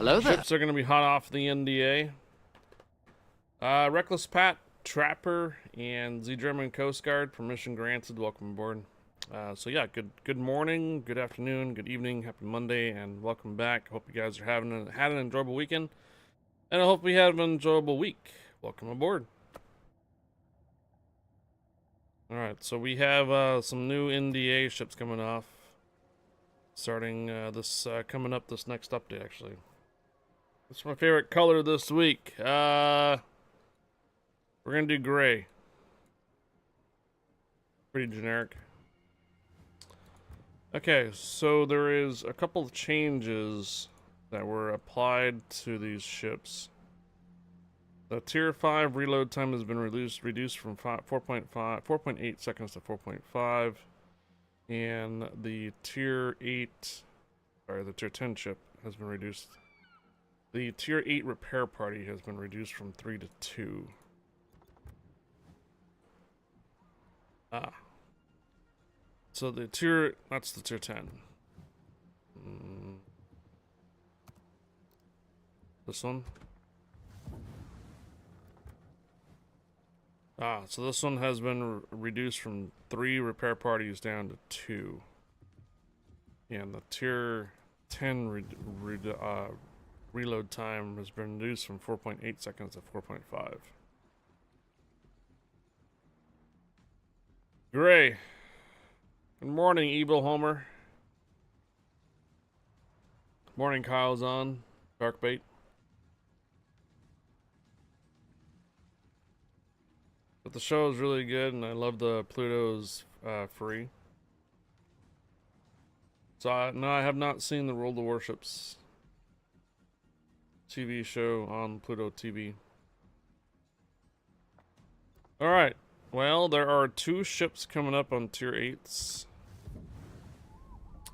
Hello there. Ships are going to be hot off the NDA. Reckless Pat, Trapper, and the German Coast Guard. Permission granted. Welcome aboard. So yeah, good morning, good afternoon, good evening, happy Monday, and welcome back. Hope you guys are had an enjoyable weekend, and I hope we have an enjoyable week. Welcome aboard. All right, so we have some new NDA ships coming off, starting coming up this next update. Actually, it's my favorite color this week. We're gonna do gray. Pretty generic. Okay, so there is a couple of changes that were applied to these ships. The Tier 5 reload time has been reduced from 4.8 seconds to 4.5. And the Tier 10 ship has been reduced. The Tier 8 repair party has been reduced from 3 to 2. So that's the Tier 10. This one? So this one has been reduced from 3 repair parties down to 2. And the Tier 10 reload time has been reduced from 4.8 seconds to 4.5. Gray. Good morning, Evil Homer. Good morning, Kyle's on. Darkbait. But the show is really good, and I love the Pluto's free. So, no, I have not seen the World of Warships TV show on Pluto TV. Alright, well, there are 2 ships coming up on Tier 8s.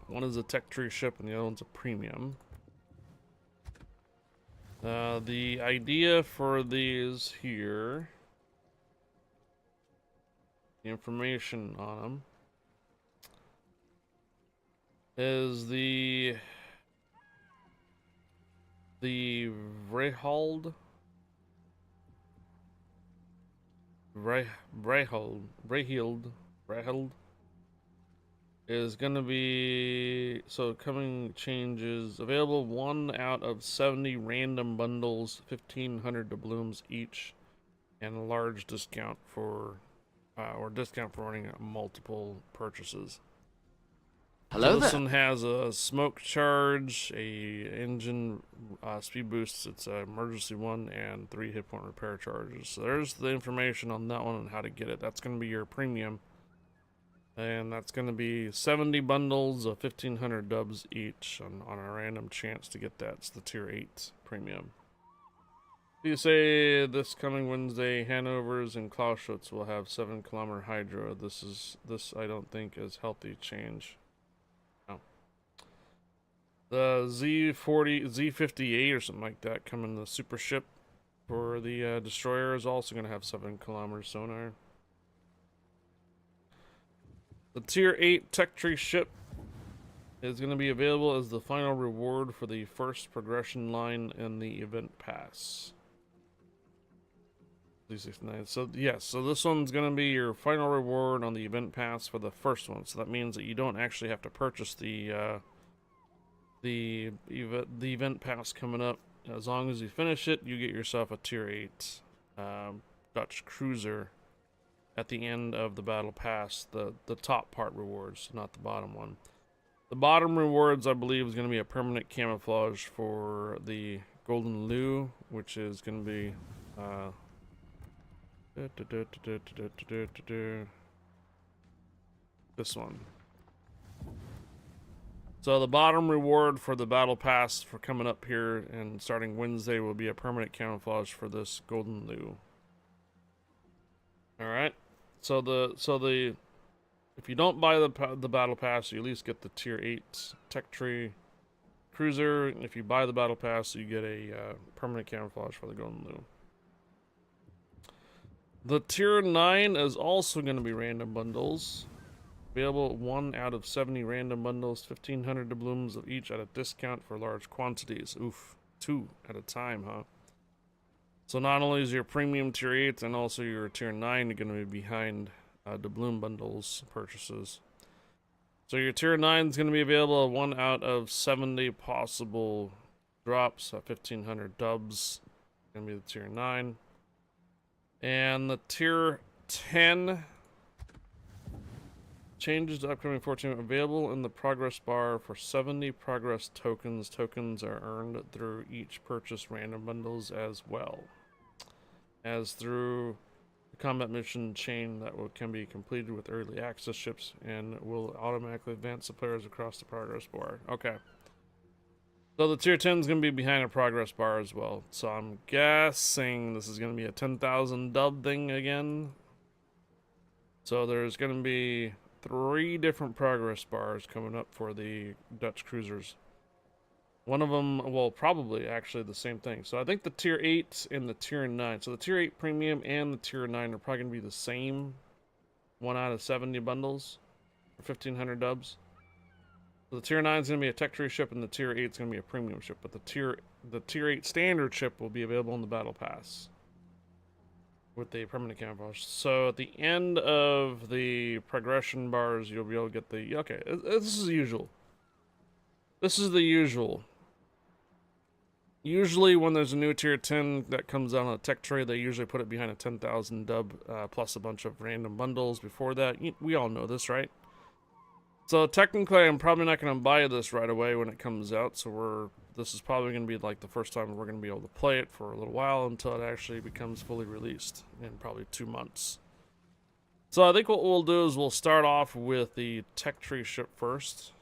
One is a tech tree ship, and the other one's a premium. The idea for these here, the information on them, is the Rayhold is gonna be, so coming changes available 1 out of 70 random bundles, 1,500 doubloons each, and a large discount for discount for running multiple purchases. Hello so this there. one has a smoke charge, a engine speed boost, it's an emergency one, and 3 hit point repair charges. So there's the information on that one and how to get it. That's going to be your premium. And that's going to be 70 bundles of 1,500 dubs each on a random chance to get that. It's the Tier 8 premium. You say this coming Wednesday, Hanover's and Clauschwitz will have 7-kilometer hydro. This I don't think is healthy change. No. The Z58 or something like that coming the super ship for the destroyer is also going to have 7-kilometer sonar. The Tier 8 tech tree ship is going to be available as the final reward for the first progression line in the event pass. 369. So yes, so this one's going to be your final reward on the event pass for the first one. So that means that you don't actually have to purchase the event pass coming up. As long as you finish it, you get yourself a Tier 8 Dutch cruiser at the end of the battle pass, the top part rewards, not the bottom one. The bottom rewards, I believe, is going to be a permanent camouflage for the Golden Lou, which is going to be this one. So the bottom reward for the battle pass for coming up here and starting Wednesday will be a permanent camouflage for this Golden Lou. All right. So if you don't buy the battle pass, you at least get the Tier 8 tech tree cruiser. If you buy the battle pass, you get a permanent camouflage for the Golden Lou. The Tier 9 is also going to be random bundles. Available 1 out of 70 random bundles, 1,500 doubloons of each at a discount for large quantities. Oof. 2 at a time, huh? So not only is your premium tier 8 and also your tier 9 going to be behind doubloon bundles purchases. So your tier 9 is going to be available at 1 out of 70 possible drops at 1500 dubs. Going to be the tier 9. And the tier 10 changes to upcoming 14 available in the progress bar for 70 progress tokens. Tokens are earned through each purchase random bundles as well as through the combat mission chain that can be completed with early access ships and will automatically advance the players across the progress bar. Okay. So the tier 10 is going to be behind a progress bar as well. So I'm guessing this is going to be a 10,000 dub thing again. So there's going to be 3 different progress bars coming up for the Dutch cruisers. One of them, well, probably actually the same thing. So I think the tier 8 and the tier 9. So the tier 8 premium and the tier 9 are probably going to be the same 1 out of 70 bundles for 1500 dubs. So the tier 9 is going to be a tech tree ship and the tier 8 is going to be a premium ship. But the tier 8 standard ship will be available in the battle pass with the permanent camouflage. So at the end of the progression bars, you'll be able to get the... Okay, this is the usual. This is the usual. Usually when there's a new tier 10 that comes out on a tech tray, they usually put it behind a 10,000 dub plus a bunch of random bundles before that. We all know this, right? So technically I'm probably not going to buy this right away when it comes out, so this is probably going to be like the first time we're going to be able to play it for a little while until it actually becomes fully released in probably 2 months. So I think what we'll do is we'll start off with the tech tree ship first,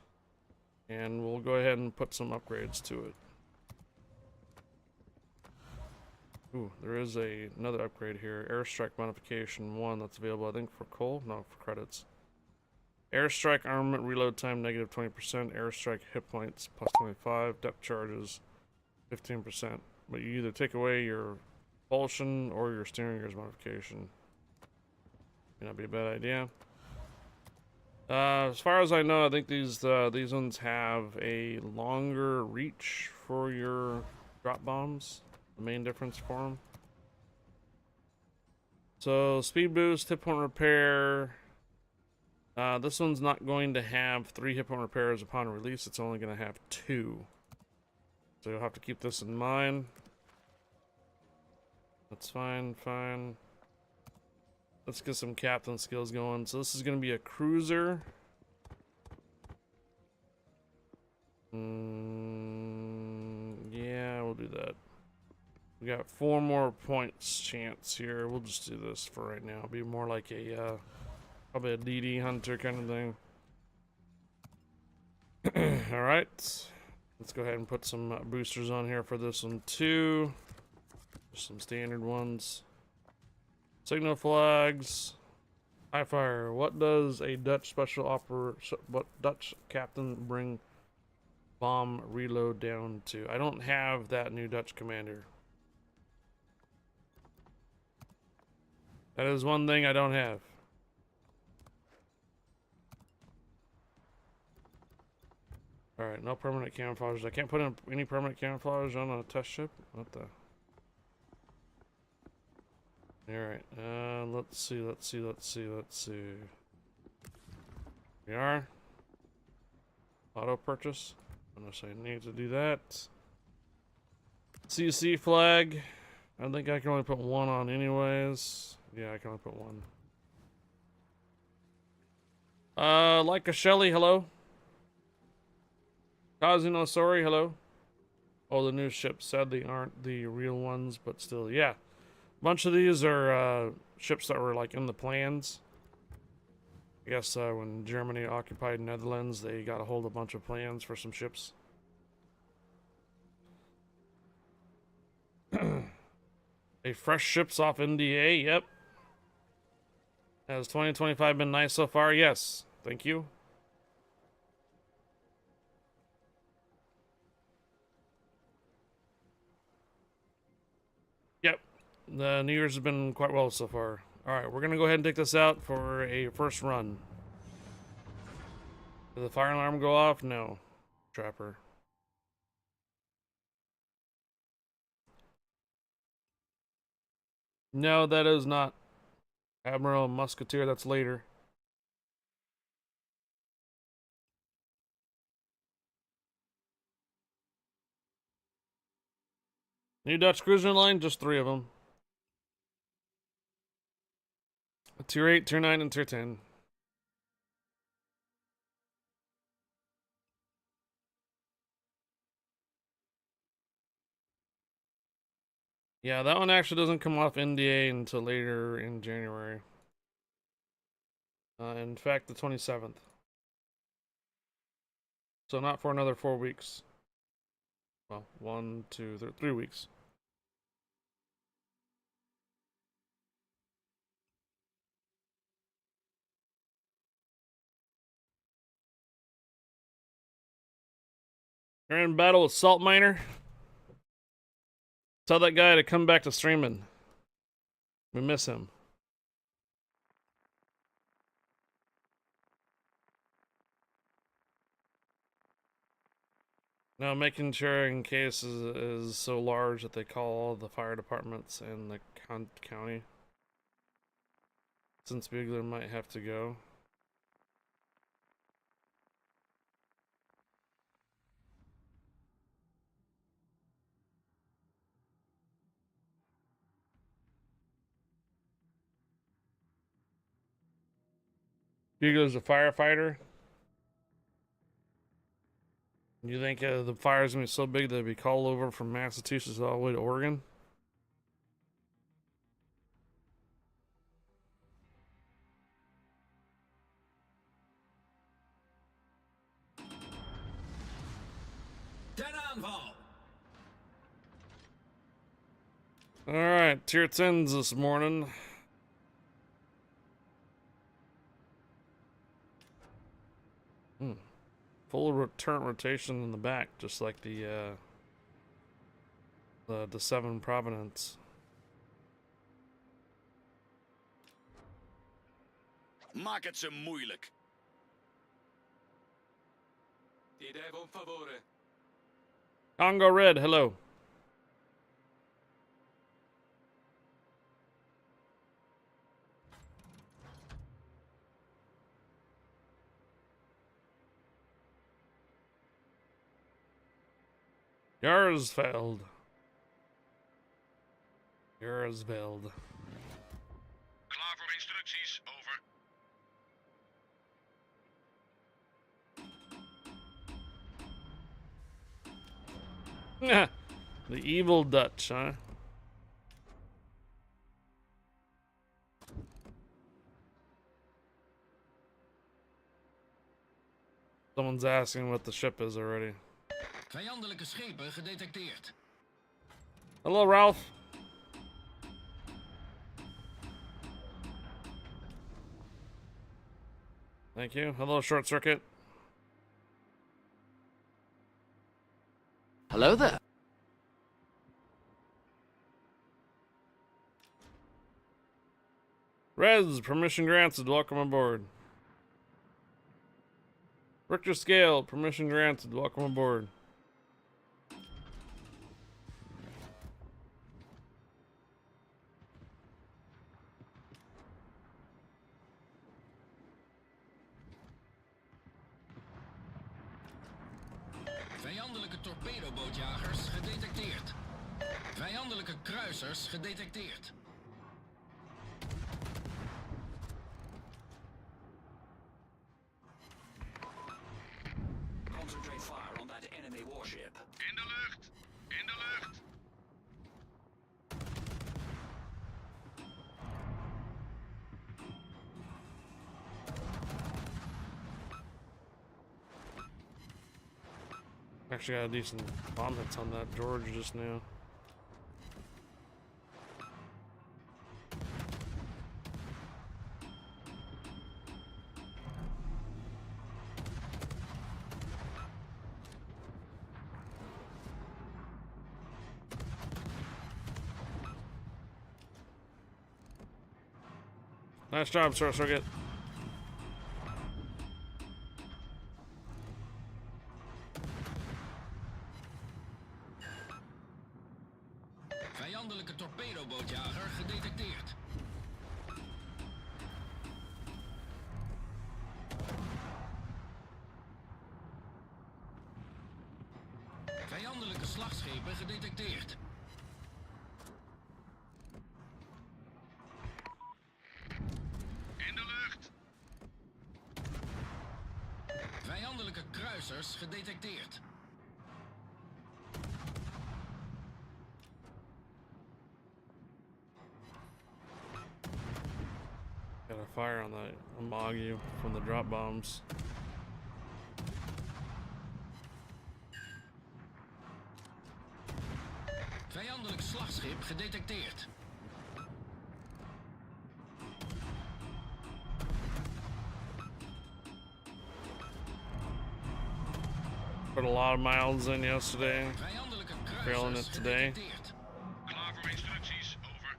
and we'll go ahead and put some upgrades to it. Ooh, there is another upgrade here. Airstrike modification 1 that's available, I think, for coal? No, for credits. Airstrike armament reload time negative 20%. Airstrike hit points plus 25. Depth charges 15%. But you either take away your propulsion or your steering gears modification. May not be a bad idea. As far as I know, I think these ones have a longer reach for your drop bombs. The main difference for them. So speed boost, hit point repair. This one's not going to have 3 hit point repairs upon release. It's only going to have 2. So you'll have to keep this in mind. That's fine. Let's get some captain skills going. So this is going to be a cruiser. Yeah, we'll do that. We got 4 more points chance here. We'll just do this for right now. It'll be more like a probably a DD hunter kind of thing. All right, let's go ahead and put some boosters on here for this one too. Just some standard ones. Signal flags. High fire. What does a Dutch what Dutch captain bring bomb reload down to? I don't have that new Dutch commander. That is one thing I don't have. Alright, no permanent camouflage. I can't put in any permanent camouflage on a test ship? What the? Alright, let's see. We are. Auto purchase. Unless I need to do that. CC flag. I think I can only put 1 on anyways. Yeah, I can only put 1. Like a Shelly, hello. Kazino, sorry, hello. Oh, the new ships sadly aren't the real ones, but still, yeah. A bunch of these are ships that were like in the plans. I guess when Germany occupied Netherlands, they got a hold of a bunch of plans for some ships. A fresh ships off NDA, yep. Has 2025 been nice so far? Yes, thank you. Yep, the New Year's has been quite well so far. Alright, we're gonna go ahead and take this out for a first run. Did the fire alarm go off? No. Trapper. No, that is not Admiral Musketeer. That's later. New Dutch cruiser line, just 3 of them. Tier 8, Tier 9, and Tier 10. Yeah, that one actually doesn't come off NDA until later in January. In fact, the 27th. So not for another 4 weeks. Well, 1, 2, 3 weeks. You're in battle with Salt Miner. Tell that guy to come back to streaming. We miss him. No, making sure in case is so large that they call all the fire departments in the county. Since Bugler might have to go. Bugler's a firefighter. You think the fire's gonna be so big that it'd be called over from Massachusetts all the way to Oregon? Alright, tier 10s this morning. Full return rotation in the back, just like the 7 Providence. Maak het ze moeilijk. Ti devo un favore. Congo Red, hello. Jarsveld. Jarsveld. Klaar voor instructies, over. The evil Dutch, huh? Someone's asking what the ship is already. Vijandelijke schepen gedetecteerd. Hello, Ralph. Thank you. Hello, Short Circuit. Hello there. Rez, permission granted. Welcome aboard. Richter Scale, permission granted. Welcome aboard. Vijandelijke torpedobootjagers gedetecteerd. Vijandelijke kruisers gedetecteerd. Concentrate fire on that enemy warship. In de lucht! In de lucht! Actually got a decent bomb hits on that George just now. Nice job, Short Circuit. Vijandelijke torpedobootjager gedetecteerd. Vijandelijke slagschepen gedetecteerd. In de lucht. Vijandelijke kruisers gedetecteerd. Got a fire on the Amagu from the drop bombs. Vijandelijk slagschip gedetecteerd. Put a lot of miles in yesterday. Vijandelijke Feeling kruisers it today. gedetecteerd. Klaar voor instructies. Over.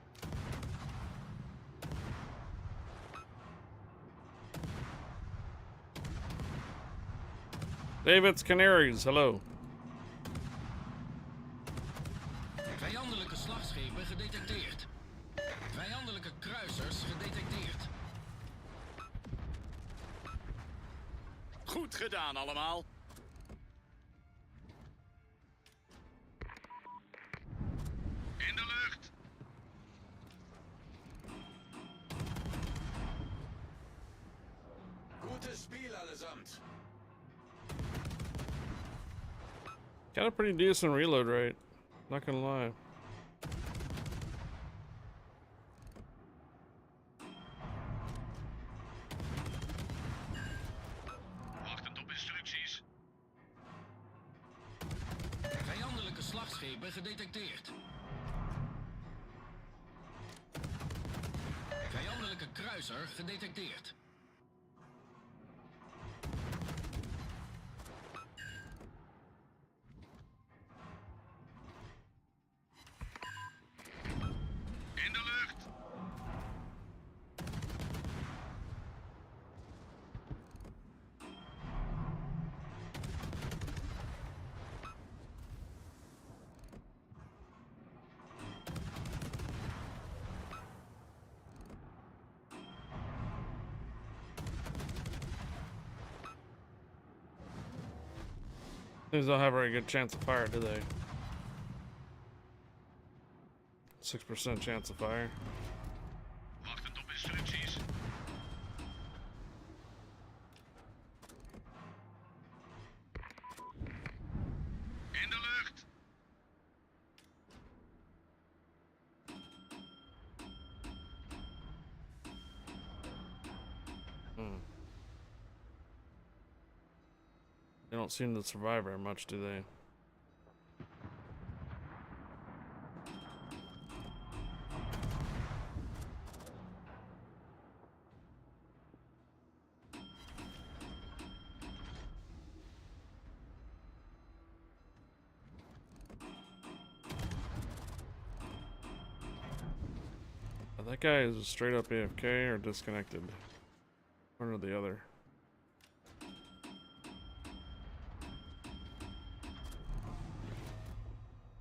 David's Canaries, hello. Vijandelijke slagschepen gedetecteerd. Vijandelijke kruisers gedetecteerd. Goed gedaan allemaal. In de lucht. Gutes Spiel allesamt. Got a pretty decent reload rate. Not gonna lie. Wachtend op instructies. Vijandelijke slagschepen gedetecteerd. Vijandelijke kruiser gedetecteerd. In de lucht. These don't have a very good chance of fire, do they? 6% chance of fire. Wachtend op instructies. In de lucht. They don't seem to survive very much, do they? That guy is straight up AFK or disconnected. One or the other.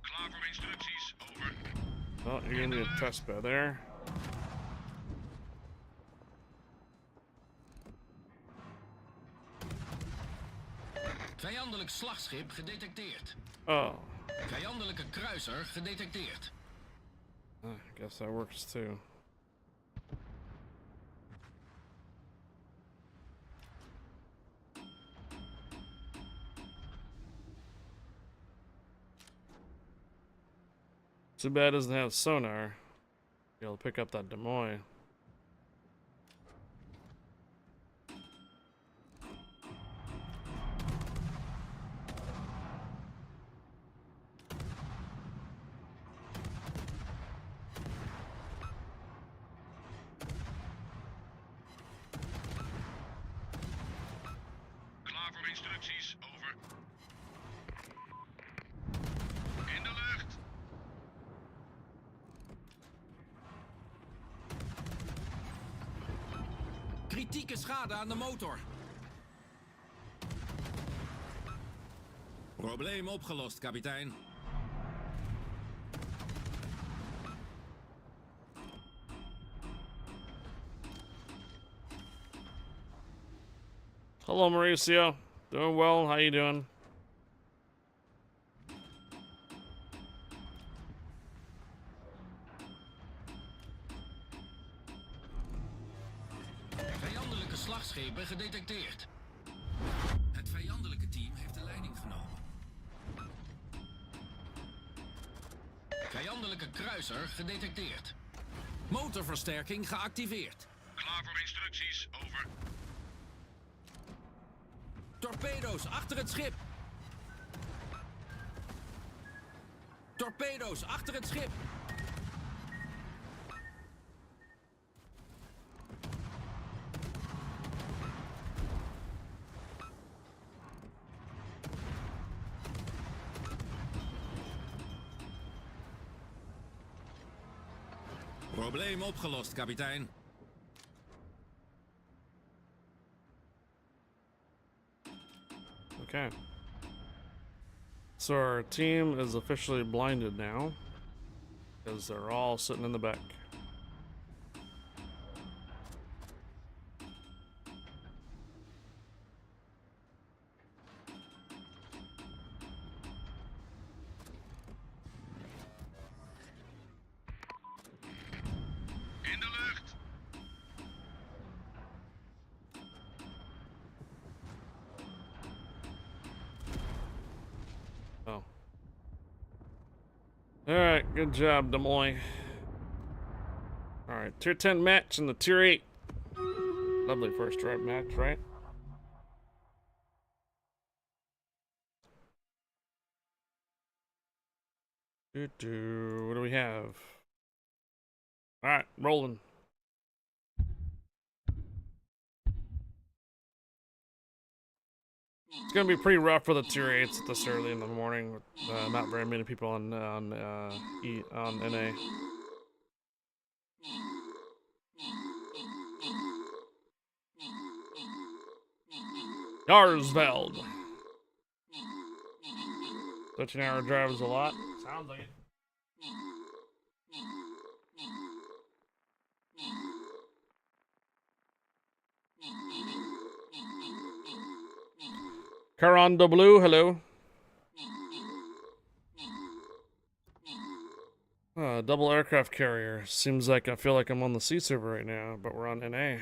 Klaar voor instructies. Over. Well, you're gonna need a test bed there. Vijandelijk slagschip gedetecteerd. Oh, Vijandelijke kruiser gedetecteerd. I guess that works too. Too bad it doesn't have sonar. Be able to pick up that Des Moines. Klaar voor instructies. Over. In de lucht. Kritieke schade aan de motor. Probleem opgelost, kapitein. Hello, Mauricio. Doing well. How you doing? Vijandelijke slagschepen gedetecteerd. Het vijandelijke team heeft de leiding genomen. Vijandelijke kruiser gedetecteerd. Motorversterking geactiveerd. Klaar voor instructies, over. Torpedo's achter het schip. Torpedo's achter het schip. Probleem opgelost, kapitein. Okay. So our team is officially blinded now, because they're all sitting in the back. In de lucht. Oh. Alright, good job, Des Moines. Alright, tier 10 match in the tier 8. Lovely first drive match, right? What do we have? Alright, rolling. It's gonna be pretty rough for the tier 8s this early in the morning with not very many people on NA. Yarsveld. 13-hour drive is a lot. Sounds like it. Caron de Blue, hello. Double aircraft carrier. Seems like I feel like I'm on the C server right now, but we're on NA.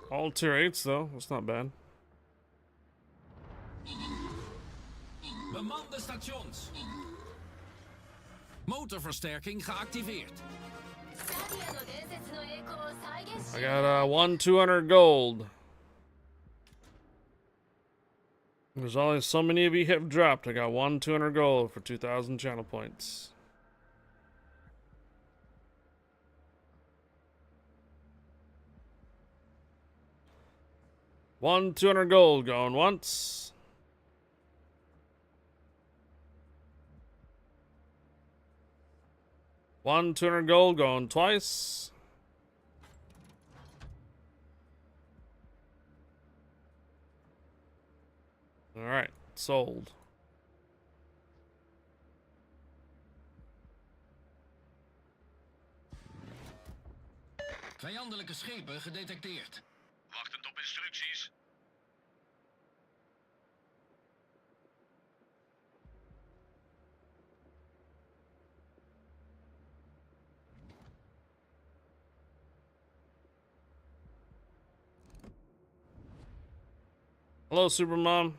All tier 8s though, that's not bad. Bemande stations. Motorversterking geactiveerd. I got 200 gold. There's only so many of you have dropped. I got 200 gold for 2,000 channel points. One 200 gold going once. One 200 gold going twice. All right, sold. Vijandelijke schepen gedetecteerd. Wachtend op instructies. Hello, Supermom.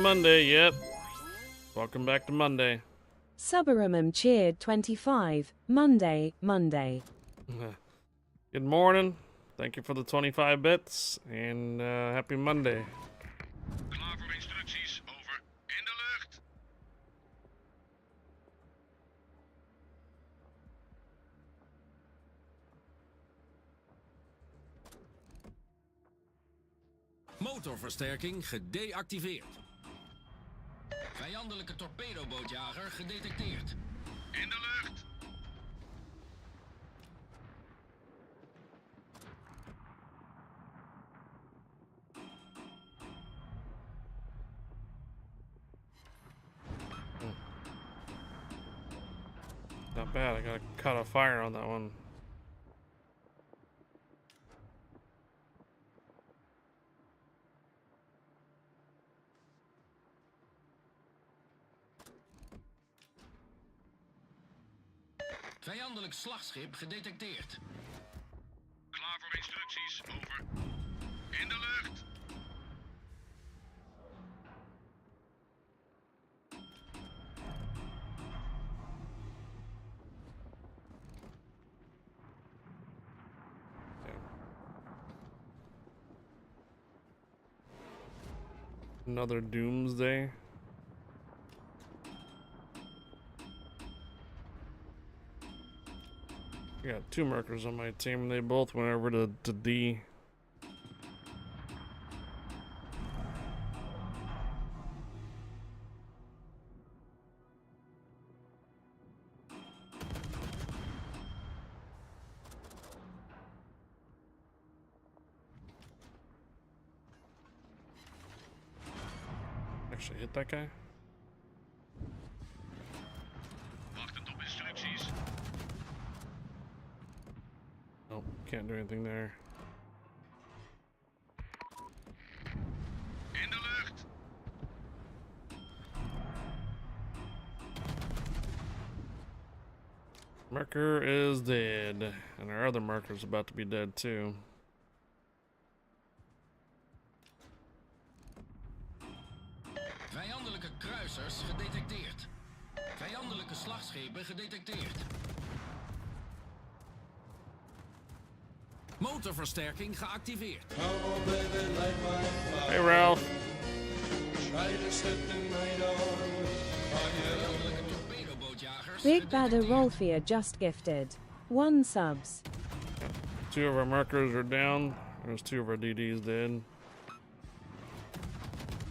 Monday, yep. Welcome back to Monday. Subaramum cheered 25. Monday. Good morning. Thank you for the 25 bits, and happy Monday. Klaar voor instructies, over. In de lucht. Motorversterking gedeactiveerd. Vijandelijke torpedobootjager gedetecteerd. In de lucht. Not bad. I got caught a fire on that one. Vijandelijk slagschip gedetecteerd. Klaar voor instructies. Over. In de lucht. Another doomsday. I got 2 markers on my team, and they both went over to D. Actually hit that guy. Wachtend op instructies. Nope, can't do anything there. In de lucht. Marker is dead, and our other marker's about to be dead too. Vijandelijke kruisers gedetecteerd. Vijandelijke slagschepen gedetecteerd. Motorversterking geactiveerd. Hey Ralph. Vijandelijke torpedobootjagers Big Badder gedetecteerd. Rolfia just gifted 1 subs. 2 of our markers are down. There's 2 of our DDs dead.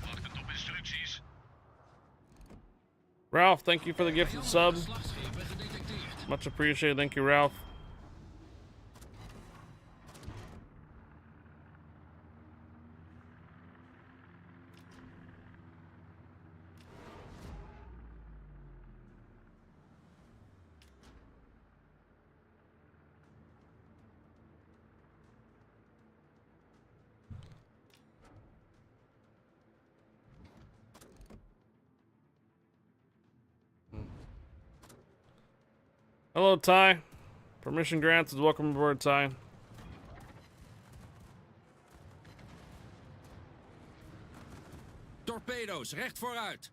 Wachtend op instructies. Ralph, thank you for the gifted sub. Vijandelijke slagschepen gedetecteerd. Much appreciated. Thank you, Ralph. Hello, Ty. Permission granted. Welcome aboard, Ty. Torpedo's recht vooruit.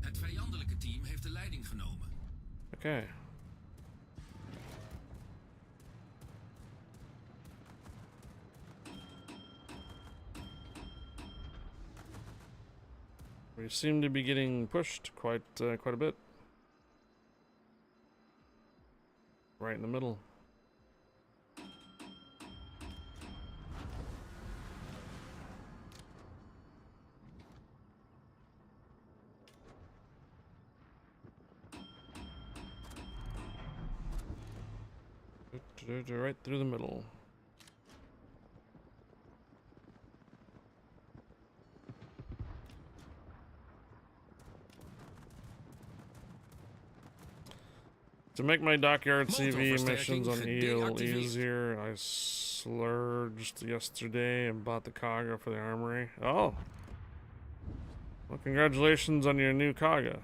Het vijandelijke team heeft de leiding genomen. Okay. We seem to be getting pushed quite a bit. Right in the middle. Right through the middle. To make my dockyard CV missions on Eel easier, I splurged yesterday and bought the Kaga for the armory. Oh! Well, congratulations on your new Kaga.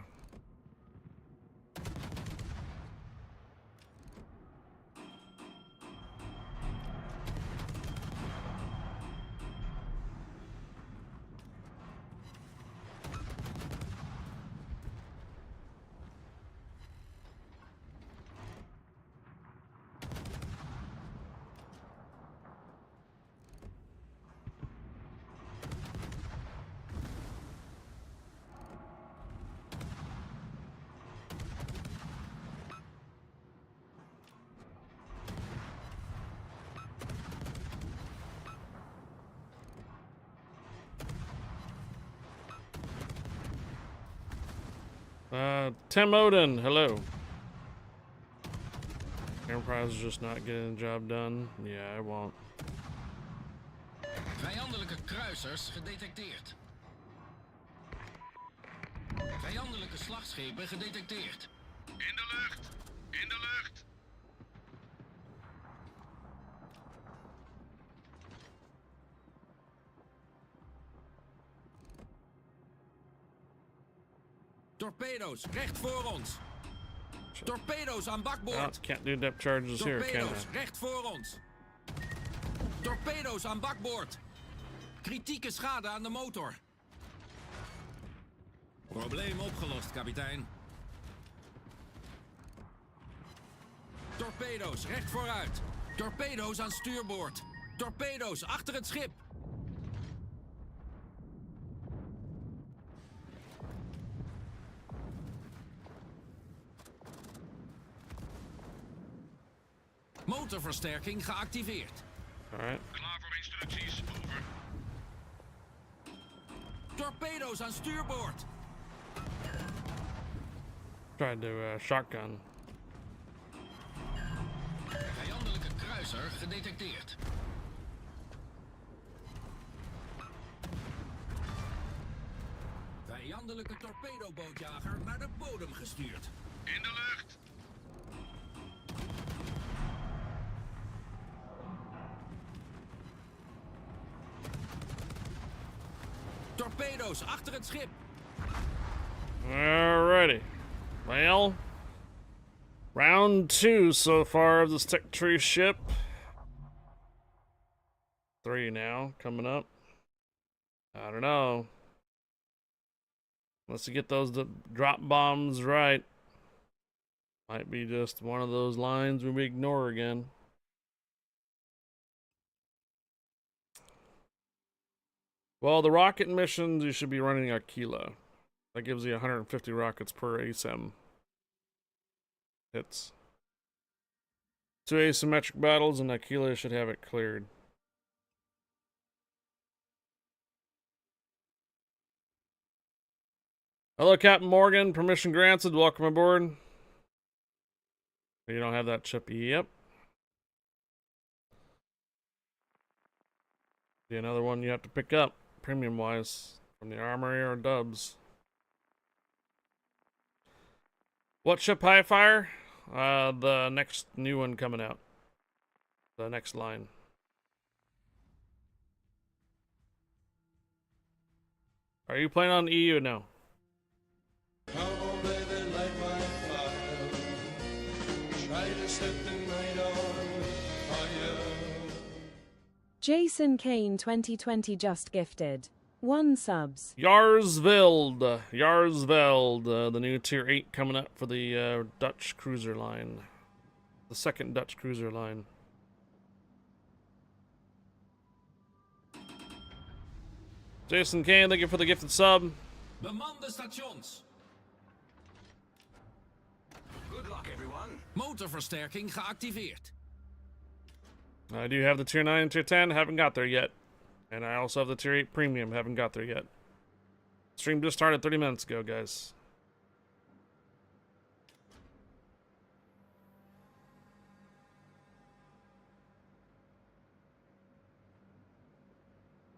Tim Odin, hello. Enterprise is just not getting the job done. Yeah, I won't. Vijandelijke kruisers gedetecteerd. Vijandelijke slagschepen gedetecteerd. In de lucht! In de lucht! Torpedo's recht voor ons. Torpedo's aan Oh, bakboord. can't do depth charges here, can Torpedo's I? recht voor ons. Torpedo's aan bakboord. Kritieke schade aan de motor. Probleem opgelost, kapitein. Torpedo's recht vooruit. Torpedo's aan stuurboord. Torpedo's achter het schip. Motorversterking geactiveerd. Alright. Klaar voor instructies, over. Torpedo's aan stuurboord. Tried to shotgun. Vijandelijke kruiser gedetecteerd. Vijandelijke torpedobootjager naar de bodem gestuurd. In de lucht! Torpedo's achter het schip. Alrighty. Well, round 2 so far of this tech tree ship. 3 now, coming up. I don't know. Let's get those drop bombs right. Might be just one of those lines we ignore again. Well, the rocket missions, you should be running Aquila. That gives you 150 rockets per ASEM. Hits. 2 asymmetric battles, and Aquila should have it cleared. Hello, Captain Morgan. Permission granted. Welcome aboard. You don't have that chip. Yep. Be another one you have to pick up, premium-wise, from the Armory or Dubs. What ship, Highfire? The next new one coming out. The next line. Are you playing on EU now? Come on, baby, light my fire. Try to set the night on fire. Jason Kane 2020 just gifted 1 subs. Jarsveld, the new tier 8 coming up for the Dutch cruiser line. The second Dutch cruiser line. Jason Kane, thank you for the gifted sub. Beman de stations. Good luck, everyone. Motorversterking geactiveerd. I do have the tier 9 and tier 10, haven't got there yet. And I also have the tier 8 premium, haven't got there yet. Stream just started 30 minutes ago, guys.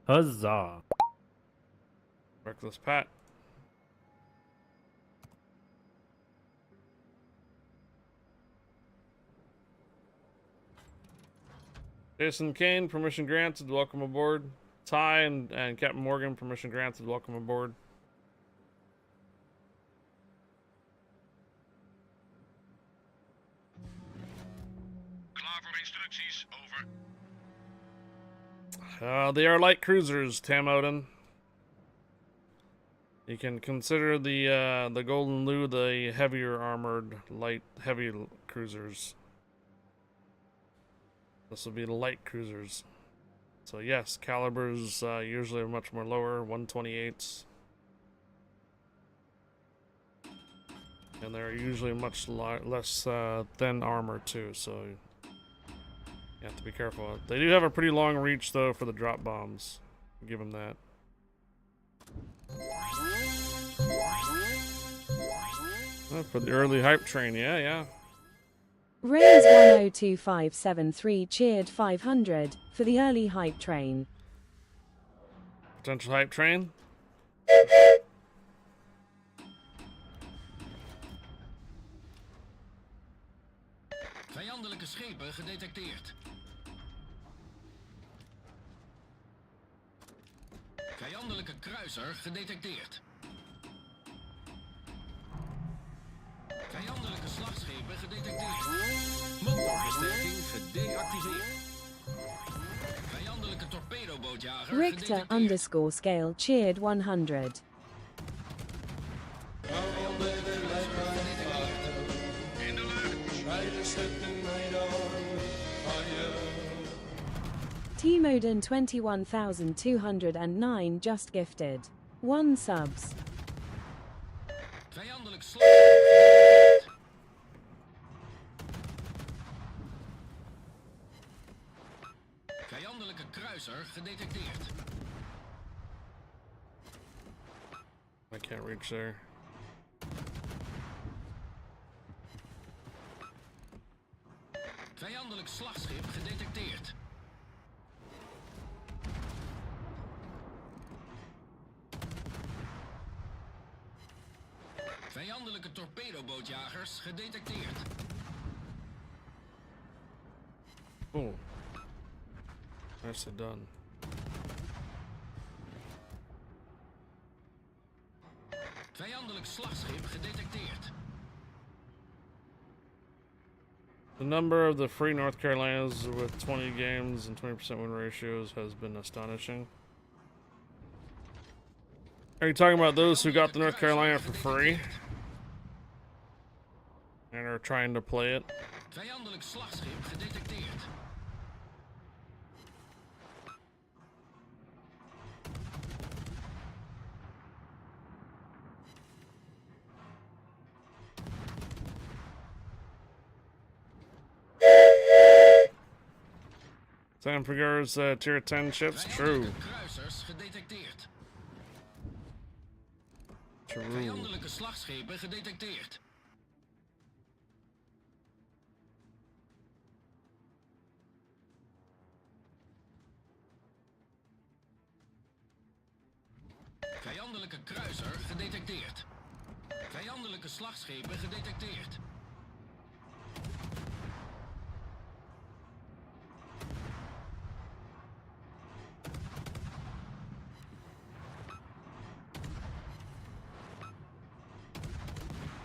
Huzzah. Reckless Pat. Jason Kane, permission granted, welcome aboard. Ty and Captain Morgan, permission granted, welcome aboard. Klaar voor instructies, over. They are light cruisers, Tam Odin. You can consider the Golden Lou the heavier armored heavy cruisers. This will be the light cruisers. So yes, calibers usually are much more lower, 128s. And they're usually much less thin armor too, so you have to be careful. They do have a pretty long reach though for the drop bombs. Give them that. Oh, for the early hype train, yeah. Raise 102573 cheered 500 for the early hype train. Potential hype train. Vijandelijke schepen gedetecteerd. Vijandelijke kruiser gedetecteerd. Vijandelijke slagschepen gedetecteerd. Motorversterking gedeactiveerd. Vijandelijke torpedobootjager Richter gedetecteerd. _scale cheered 100. Try to set the night on fire. T-Modern 21,209 just gifted. 1 subs. Vijandelijk slagschip gedetecteerd. Vijandelijke kruiser gedetecteerd. I can't reach there. Vijandelijk slagschip gedetecteerd. Vijandelijke torpedobootjagers gedetecteerd. Oh. Nicely done. Vijandelijk slagschip gedetecteerd. The number of the free North Carolinas with 20 games and 20% win ratios has been astonishing. Are you talking about those who got the North Carolina for free and are trying to play it? Vijandelijk slagschip gedetecteerd. Sam Figueroa's tier 10 ships? True. Vijandelijke kruisers gedetecteerd. True. Vijandelijke slagschepen gedetecteerd. Vijandelijke kruiser gedetecteerd. Vijandelijke slagschepen gedetecteerd.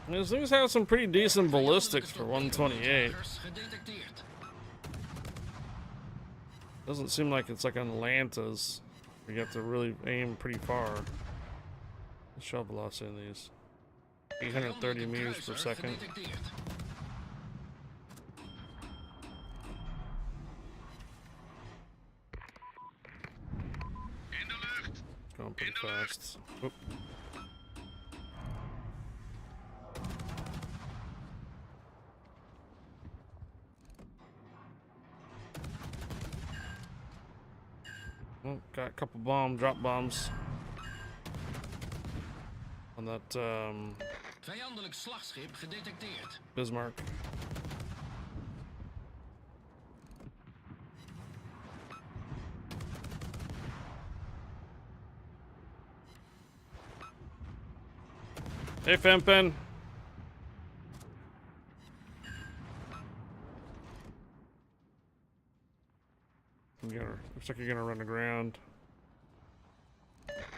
These things have some pretty decent ballistics for 128. Torpedoboogjagers gedetecteerd. Doesn't seem like it's like Atlanta's. You have to really aim pretty far. The shell velocity in these. 830 meters per Kruiser second. gedetecteerd. It's going pretty fast. Oop. Oh, got a couple drop bombs on that Vijandelijk slagschip gedetecteerd. Bismarck. Hey, Fempin. Looks like you're gonna run aground.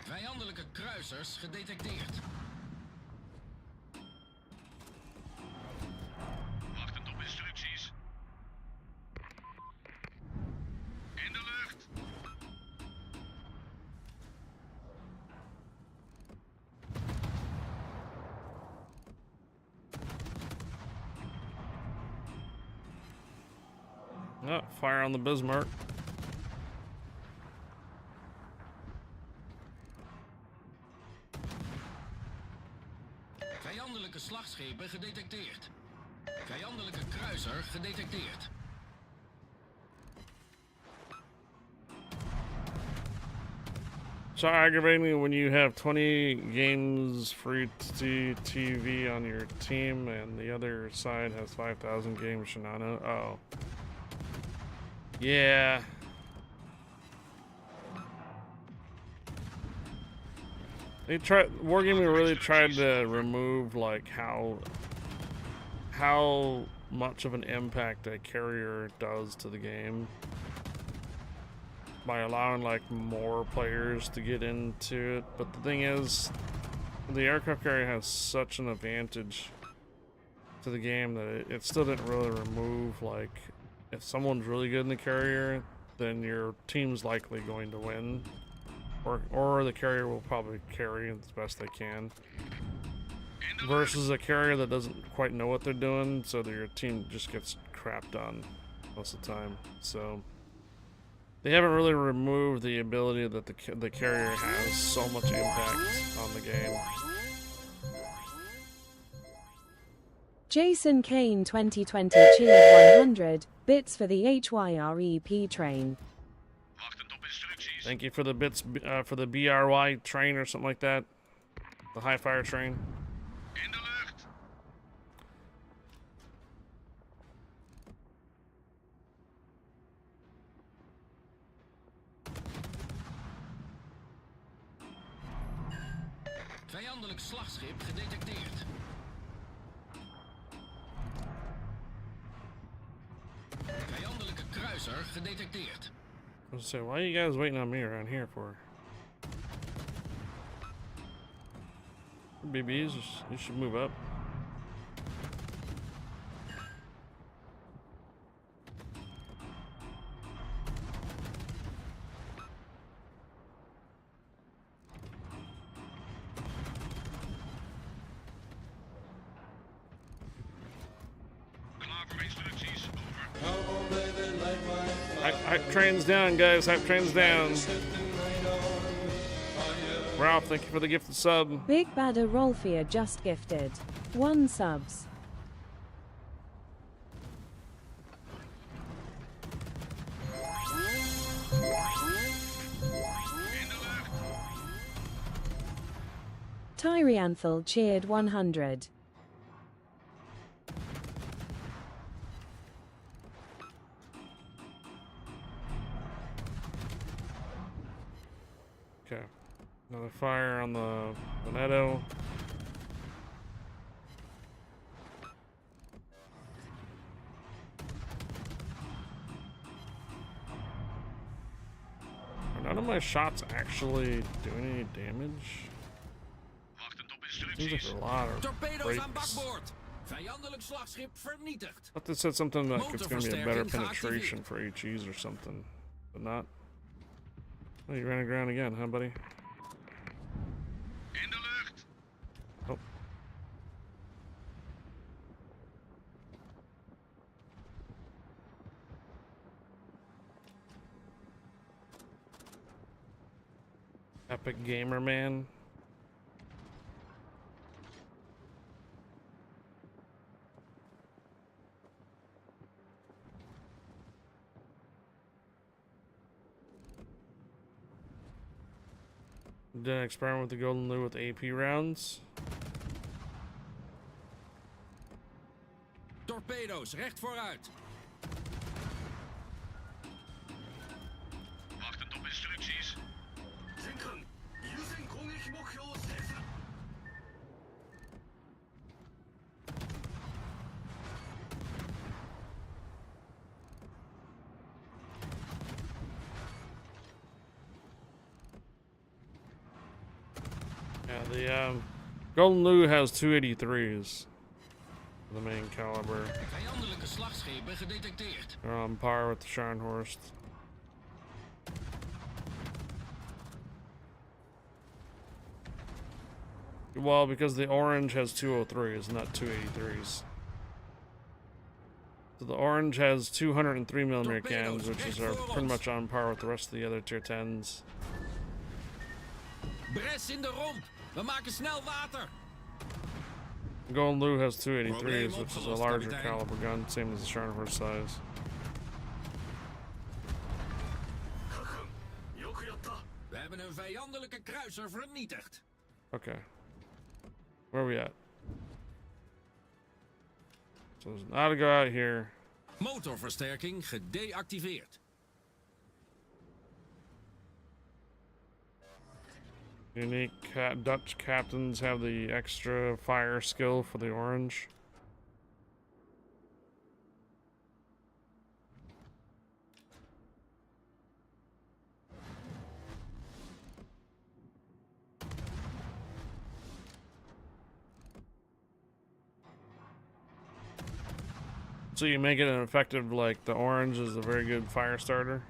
Vijandelijke kruisers gedetecteerd. Wachtend op instructies. In de lucht. Oh, fire on the Bismarck. Vijandelijke slagschepen gedetecteerd. Vijandelijke kruiser gedetecteerd. So aggravating when you have 20 games free TV on your team and the other side has 5,000 games Shinano. Oh. Yeah. Wargaming really tried to remove like how much of an impact a carrier does to the game by allowing like more players to get into it. But the thing is, the aircraft carrier has such an advantage to the game that it still didn't really remove, like, if someone's really good in the carrier, then your team's likely going to win, or the carrier will probably carry as best they can, versus a carrier that doesn't quite know what they're doing, so that your team just gets crapped on most of the time. So they haven't really removed the ability that the carrier has so much impact on the game. Jason Kane 2020 cheered 100 bits for the HYREP train. Thank you for the bits for the BRY train or something like that. The high fire train. Vijandelijk slagschip gedetecteerd. Vijandelijke kruiser gedetecteerd. I was gonna say, why are you guys waiting on me around here for? BBs, you should move up. Hype train's down, guys. Hype train's down. Ralph, thank you for the gifted sub. Big Badder Rolfia just gifted 1 subs. Tyrianthal cheered 100. Okay. Another fire on the Veneto. Are none of my shots actually doing any damage? Seems like a lot of Torpedo's aan breaks. bakboord. Vijandelijk slagschip vernietigd. I thought they said something like it's going to be a better Motorversterking penetration for HEs or something, but not. Oh, you ran aground again, huh, buddy? Oh. Epic Gamer Man. Did an experiment with the Golden Lure with AP rounds. Torpedo's recht vooruit. Wachtend op instructies. Yeah, the Golden Lure has 283s. The main caliber. Vijandelijke slagschepen gedetecteerd. They're on par with the Scharnhorst. Well, because the orange has 203s, not 283s. So the orange has 203mm cannons, which is pretty much on par with the rest of the other tier 10s. Bres in de romp. We maken snel water. Golden Lure has 283s, which is a larger caliber gun, same as the Scharnhorst size. We hebben hebben een vijandelijke kruiser vernietigd. Okay. Where are we at? So there's not to go out here. Motorversterking gedeactiveerd. Unique Dutch captains have the extra fire skill for the orange. So you make it an effective, like the orange is a very good fire starter.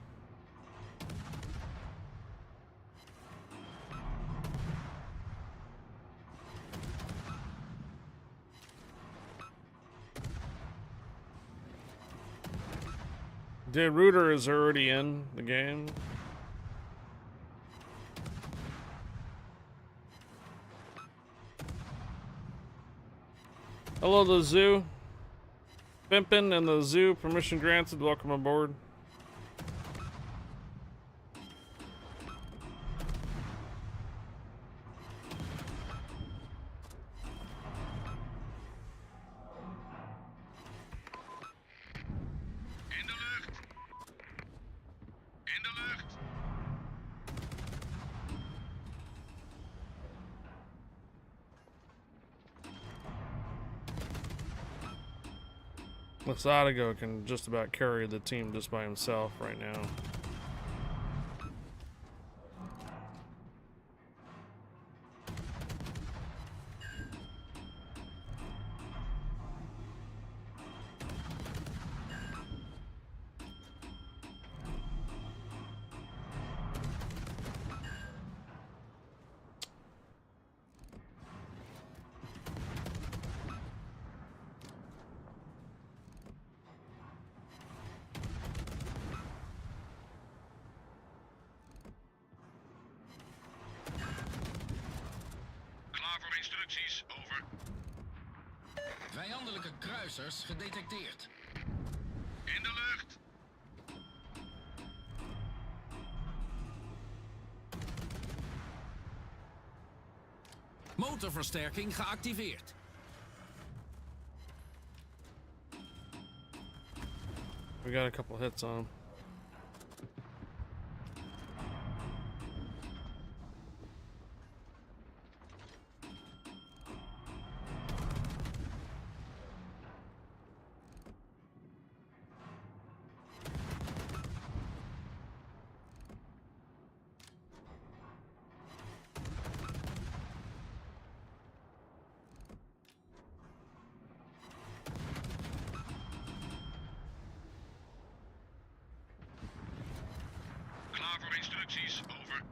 Dude, Rooter is already in the game. Hello, the zoo. Pimpin and the zoo, permission granted, welcome aboard. In de lucht. In de lucht. Losadago can just about carry the team just by himself right now. Klaar voor instructies, over. Vijandelijke kruisers gedetecteerd. In de lucht. Motorversterking geactiveerd. We got a couple hits on him. Klaar voor instructies, over.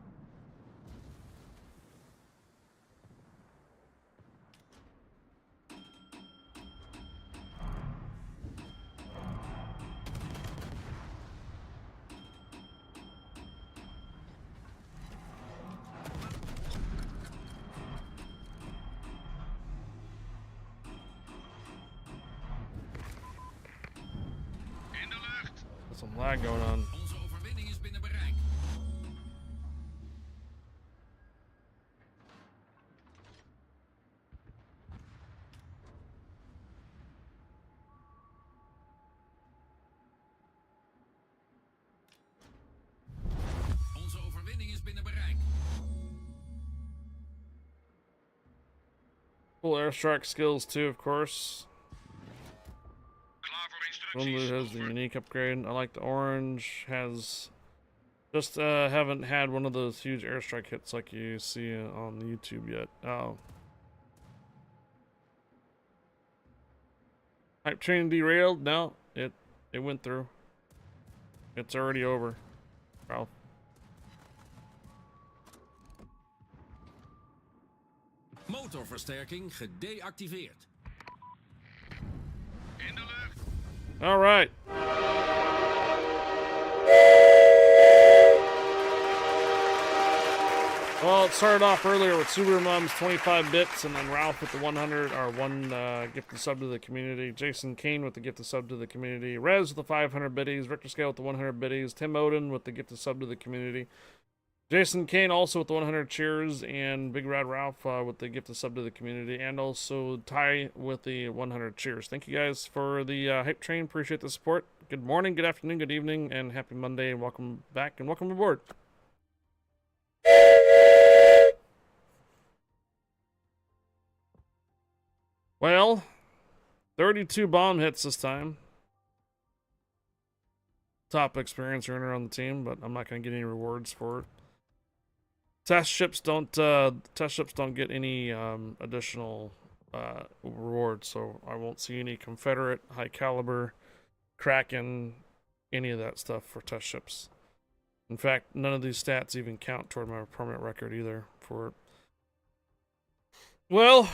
In de lucht. Got some lag going on. Onze overwinning is binnen bereik. Onze overwinning is binnen bereik. Cool airstrike skills too, of course. Klaar voor One instructies, has the over. unique upgrade. I like the orange. Has just haven't had one of those huge airstrike hits like you see on YouTube yet. Oh. Hype train derailed? No, it went through. It's already over, Ralph. Motorversterking gedeactiveerd. In de lucht. All right. Well, it started off earlier with Supermom's 25 bits, and then Ralph with the 100, or one gifted sub to the community. Jason Kane with the gifted sub to the community. Rez with the 500 biddies. Richter Scale with the 100 biddies. Tim Odin with the gifted sub to the community. Jason Kane also with the 100 cheers, and Big Rad Ralph with the gift of sub to the community, and also Ty with the 100 cheers. Thank you guys for the hype train. Appreciate the support. Good morning, good afternoon, good evening, and happy Monday, and welcome back and welcome aboard. Well, 32 bomb hits this time. Top experience earner on the team, but I'm not going to get any rewards for it. Test ships don't get any additional rewards, so I won't see any Confederate, high caliber, Kraken, any of that stuff for test ships. In fact, none of these stats even count toward my permanent record either for it. Well,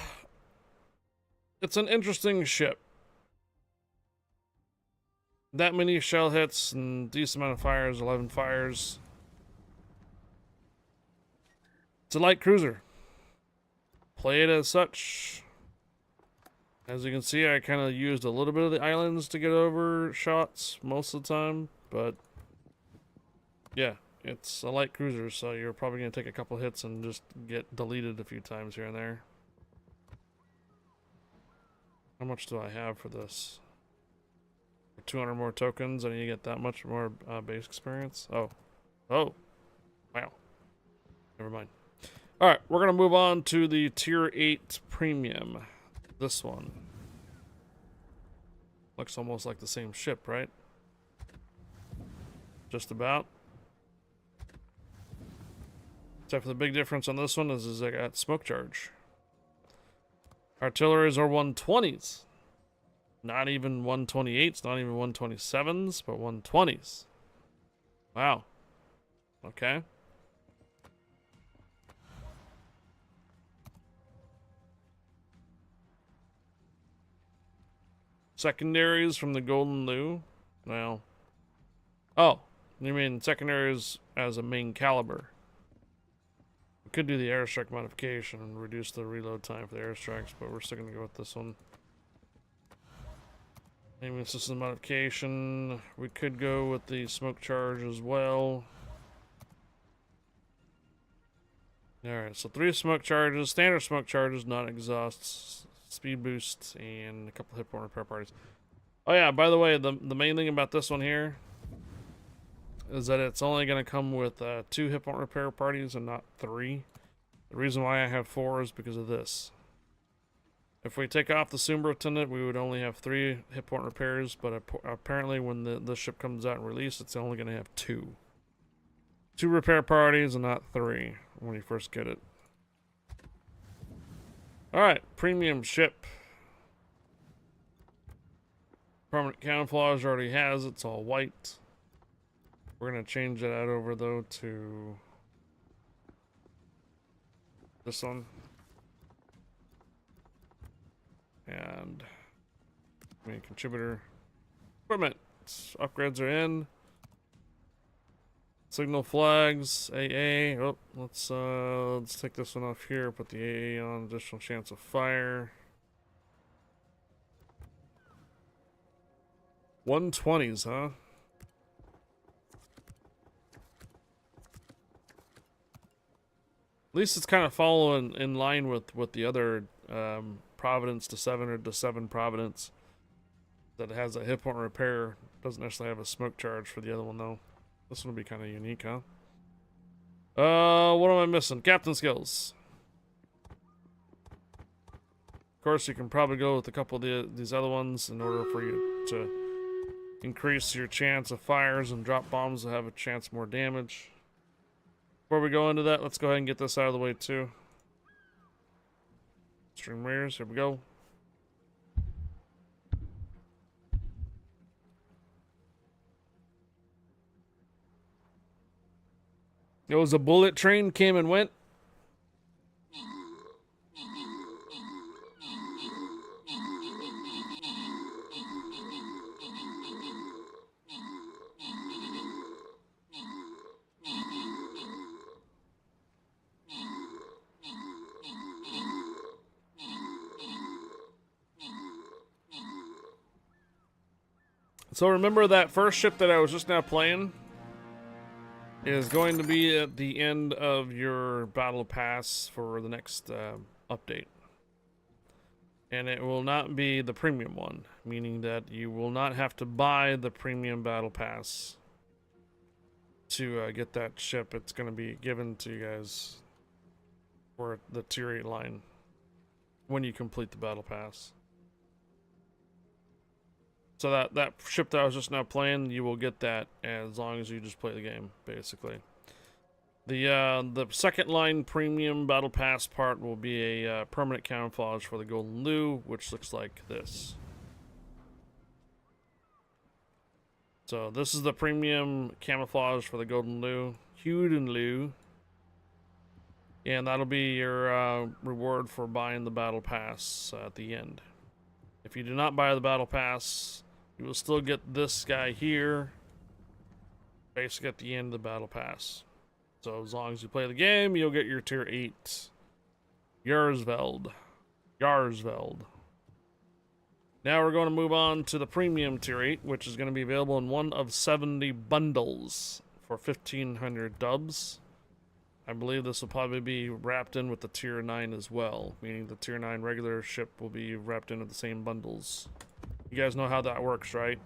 it's an interesting ship. That many shell hits and decent amount of fires, 11 fires. It's a light cruiser. Play it as such. As you can see, I kind of used a little bit of the islands to get over shots most of the time, but yeah, it's a light cruiser, so you're probably going to take a couple hits and just get deleted a few times here and there. How much do I have for this? 200 more tokens, I need to get that much more base experience. Oh, wow. Never mind. All right, we're gonna move on to the tier 8 premium. This one looks almost like the same ship, right? Just about. Except for the big difference on this one is I got smoke charge. Artilleries are 120s. Not even 128s, not even 127s, but 120s. Wow. Okay. Secondaries from the Golden Lou. Well. Oh, you mean secondaries as a main caliber. We could do the airstrike modification and reduce the reload time for the airstrikes, but we're still going to go with this one. Aiming system modification. We could go with the smoke charge as well. Alright, so 3 smoke charges, standard smoke charges, not exhausts, speed boost, and a couple hit point repair parties. Oh yeah, by the way, the main thing about this one here is that it's only going to come with 2 hit point repair parties and not 3. The reason why I have 4 is because of this. If we take off the Sombra Attendant, we would only have 3 hit point repairs, but apparently when the ship comes out and released, it's only going to have 2. 2 repair parties and not 3 when you first get it. Alright, premium ship. Permanent camouflage already has, it's all white. We're going to change that over though to this one. And main contributor equipment upgrades are in. Signal flags, AA. Oh, let's take this one off here. Put the AA on. Additional chance of fire. 120s, huh? At least it's kind of following in line with the other Providence to 7 or to 7 Providence that has a hit point repair. Doesn't necessarily have a smoke charge for the other one though. This one will be kind of unique, huh? What am I missing? Captain skills. Of course, you can probably go with a couple of these other ones in order for you to increase your chance of fires and drop bombs to have a chance more damage. Before we go into that, let's go ahead and get this out of the way too. Stream rears, here we go. It was a bullet train, came and went. So remember that first ship that I was just now playing? is going to be at the end of your battle pass for the next update. And it will not be the premium one, meaning that you will not have to buy the premium battle pass to get that ship. It's going to be given to you guys for the tier 8 line when you complete the battle pass. So that ship that I was just now playing, you will get that as long as you just play the game, basically. The second line premium battle pass part will be a permanent camouflage for the golden loo, which looks like this. So this is the premium camouflage for the golden loo, Huden loo, and that'll be your reward for buying the battle pass at the end. If you do not buy the battle pass, you will still get this guy here, basically at the end of the battle pass. So as long as you play the game, you'll get your tier 8 Yarsveld. Now we're going to move on to the premium tier 8, which is going to be available in one of 70 bundles for 1,500 dubs. I believe this will probably be wrapped in with the tier 9 as well, meaning the tier 9 regular ship will be wrapped into the same bundles. You guys know how that works, right?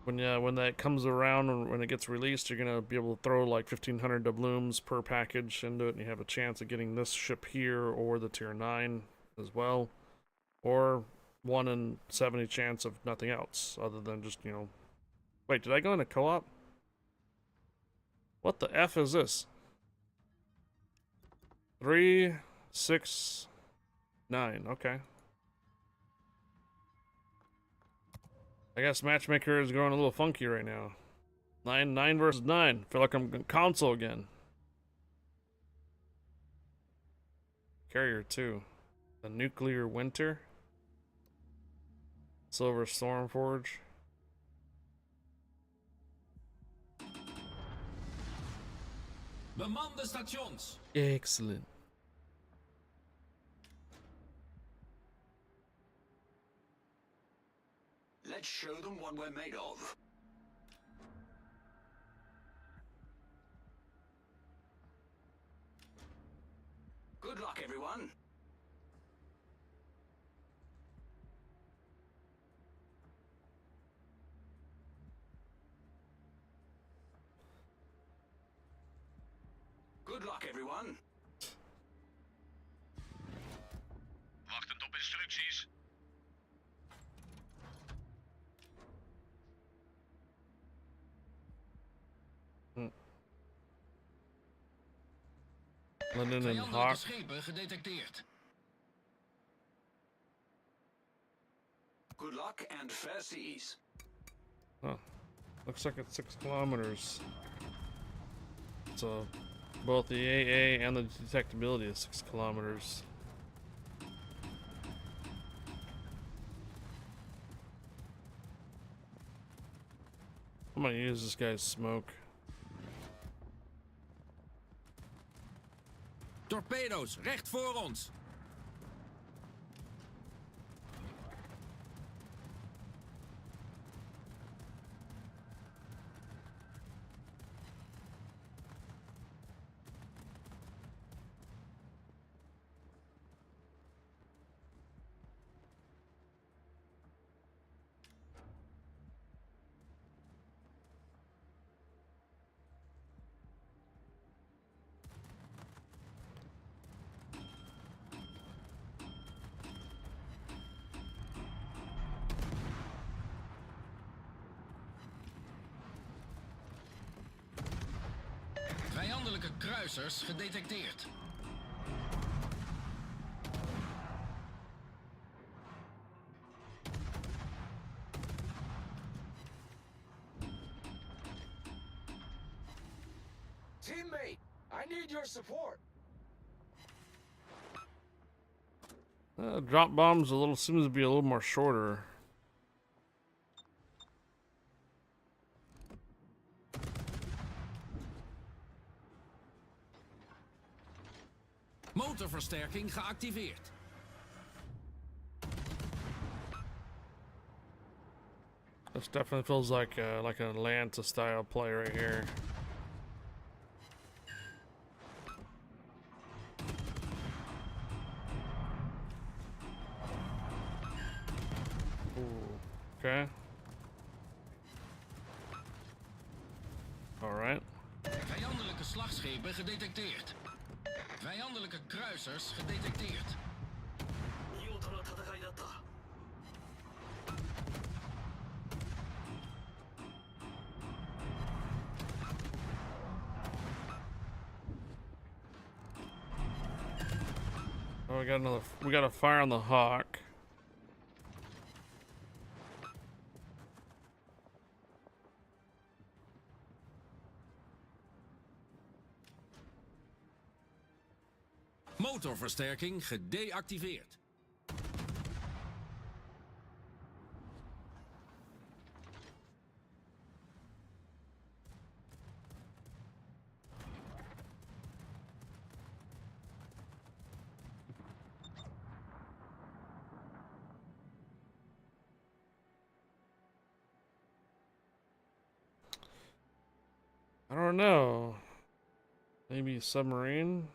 When that comes around and when it gets released, you're gonna be able to throw like 1,500 doubloons per package into it, and you have a chance of getting this ship here or the tier 9 as well, or 1 in 70 chance of nothing else other than just, you know. Wait, did I go into co-op? What the F is this? 3, 6, 9. Okay. I guess Matchmaker is going a little funky right now. 9 versus 9. Feel like I'm console again. Carrier 2. The Nuclear Winter. Silver Stormforge. Bemande stations. Excellent. Let's show them what we're made of. Good luck, everyone. Good luck, everyone. Wachtend op instructies. London and Vijandelijke Hawk. schepen gedetecteerd. Good luck and fair seas. Oh, looks like it's 6 kilometers. So both the AA and the detectability is 6 kilometers. I'm gonna use this guy's smoke. Torpedo's, recht voor ons. Vijandelijke kruisers gedetecteerd. Teammate, I need your support. Drop bombs seems to be a little more shorter. Motorversterking geactiveerd. This definitely feels like an Atlanta style play right here. Ooh, okay. All right. Vijandelijke slagschepen gedetecteerd. Vijandelijke kruisers gedetecteerd. Oh, we got a fire on the Hawk. Motorversterking gedeactiveerd. I don't know. Maybe submarine?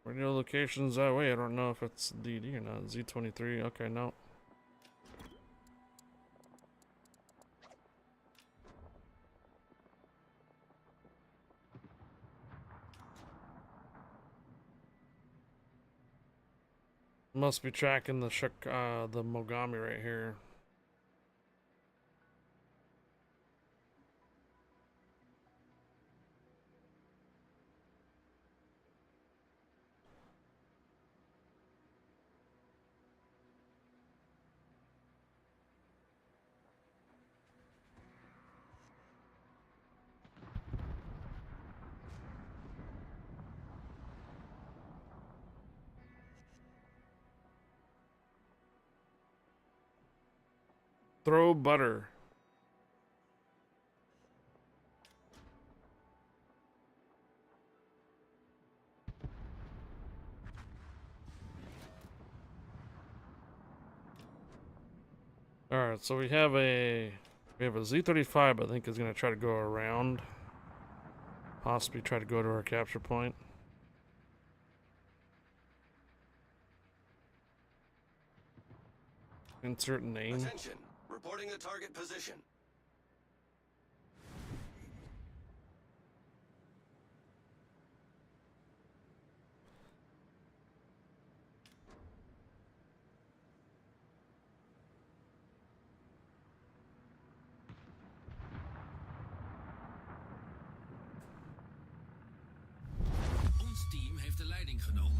Radio locations that way. I don't know if it's DD or not. Z23. Okay, no. Must be tracking the Mogami right here. Throw butter. Alright, so we have a Z-35 I think is gonna try to go around. Possibly try to go to our capture point. Insert name. Attention. Reporting the target position. Ons team heeft de leiding genomen.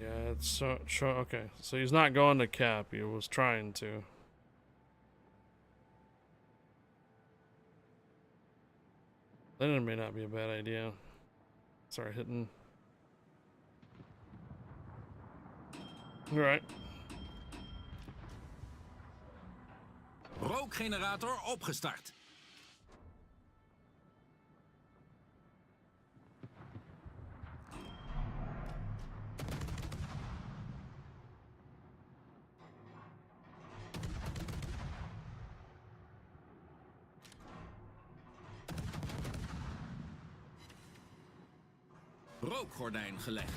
Yeah, it's so okay. So he's not going to cap. He was trying to. Then it may not be a bad idea. Sorry, hitting. All right. Rookgenerator opgestart. Rookgordijn gelegd.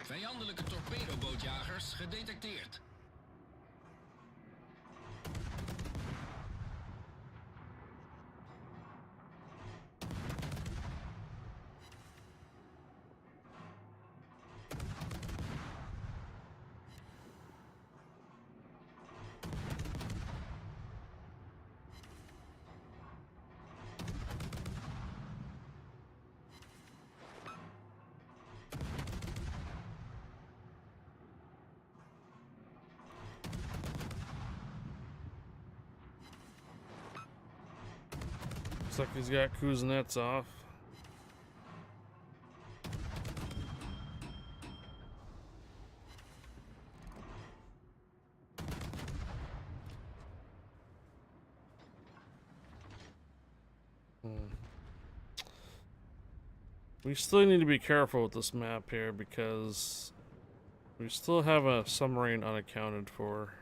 Vijandelijke torpedobootjagers gedetecteerd. Looks like he's got Kuznets off. We still need to be careful with this map here because we still have a submarine unaccounted for.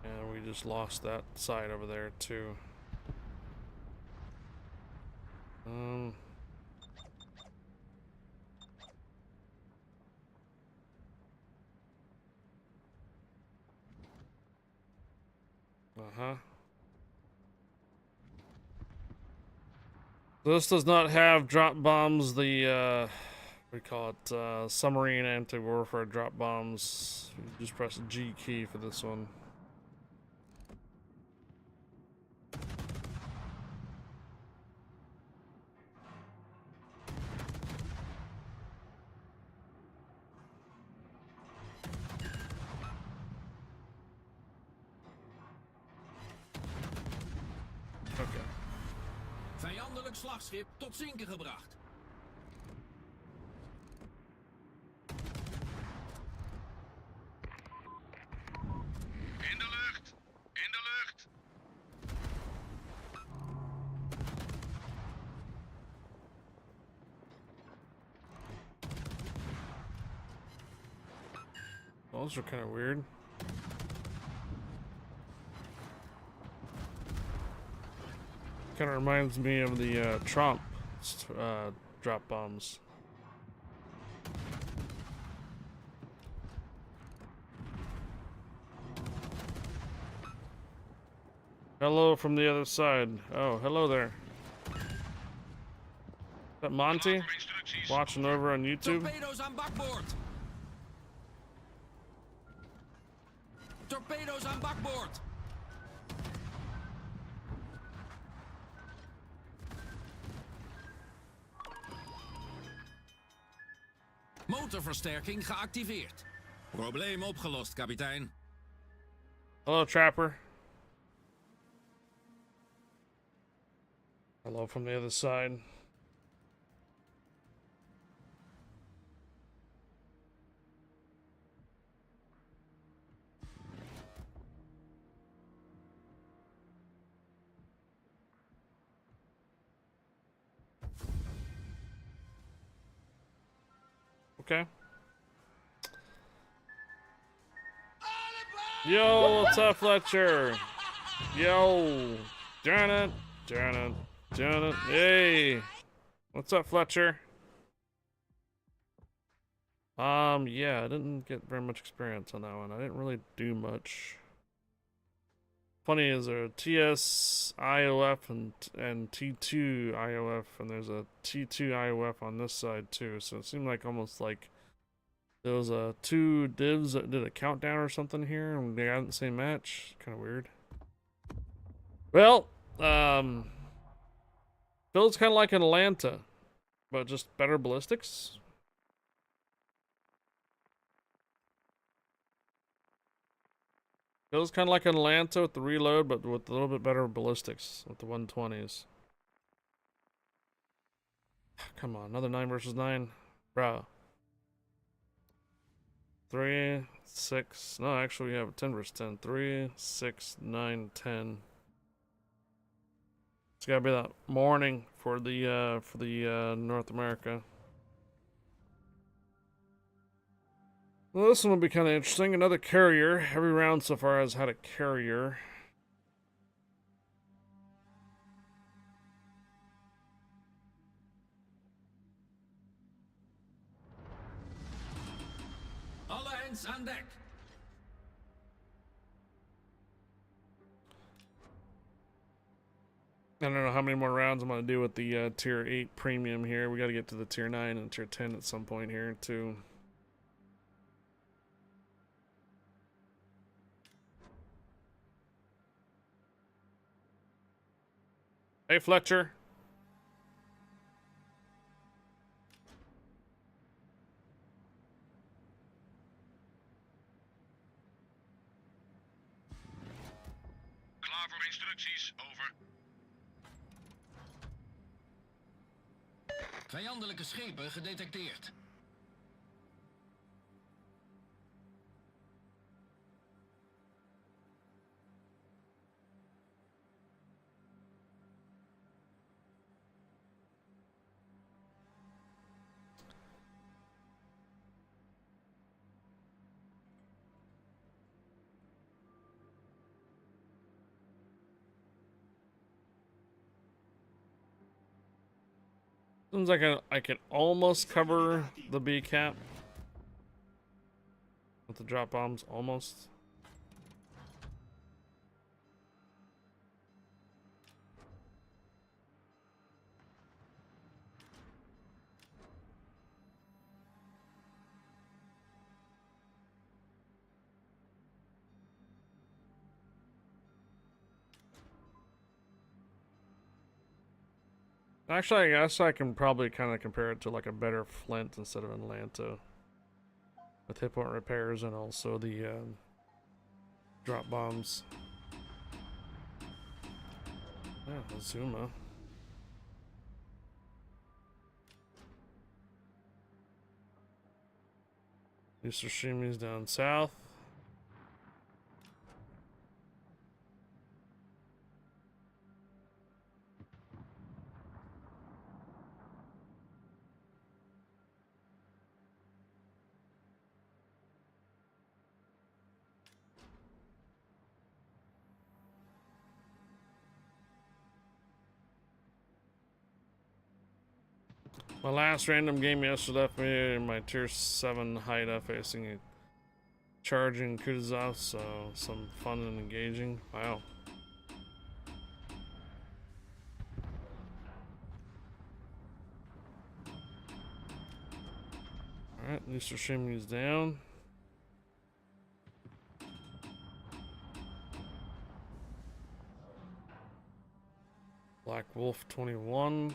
And we just lost that side over there too. Uh-huh. This does not have drop bombs, the, we call it, submarine anti-warfare drop bombs. You just press the G key for this one. Okay. Vijandelijk slagschip tot zinken gebracht. In de lucht! In de lucht! Those are kind of weird. Kind of reminds me of the Trump drop bombs. Hello from the other side. Oh, hello there. Is that Monty? Voor instructies. Watching over on YouTube? Torpedo's aan bakboord. Torpedo's aan bakboord. Motorversterking geactiveerd. Probleem opgelost, kapitein. Hello, Trapper. Hello from the other side. Okay. Yo, what's up, Fletcher? Yo, darn it, darn it, darn it. Hey, what's up, Fletcher? Yeah, I didn't get very much experience on that one. I didn't really do much. Funny is there a TS IOF and T2 IOF, and there's a T2 IOF on this side too. So it seemed like almost like there was two divs that did a countdown or something here, and they had the same match. Kind of weird. Well, feels kind of like an Atlanta, but just better ballistics. Feels kind of like an Atlanta with the reload, but with a little bit better ballistics with the 120s. Come on, another 9 versus 9, bro. 3, 6. No, actually, we have a 10 versus 10. 3, 6, 9, 10. It's gotta be that morning for the North America. Well, this one will be kind of interesting. Another carrier. Every round so far has had a carrier. Alle hands aan dek. I don't know how many more rounds I'm going to do with the tier 8 premium here. We got to get to the tier 9 and tier 10 at some point here, too. Hey, Fletcher. Klaar voor instructies, over. Vijandelijke schepen gedetecteerd. Seems like I can almost cover the B cap with the drop bombs, almost. Actually, I guess I can probably kind of compare it to like a better Flint instead of Atlanta, with hit point repairs and also the drop bombs. Yeah, Azuma. East Shimi's down south. My last random game yesterday left me in my tier 7 Haida facing a charging Kutuzov, so some fun and engaging. Wow. Alright, Mr. Shimi's down. Black Wolf 21.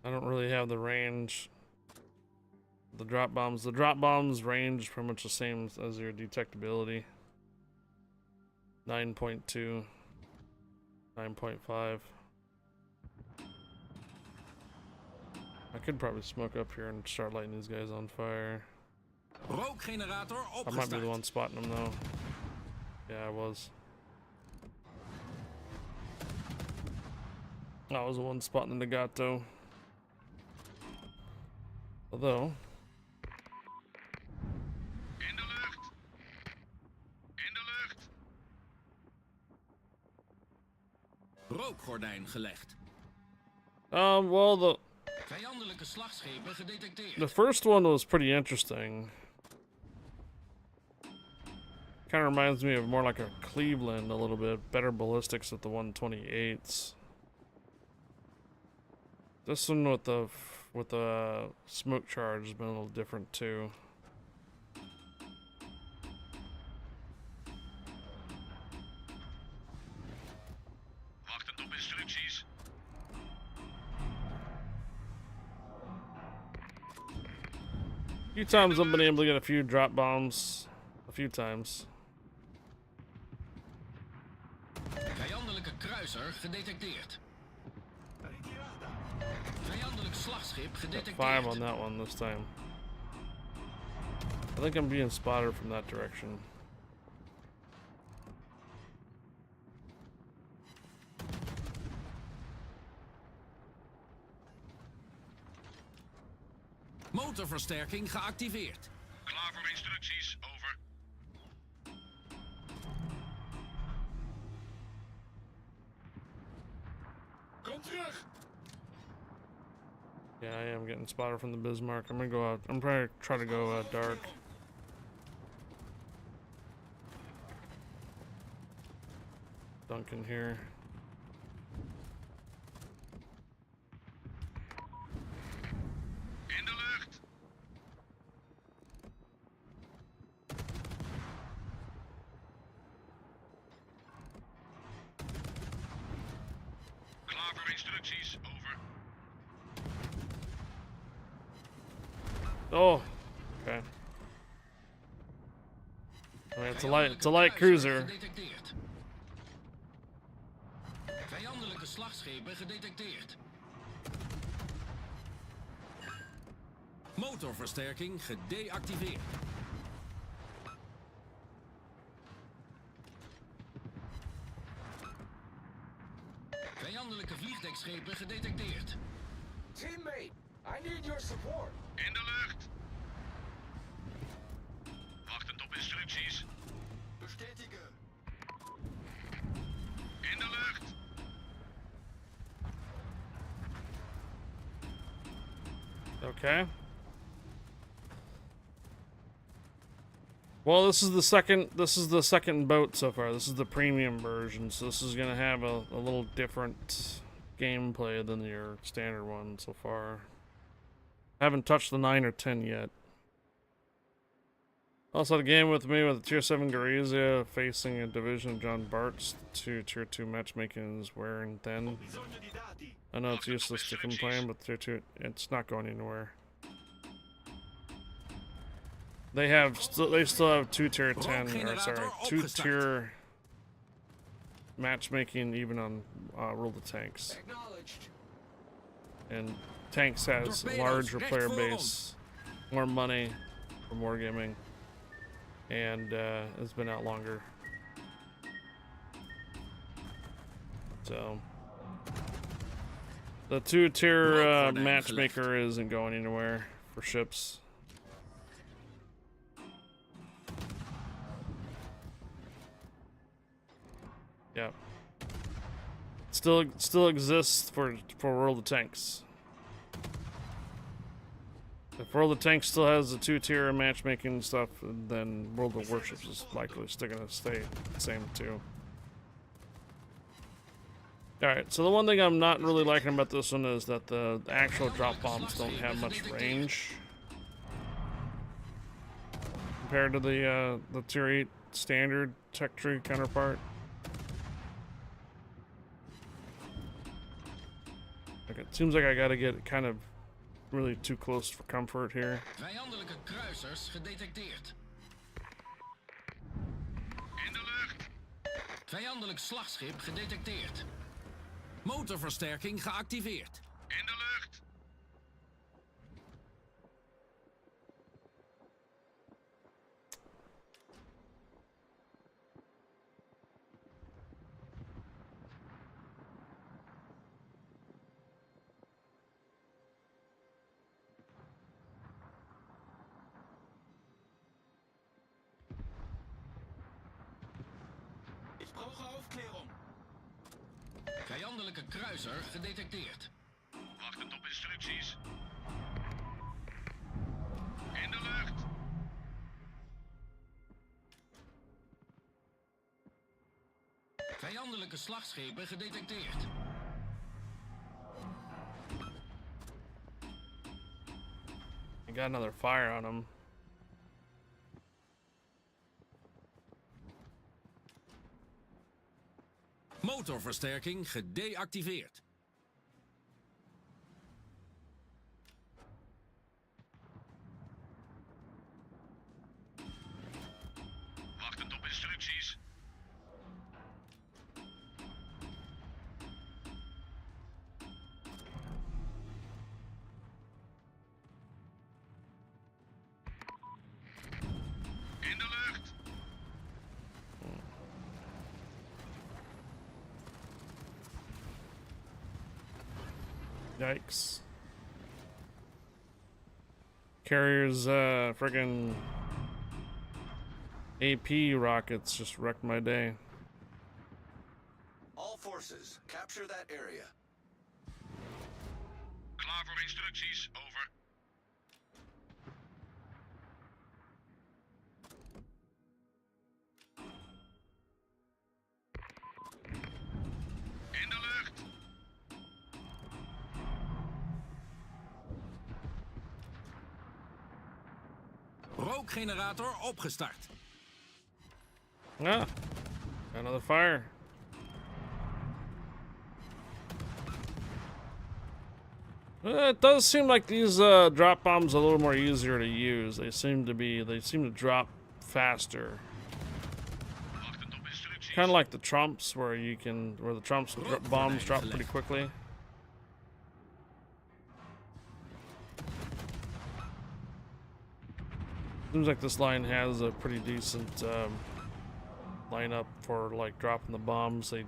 I don't really have the range. The drop bombs range pretty much the same as your detectability. 9.2, 9.5. I could probably smoke up here and start lighting these guys on fire. Rookgenerator I might be the opgestart. one spotting them though. Yeah, I was. I was the one spotting the Nagato. Although, In de lucht. In de lucht. Rookgordijn gelegd. well, Vijandelijke slagschepen gedetecteerd. the first one was pretty interesting. Kind of reminds me of more like a Cleveland a little bit. Better ballistics with the 128s. This one with the smoke charge has been a little different too. Wachtend op instructies. A few times I've been able to get a few drop bombs. A few times. Vijandelijke kruiser gedetecteerd. Vijandelijk slagschip Got gedetecteerd. 5 on that one this time. I think I'm being spotted from that direction. Motorversterking geactiveerd. Klaar voor instructies. Over. Kom terug. Yeah, I am getting spotted from the Bismarck. I'm gonna go out. I'm probably try to go dark. Duncan here. In de lucht. Klaar voor instructies. Over. Oh, okay. I mean, it's a light cruiser. Gedetecteerd. Vijandelijke slagschepen gedetecteerd. Motorversterking gedeactiveerd. Vijandelijke vliegdekschepen gedetecteerd. Teammate, I need your support. In de lucht. Wachtend op instructies. Bestätigen. Okay. Well, this is the second boat so far. This is the premium version, so this is gonna have a little different gameplay than your standard one so far. I haven't touched the 9 or 10 yet. Also, the game with me with Tier 7 Gorizia facing a division of John Bart's. Tier 2 matchmaking is wearing thin. I know it's useless to complain, but Tier 2, it's not going anywhere. They still have 2 Tier 10, or sorry, 2 Tier matchmaking even on World of Tanks. And Tanks has a larger player base, more money for more gaming, and it's been out longer. So the 2 Tier matchmaker isn't going anywhere for ships. Yeah. Still exists for World of Tanks. If World of Tanks still has the 2 Tier matchmaking stuff, then World of Warships is likely still gonna stay the same too. Alright, so the one thing I'm not really liking about this one is that the actual drop bombs don't have much range compared to the Tier 8 standard tech tree counterpart. Like, it seems like I gotta get kind of really too close for comfort here. Vijandelijke kruisers gedetecteerd. In de lucht. Vijandelijk slagschip gedetecteerd. Motorversterking geactiveerd. In de lucht. Ich brauche Aufklärung. Vijandelijke kruiser gedetecteerd. Wachtend op instructies. In de lucht. Vijandelijke slagschepen gedetecteerd. I got another fire on him. Motorversterking gedeactiveerd. Wachtend op instructies. In de lucht. Yikes. Carrier's friggin' AP rockets just wrecked my day. All forces, capture that area. Klaar voor instructies. Over. In de lucht. Rookgenerator opgestart. Ah, another fire. It does seem like these drop bombs are a little more easier to use. They seem to drop faster. Wachtend op instructies. Kind of like the Trumps, where the Trumps bombs drop pretty quickly. Seems like this line has a pretty decent lineup for like dropping the bombs. They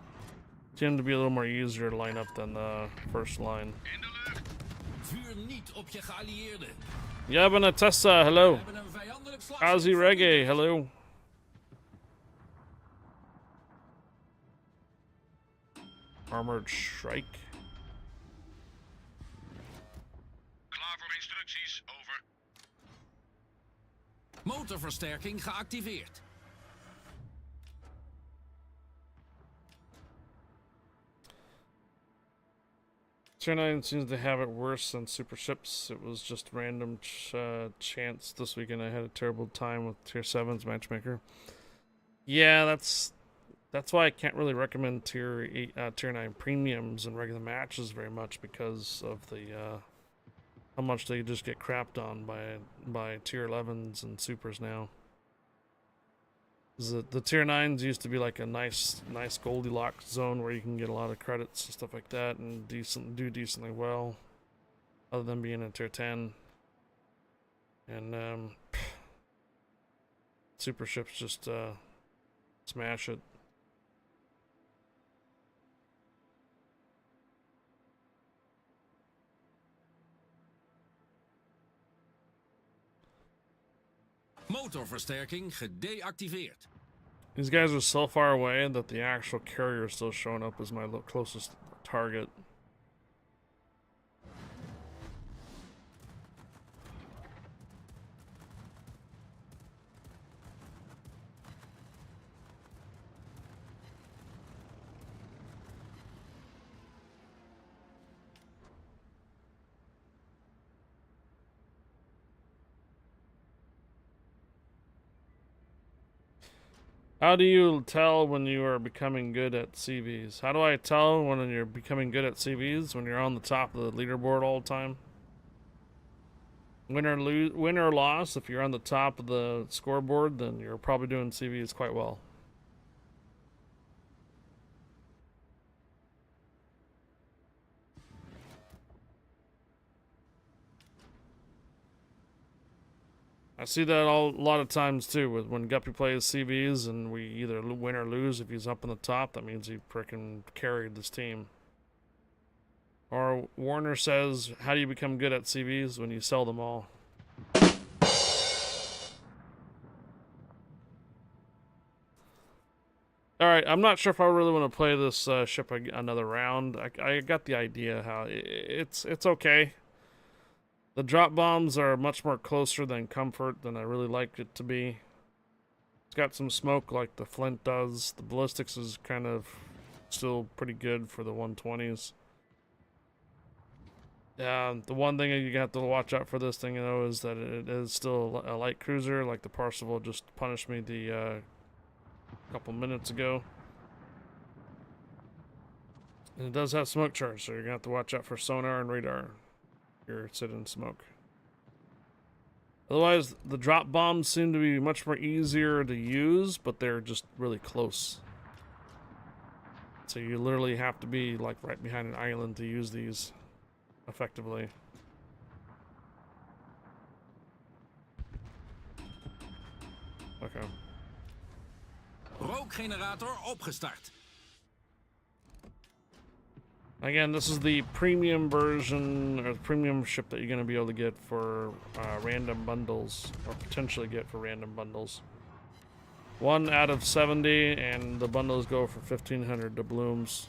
tend to be a little more easier to line up than the first line. In de lucht. Vuur niet op je geallieerden. Yabana Tessa, hello. We hebben een vijandelijk slagschip. Ozzy Reggae, hello. Armored Strike. Klaar voor instructies. Motorversterking geactiveerd. Tier 9 seems to have it worse than super ships. It was just random chance this weekend. I had a terrible time with Tier 7's matchmaker. Yeah, that's why I can't really recommend Tier 9 premiums in regular matches very much, because of the how much they just get crapped on by Tier 11s and supers now. The Tier 9s used to be like a nice Goldilocks zone where you can get a lot of credits and stuff like that and do decently well, other than being a Tier 10. And super ships just smash it. Motorversterking gedeactiveerd. These guys are so far away that the actual carrier is still showing up as my closest target. How do you tell when you are becoming good at CVs? How do I tell when you're becoming good at CVs? When you're on the top of the leaderboard all the time? Win or loss, if you're on the top of the scoreboard, then you're probably doing CVs quite well. I see that a lot of times too, with when Guppy plays CVs and we either win or lose. If he's up on the top, that means he frickin' carried this team. Or Warner says, how do you become good at CVs? When you sell them all. Alright, I'm not sure if I really want to play this ship another round. I got the idea how it's okay. The drop bombs are much more closer than comfort than I really like it to be. It's got some smoke like the Flint does. The ballistics is kind of still pretty good for the 120s. Yeah, the one thing you have to watch out for this thing, you know, is that it is still a light cruiser. Like the Parseval just punished me the couple minutes ago. And it does have smoke charge, so you're gonna have to watch out for sonar and radar. You're sitting in smoke. Otherwise, the drop bombs seem to be much more easier to use, but they're just really close. So you literally have to be like right behind an island to use these effectively. Okay. Rookgenerator opgestart. Again, this is the premium version, or the premium ship that you're going to be able to get for random bundles, or potentially get for random bundles. 1 out of 70, and the bundles go for 1,500 doubloons.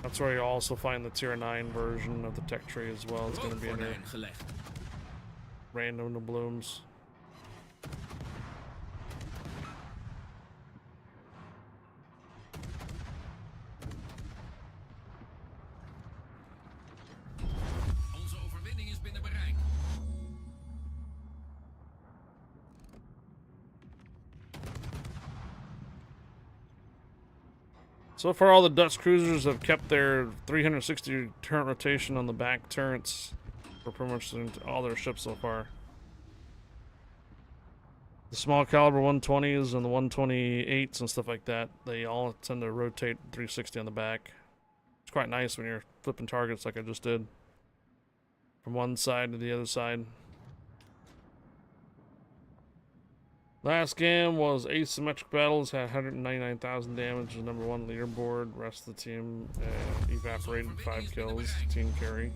That's where you also find the Tier 9 version of the tech tree as well. It's going to be in there. Random doubloons. Onze overwinning is binnen bereik. So far, all the Dutch cruisers have kept their 360 turret rotation on the back turrets for pretty much all their ships so far. The small caliber 120s and the 128s and stuff like that, they all tend to rotate 360 on the back. It's quite nice when you're flipping targets like I just did. From one side to the other side. Last game was asymmetric battles, had 199,000 damage, the #1 leaderboard. Rest of the team evaporated, 5 kills, team carry.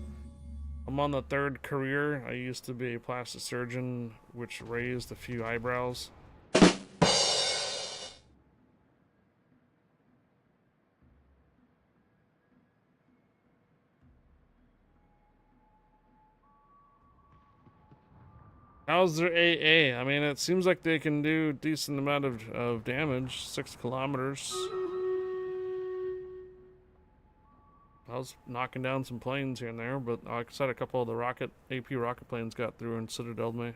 I'm on the 3rd career. I used to be a plastic surgeon, which raised a few eyebrows. How's their AA? I mean, it seems like they can do a decent amount of damage. 6 kilometers. I was knocking down some planes here and there, but like I said, a couple of the AP rocket planes got through and citadeled me.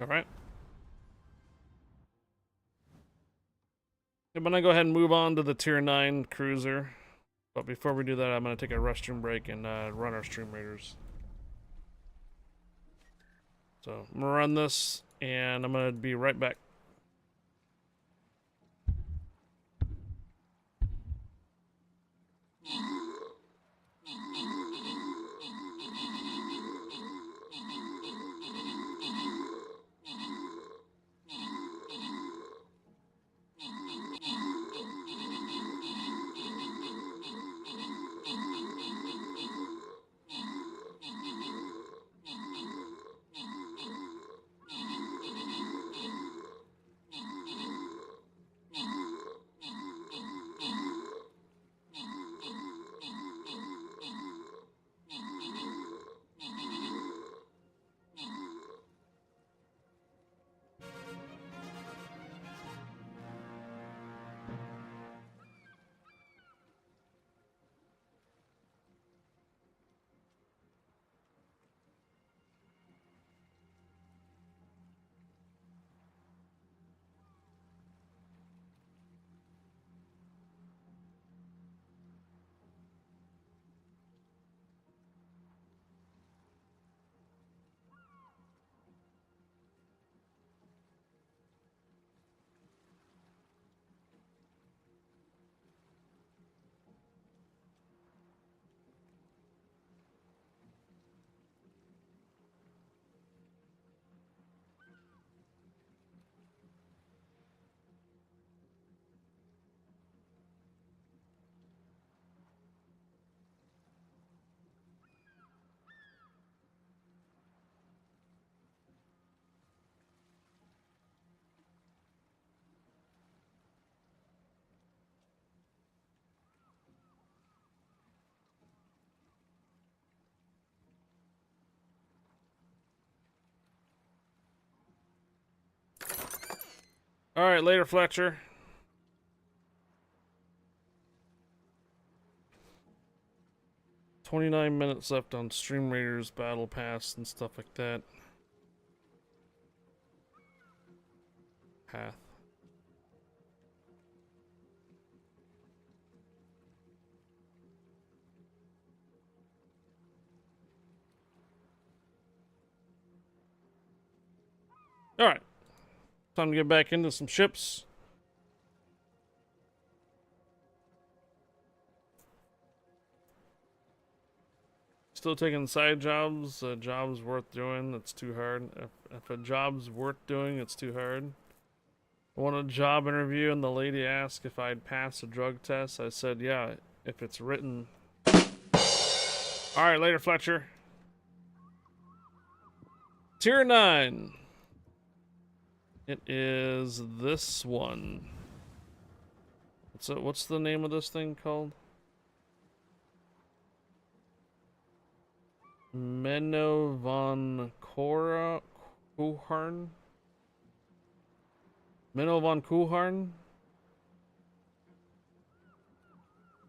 Alright. I'm gonna go ahead and move on to the Tier 9 cruiser. But before we do that, I'm gonna take a restroom break and run our stream raiders. So I'm gonna run this and I'm gonna be right back. Alright, later, Fletcher. "29 minutes left on Stream Raiders Battle Pass and stuff like that. Path. Alright. Time to get back into some ships. Still taking side jobs. A job's worth doing. It's too hard. If a job's worth doing, it's too hard. I won a job interview and the lady asked if I'd pass a drug test. I said, yeah, if it's written. Alright, later, Fletcher. Tier 9. It is this one. What's the name of this thing called? Menno von Kuharn? Menno von Kuharn?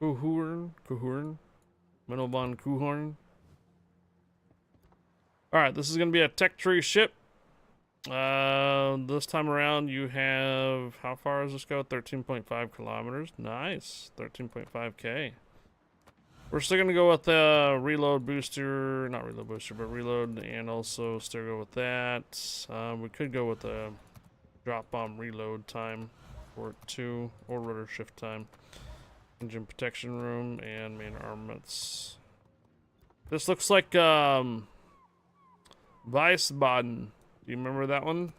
Kuhurn? Menno von Kuharn? Alright, this is going to be a tech tree ship. This time around you have, how far does this go? 13.5 kilometers. Nice. 13.5k. We're still gonna go with reload booster, not reload booster, but reload, and also still go with that. We could go with a drop bomb reload time for it too, or rudder shift time. Engine protection room and main armaments. This looks like Wiesbaden. Do you remember that one?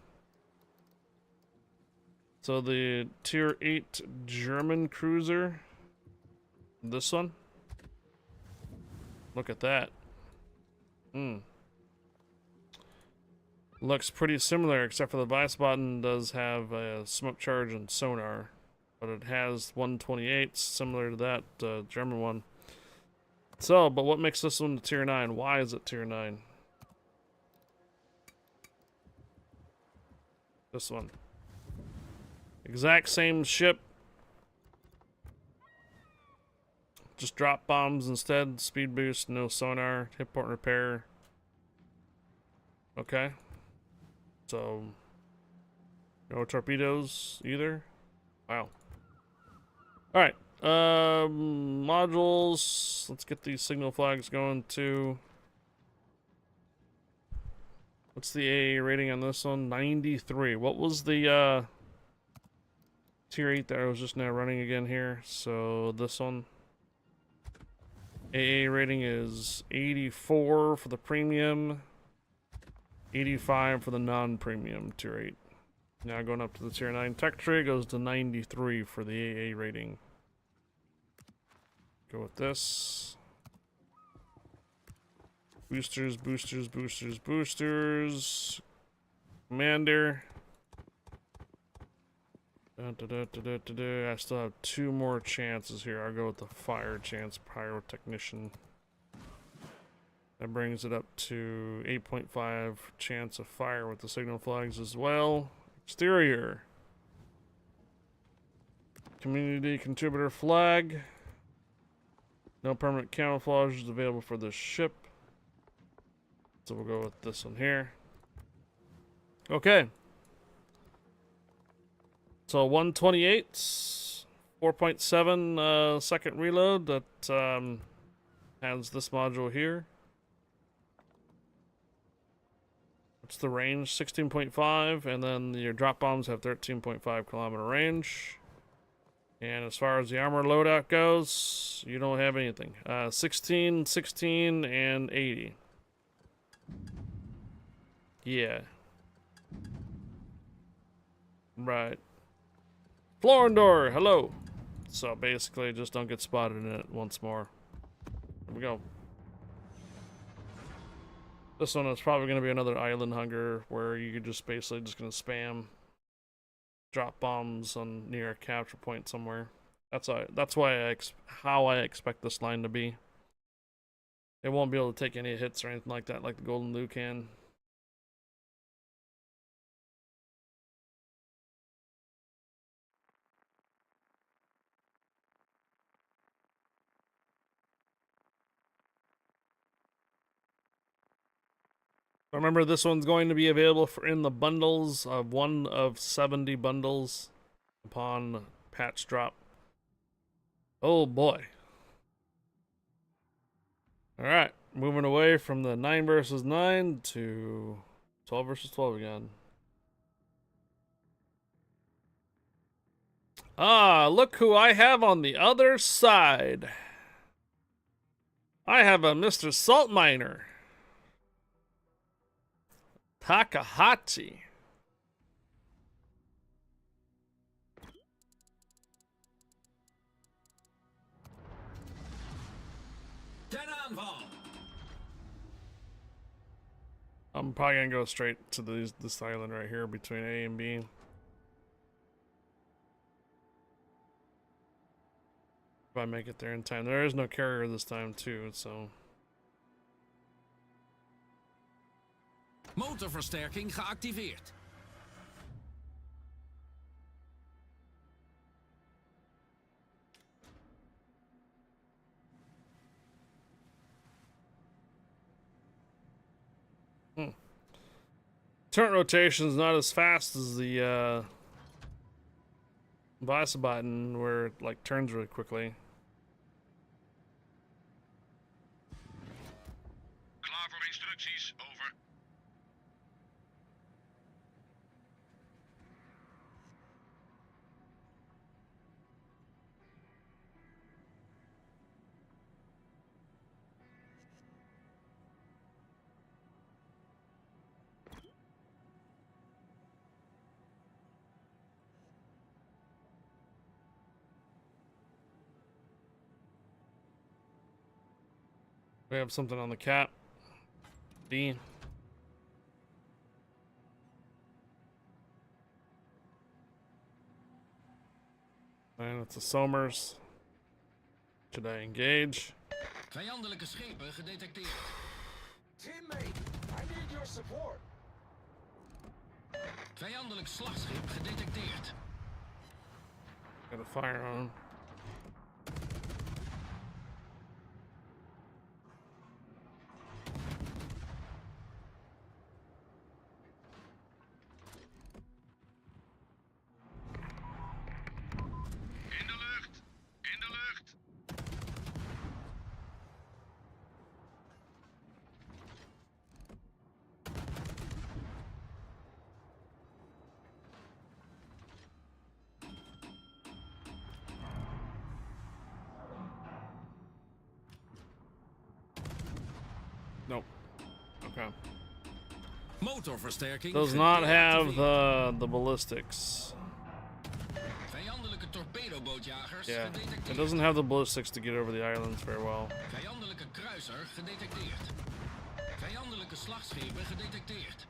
So the tier 8 German cruiser. This one. Look at that. Looks pretty similar, except for the Weissboten does have a smoke charge and sonar, but it has 128, similar to that German one. So, but what makes this one tier 9? Why is it tier 9? This one. Exact same ship. Just drop bombs instead. Speed boost, no sonar, hit point repair. Okay. So, no torpedoes either. Wow. Alright. Modules. Let's get these signal flags going too. What's the AA rating on this one? 93. What was the tier 8 that I was just now running again here? So this one. AA rating is 84 for the premium. 85 for the non-premium tier 8. Now going up to the tier 9 tech tree goes to 93 for the AA rating. Go with this. Boosters, boosters, boosters, boosters. Commander. I still have 2 more chances here. I'll go with the fire chance, pyrotechnician. That brings it up to 8.5 chance of fire with the signal flags as well. Exterior. Community contributor flag. No permanent camouflage is available for this ship. So we'll go with this one here. Okay. So 128, 4.7 second reload that has this module here. What's the range? 16.5, and then your drop bombs have 13.5 kilometer range. And as far as the armor loadout goes, you don't have anything. 16, 16, and 80. Yeah. Right. Florendor, hello. So basically, just don't get spotted in it once more. Here we go. This one is probably going to be another island hunger where you're just basically just going to spam drop bombs on near a capture point somewhere. That's how I expect this line to be. It won't be able to take any hits or anything like that, like the Golden Lu can. Remember, this one's going to be available for in the bundles of 1 of 70 bundles upon patch drop. Oh boy. Alright, moving away from the 9 versus 9 to 12 versus 12 again. Ah, look who I have on the other side. I have a Mr. Salt Miner. Takahashi. Ten aanval. I'm probably gonna go straight to this island right here between A and B. If I make it there in time. There is no carrier this time too, so. Motorversterking geactiveerd. Turn rotation is not as fast as the Weissboten, where it like turns really quickly. Klaar voor instructies, over. We have something on the cap. B. And it's a Somers. Should I engage? Vijandelijke schepen gedetecteerd. Teammate, I need your support. Vijandelijk slagschip gedetecteerd. Got a fire on him. In de lucht! In de lucht! Nope. Okay. Motorversterking. Does not have gedeactiveerd. the ballistics. Vijandelijke torpedobootjagers Yeah, it gedetecteerd. doesn't have the ballistics to get over the islands very well. Vijandelijke kruiser gedetecteerd. Vijandelijke slagschepen gedetecteerd.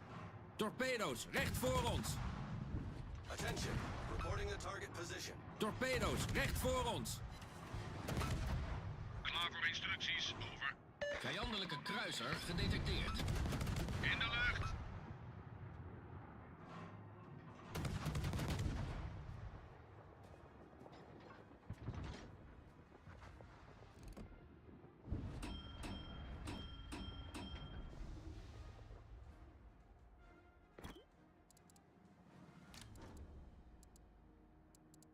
Torpedo's recht voor ons. Attention. Reporting a target position. Torpedo's recht voor ons. Klaar voor instructies, over. Vijandelijke kruiser gedetecteerd. In de lucht!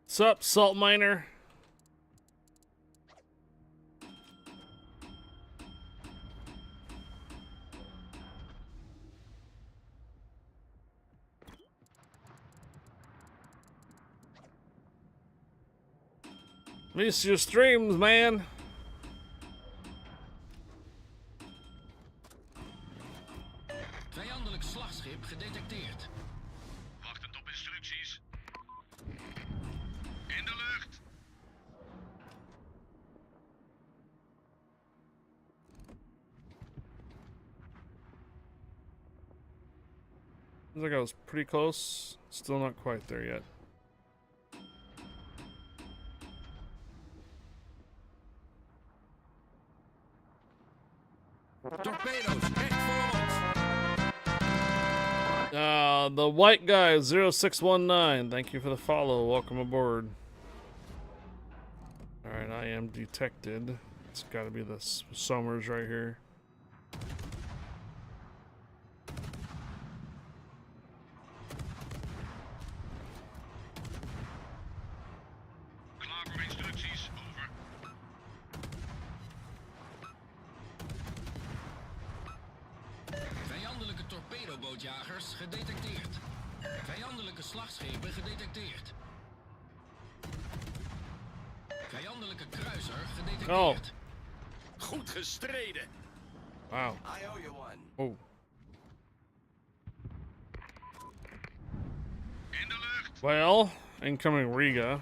What's up, salt miner? Miss your streams, man. Vijandelijk slagschip gedetecteerd. Wachtend op instructies. In de lucht! Looks like I was pretty close. Still not quite there yet. Torpedo's recht voor ons. The white guy 0619. Thank you for the follow. Welcome aboard. All right, I am detected. It's got to be the Somers right here. Klaar voor instructies, over. Vijandelijke torpedobootjagers gedetecteerd. Vijandelijke slagschepen gedetecteerd. Vijandelijke kruiser gedetecteerd. Goed gestreden. Wow. I owe you one. Oh. In de lucht! Well, incoming Riga.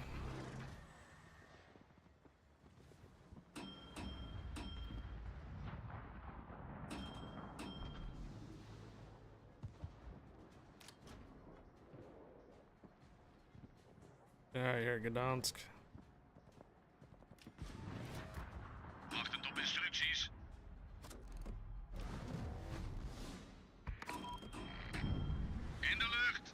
Yeah, here, Gdansk. Wachtend op instructies. In de lucht!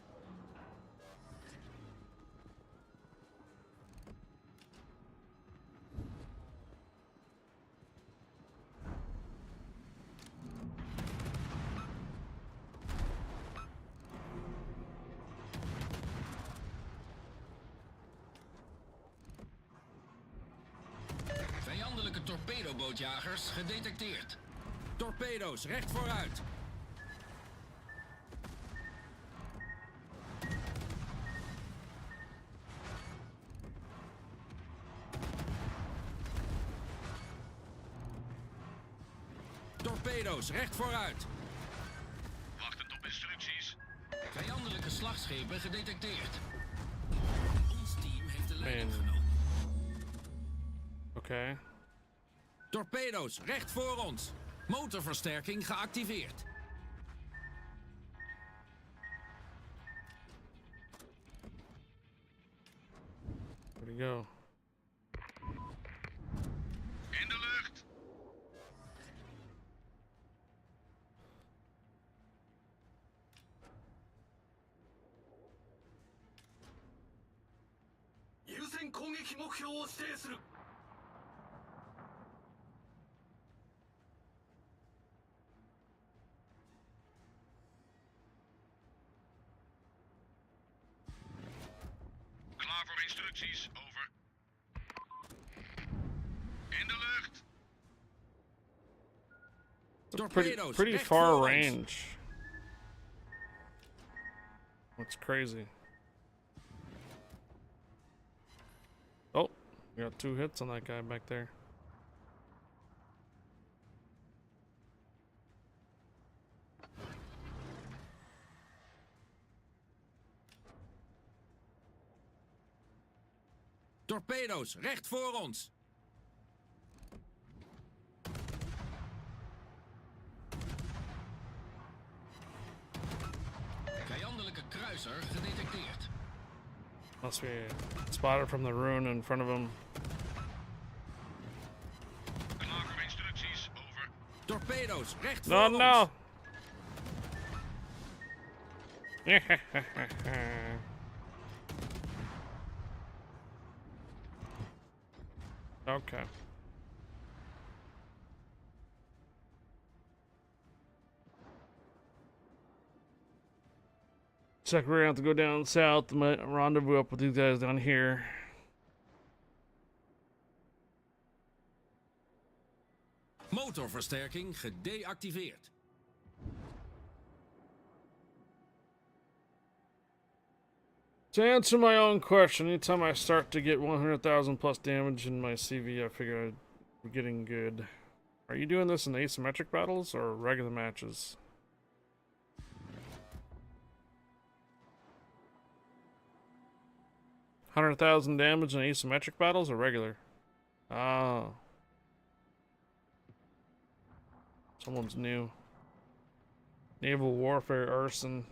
Vijandelijke torpedobootjagers gedetecteerd. Torpedo's recht vooruit. Torpedo's recht vooruit. Wachtend op instructies. Vijandelijke slagschepen gedetecteerd. Ons team heeft de leiding Man. genomen. Okay. Torpedo's recht voor ons. Motorversterking geactiveerd. What are you go. In de lucht. Klaar voor instructies, over. In de lucht. Torpedo's, Pretty recht far voor ons. range. That's crazy. Oh, we got 2 hits on that guy back there. Torpedo's, recht voor ons. Vijandelijke kruiser gedetecteerd. Must be spotted from the ruin in front of him. Klaar voor instructies, over. Torpedo's, recht No, voor no. ons. Okay. Looks like we're gonna have to go down south and rendezvous up with these guys down here. Motorversterking gedeactiveerd. To answer my own question, anytime I start to get 100,000 plus damage in my CV, I figure we're getting good. Are you doing this in asymmetric battles or regular matches? $100,000 damage in asymmetric battles or regular? Ah. Someone's new. Naval Warfare Arson.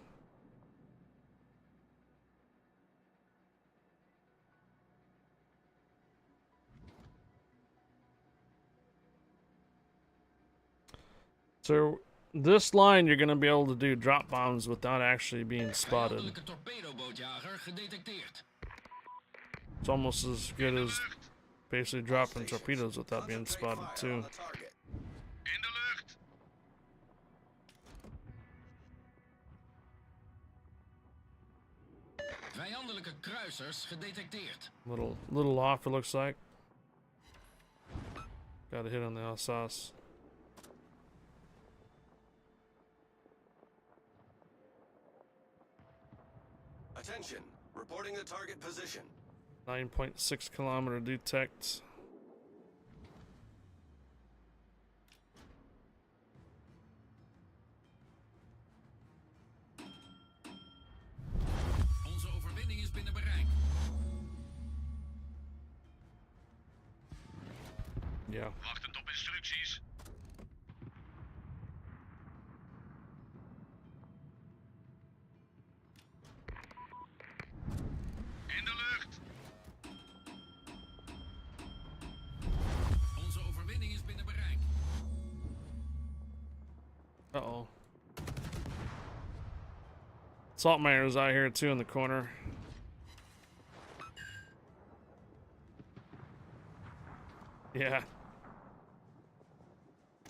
So this line you're gonna be able to do drop bombs without actually being spotted. Vijandelijke torpedobootjager gedetecteerd. It's almost as good as basically dropping torpedoes without being spotted too. In de lucht. Vijandelijke kruisers gedetecteerd. Little off it looks like. Got a hit on the Alsace. Attention. Reporting the target position. 9.6 kilometer detect. Onze overwinning is binnen bereik. Yeah. Wachtend op instructies. In de lucht. Onze overwinning is binnen bereik. Uh-oh. Salt miner's out here too in the corner. Yeah.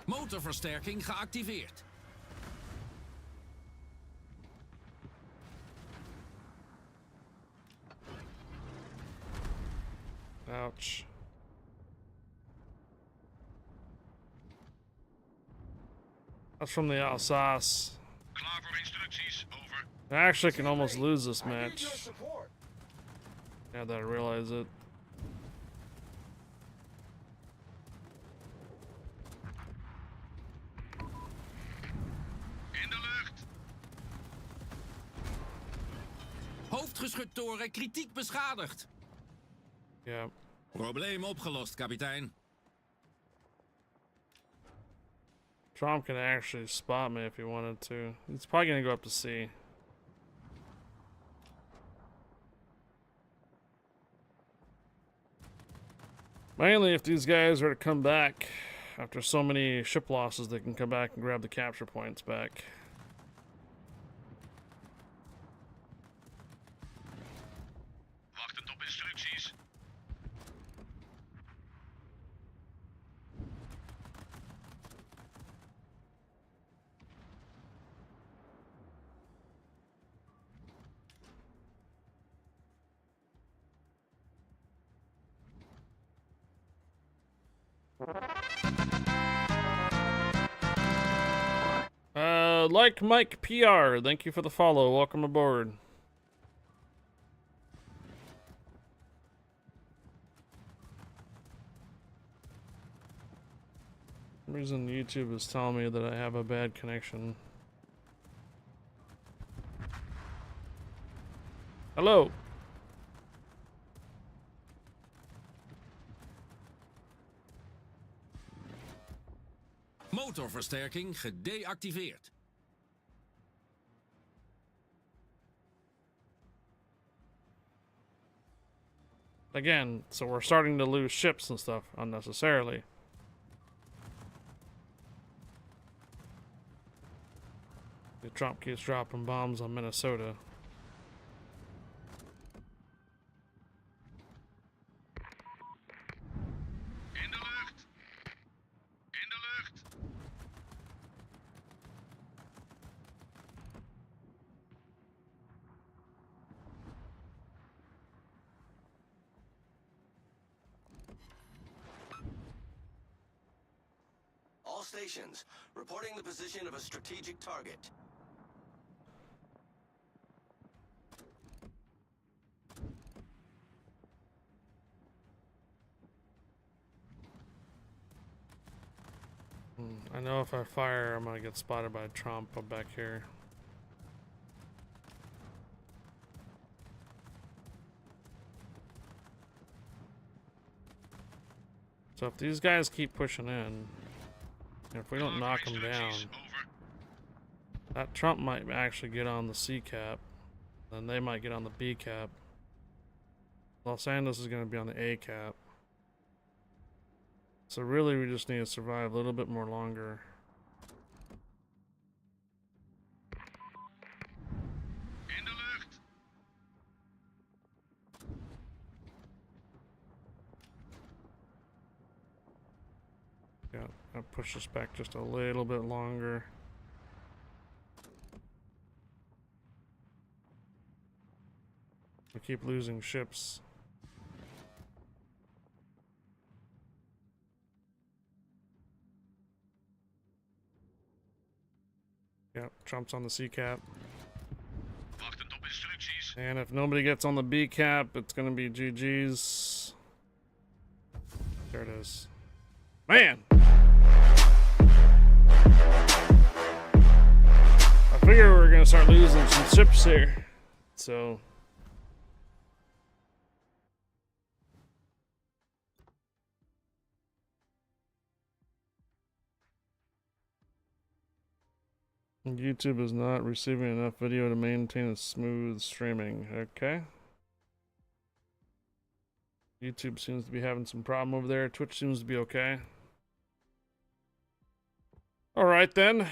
Motorversterking geactiveerd. Ouch. That's from the Alsace. Klaar voor instructies, over. I actually can almost lose this match. Now that I realize it. In de lucht. Hoofdgeschuttoren kritiek beschadigd. Yeah. Probleem opgelost, kapitein. Trump can actually spot me if he wanted to. He's probably gonna go up to sea. Mainly, if these guys are to come back after so many ship losses, they can come back and grab the capture points back. Wachtend op instructies. Like Mike PR, thank you for the follow. Welcome aboard. For some reason YouTube is telling me that I have a bad connection. Hello. Motorversterking gedeactiveerd. Again, so we're starting to lose ships and stuff unnecessarily. The Trump keeps dropping bombs on Minnesota. In de lucht. In de lucht. All stations, reporting the position of a strategic target. I know if I fire, I'm gonna get spotted by Trump up back here. So if these guys keep pushing in, if we don't knock them down, Over. that Trump might actually get on the C cap, then they might get on the B cap. Los Angeles is gonna be on the A cap. So really, we just need to survive a little bit more longer. In de lucht. Yeah, I'll push us back just a little bit longer. We keep losing ships. Yep, Trump's on the C cap. Wachtend op instructies. And if nobody gets on the B cap, it's gonna be GG's. There it is. Man! I figure we're gonna start losing some ships here. So YouTube is not receiving enough video to maintain a smooth streaming. Okay. YouTube seems to be having some problem over there. Twitch seems to be okay. All right then.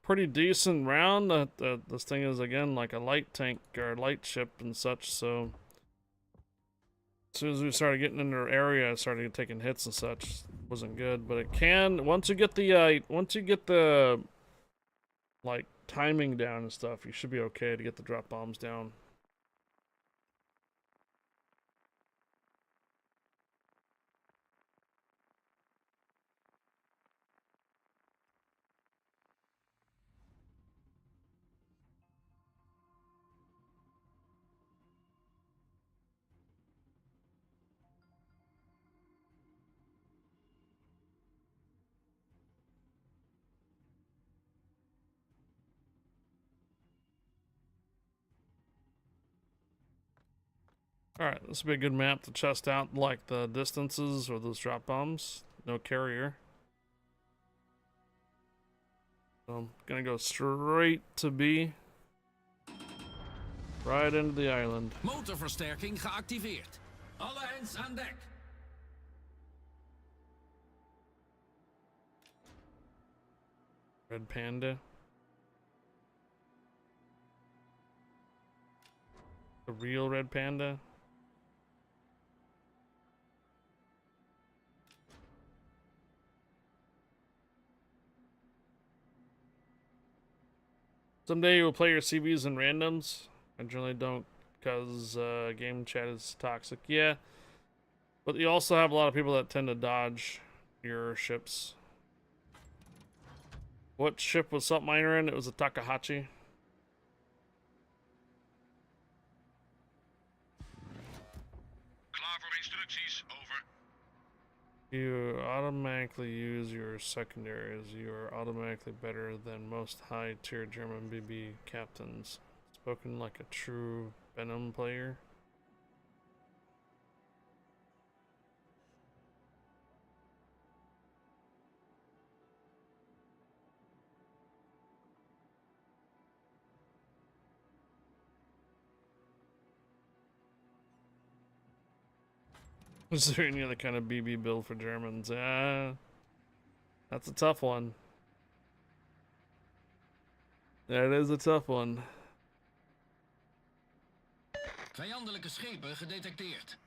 Pretty decent round. This thing is again like a light tank or light ship and such. So as soon as we started getting into our area, I started taking hits and such. Wasn't good, but it can once you get the like timing down and stuff, you should be okay to get the drop bombs down. Alright, this will be a good map to test out, like the distances or those drop bombs. No carrier. So I'm gonna go straight to B. Right into the island. Motorversterking geactiveerd. Alle hands aan dek. Red Panda. The real Red Panda. Someday you will play your CVs and randoms. I generally don't because game chat is toxic. Yeah. But you also have a lot of people that tend to dodge your ships. What ship was Salt Miner in? It was a Takahashi. Klaar voor instructies, over. You automatically use your secondaries. You are automatically better than most high-tier German BB captains. Spoken like a true Venom player. Is there any other kind of BB build for Germans? That's a tough one. That is a tough one. Vijandelijke schepen gedetecteerd.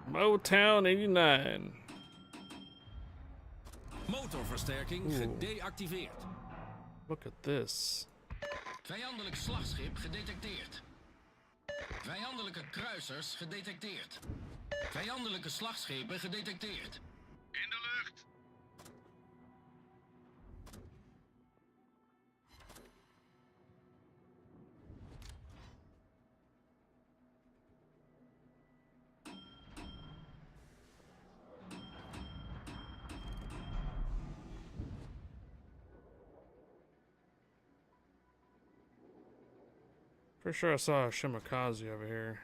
Motown 89. Motorversterking gedeactiveerd. Look at this. Vijandelijk slagschip gedetecteerd. Vijandelijke kruisers gedetecteerd. Vijandelijke slagschepen gedetecteerd. In de lucht. For sure I saw a Shimakaze over here.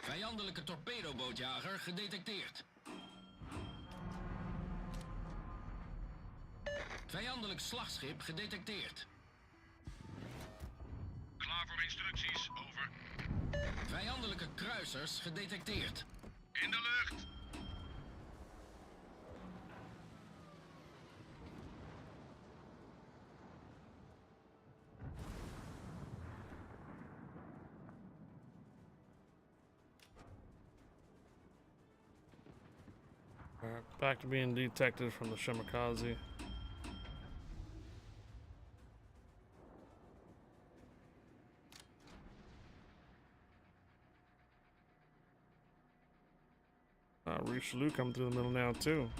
Vijandelijke torpedobootjager gedetecteerd. Vijandelijk slagschip gedetecteerd. Klaar voor instructies, over. Vijandelijke kruisers gedetecteerd. In de lucht. Alright, back to being detected from the Shimakaze. Richelieu coming through the middle now too.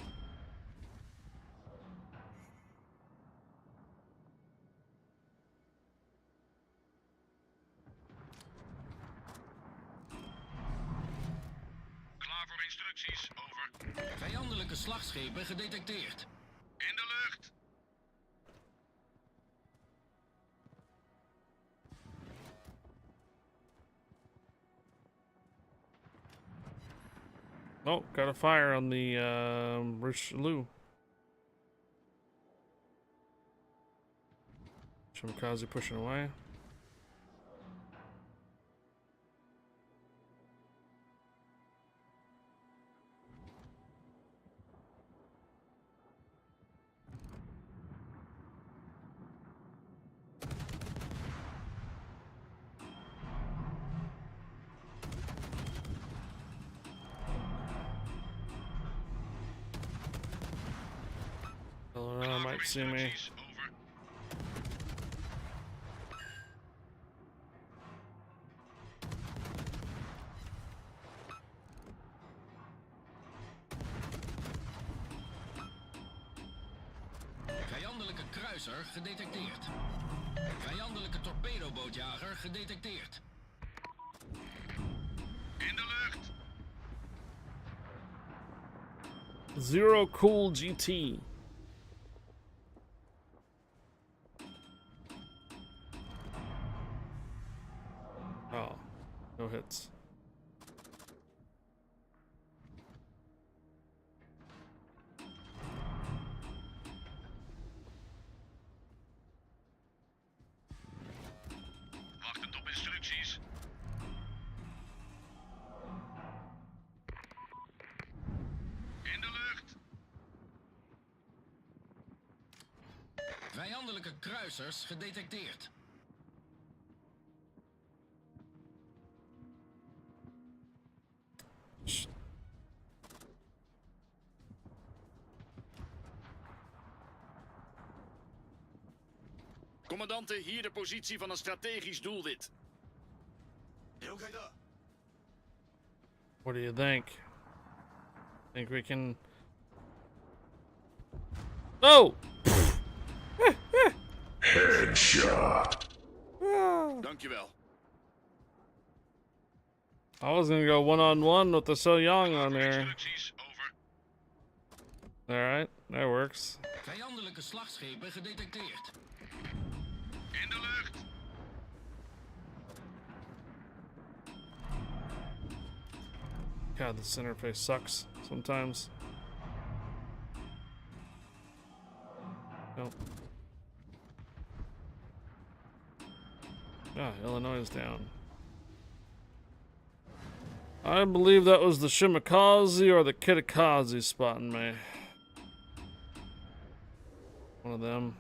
Klaar voor instructies, over. Vijandelijke slagschepen gedetecteerd. In de lucht. Oh, got a fire on the Richelieu. Shimakaze pushing away. Might see me. Instructies, over. Vijandelijke kruiser gedetecteerd. Vijandelijke torpedobootjager gedetecteerd. In de lucht. Zero Cool GT. Oh, no hits. Wachtend op instructies. In de lucht. Vijandelijke kruisers gedetecteerd. Commandante, hier de positie van een strategisch doelwit. What do you think? Think we can... Oh! Dankjewel. I was gonna go one-on-one with the So Young on there. Instructies, over. Alright, that works. Vijandelijke slagschepen gedetecteerd. In de lucht. God, this interface sucks sometimes. Nope. Ah, Illinois is down. I believe that was the Shimakaze or the Kitakaze spotting me. One of them.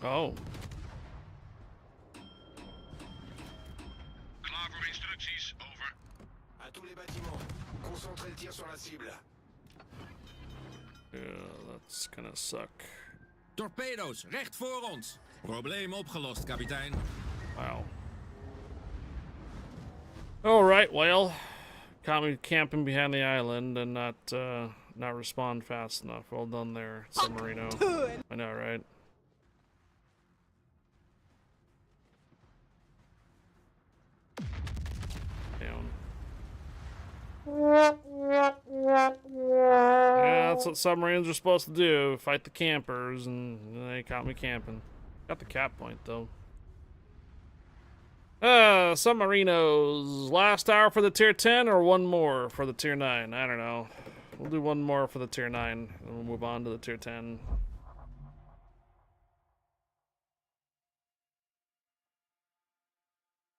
Oh. Klaar voor instructies, over. À tous les bâtiments. Concentrez le tir sur la cible. Yeah, that's gonna suck. Torpedo's, recht voor ons. Probleem opgelost, kapitein. Wow. Alright, well. Caught me camping behind the island and not respond fast enough. Well done there, Submarino. I know, right? Down. Yeah, that's what submarines are supposed to do. Fight the campers, and they caught me camping. Got the cap point, though. Submarinos. Last hour for the tier 10 or one more for the tier 9? I don't know. We'll do one more for the tier 9, and we'll move on to the tier 10.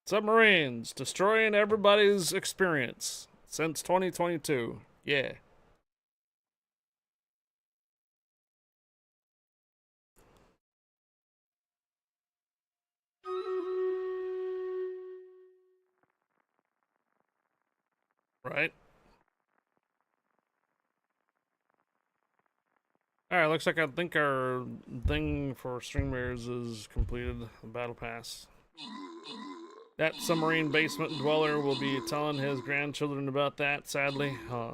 Submarines. Destroying everybody's experience since 2022. Yeah. Right? Alright, looks like I think our thing for streamers is completed. The battle pass. That submarine basement dweller will be telling his grandchildren about that, sadly. Huh.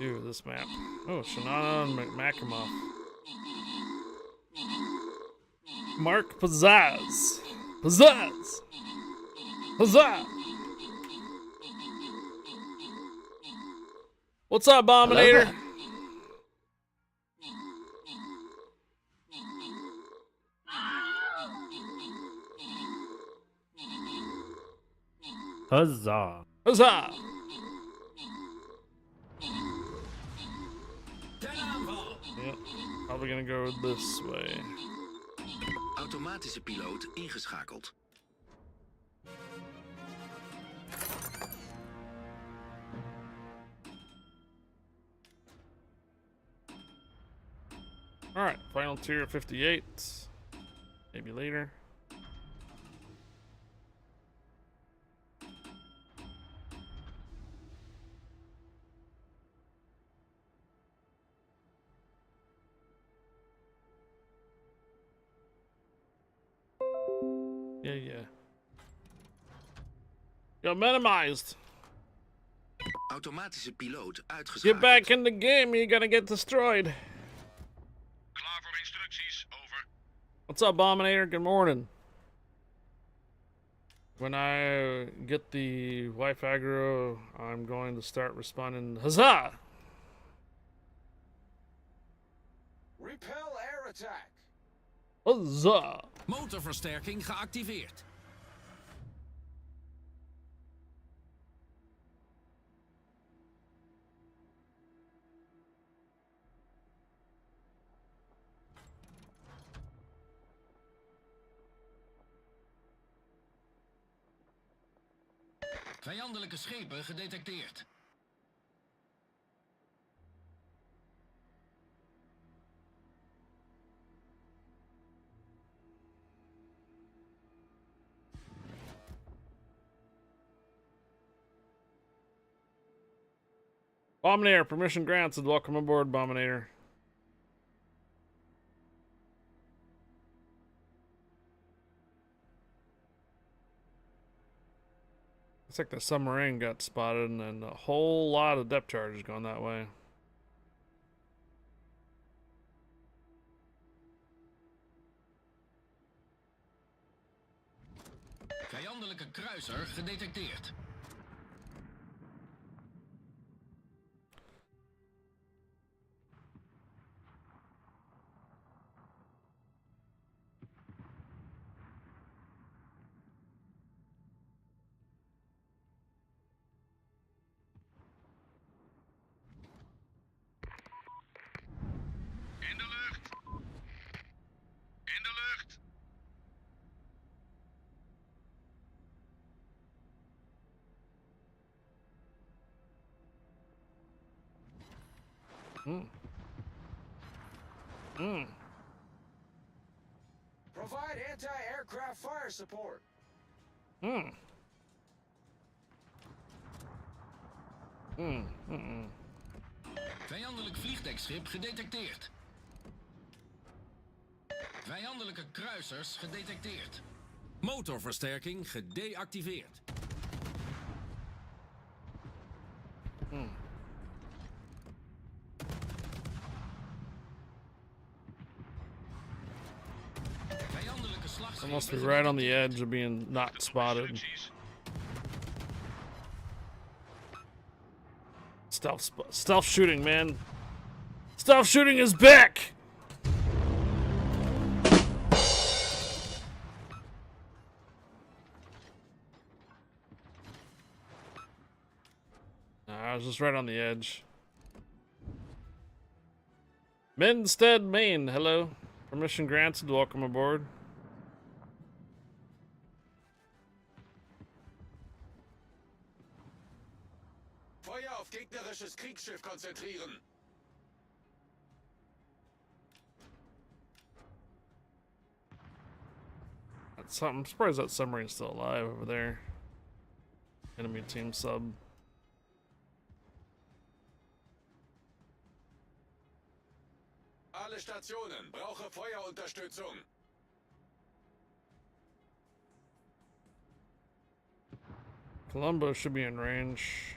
Ew, this map. Oh, Shannon McMacamoff. Mark Pizzazz. Pizzazz! Huzzah! What's up, Abominator? Huzzah. Huzzah! Yep, probably gonna go this way. Automatische piloot ingeschakeld. Alright, final tier 58. Maybe later. Yeah. You're minimized. Automatische piloot uitgeschakeld. Get back in the game, you're gonna get destroyed. Klaar voor instructies, over. What's up, Bominator? Good morning. When I get the wife aggro, I'm going to start responding, huzzah! Repel air attack. Huzzah! Motorversterking geactiveerd. Vijandelijke schepen gedetecteerd. Bominator, permission granted. Welcome aboard, Bominator. Looks like the submarine got spotted and then a whole lot of depth charges going that way. Vijandelijke kruiser gedetecteerd. In de lucht. In de lucht. Provide anti-aircraft fire support. Vijandelijk vliegdekschip gedetecteerd. Vijandelijke kruisers gedetecteerd. Motorversterking gedeactiveerd. Vijandelijke slagschepen. I must be right on the edge of being not spotted. Instructies. Stealth shooting, man. Stealth shooting is back! Nah, I was just right on the edge. Minstead, Maine, hello. Permission granted, welcome aboard. Feuer auf gegnerisches Kriegsschiff konzentrieren. I'm surprised that submarine's still alive over there. Enemy team sub. Alle Stationen, brauche Feuerunterstützung. Colombo should be in range.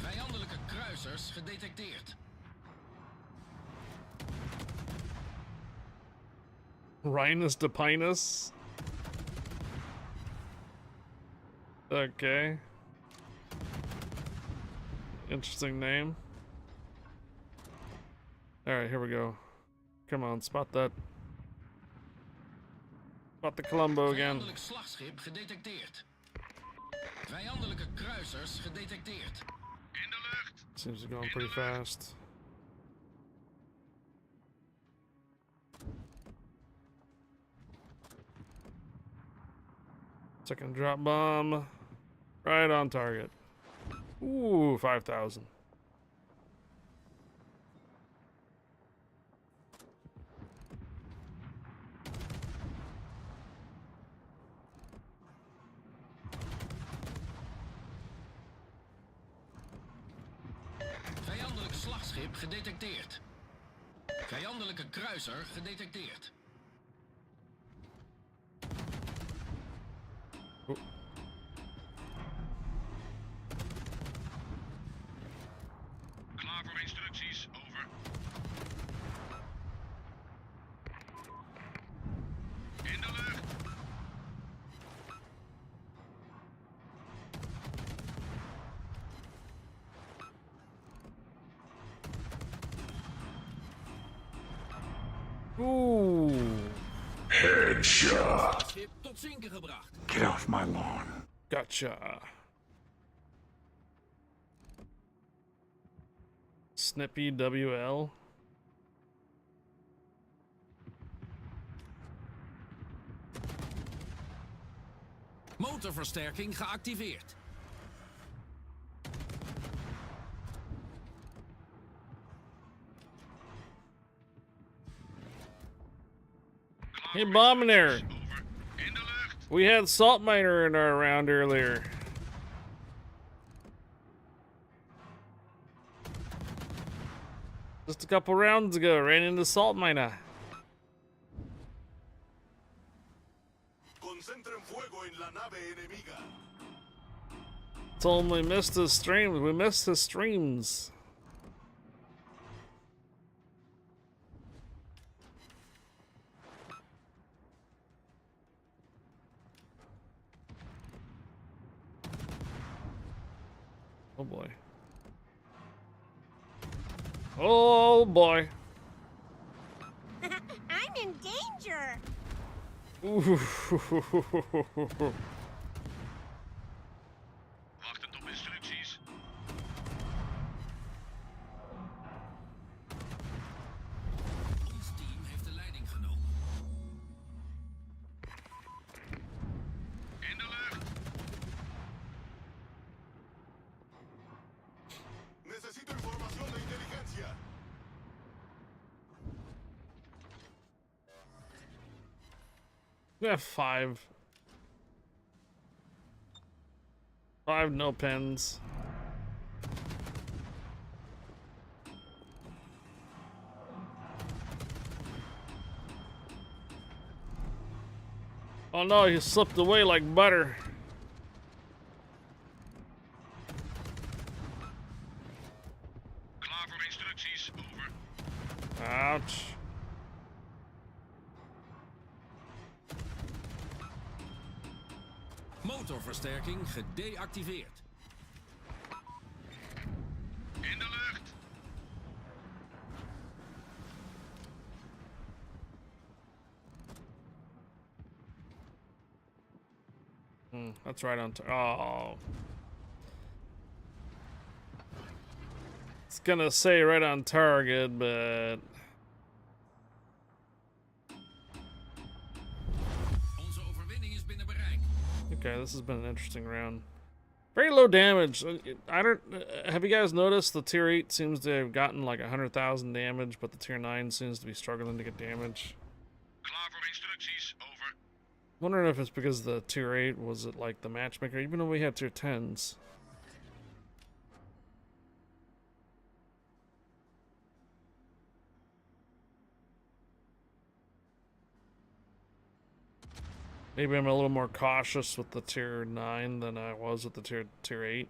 Vijandelijke kruisers gedetecteerd. Rhinus de Pinus. Okay. Interesting name. Alright, here we go. Come on, spot that. Spot the Colombo again. Vijandelijk slagschip gedetecteerd. Vijandelijke kruisers gedetecteerd. In de lucht. Seems to be going pretty fast. Second drop bomb. Right on target. Ooh, 5,000. slagschip gedetecteerd. Vijandelijke kruiser gedetecteerd. Klaar voor instructies, over. In de lucht. Oeh. Schip tot zinken gebracht. Get off my lawn. Gotcha. Snippy WL. Motorversterking geactiveerd. Hey, Bomber. In de lucht. We had Salt Miner in our round earlier. Just a couple rounds ago, ran into Salt Miner. Concentren fuego en la nave enemiga. Told him we missed his streams. We missed his streams. Oh boy. Oh boy. I'm in danger. Ooh. Wachtend op instructies. Ons team heeft de leiding genomen. In de lucht. Necesito información de inteligencia. Yeah, five. Five no pens. Oh no, he slipped away like butter. Klaar voor instructies, over. Ouch. Motorversterking gedeactiveerd. In de lucht. That's right on. Oh. It's gonna say right on target, but Onze overwinning is binnen bereik. okay, this has been an interesting round. Very low damage. I don't. Have you guys noticed the tier 8 seems to have gotten like 100,000 damage, but the tier 9 seems to be struggling to get damage. Klaar voor instructies, over. Wondering if it's because the tier 8 was it like the matchmaker, even though we had tier 10s. Maybe I'm a little more cautious with the tier 9 than I was with the tier 8.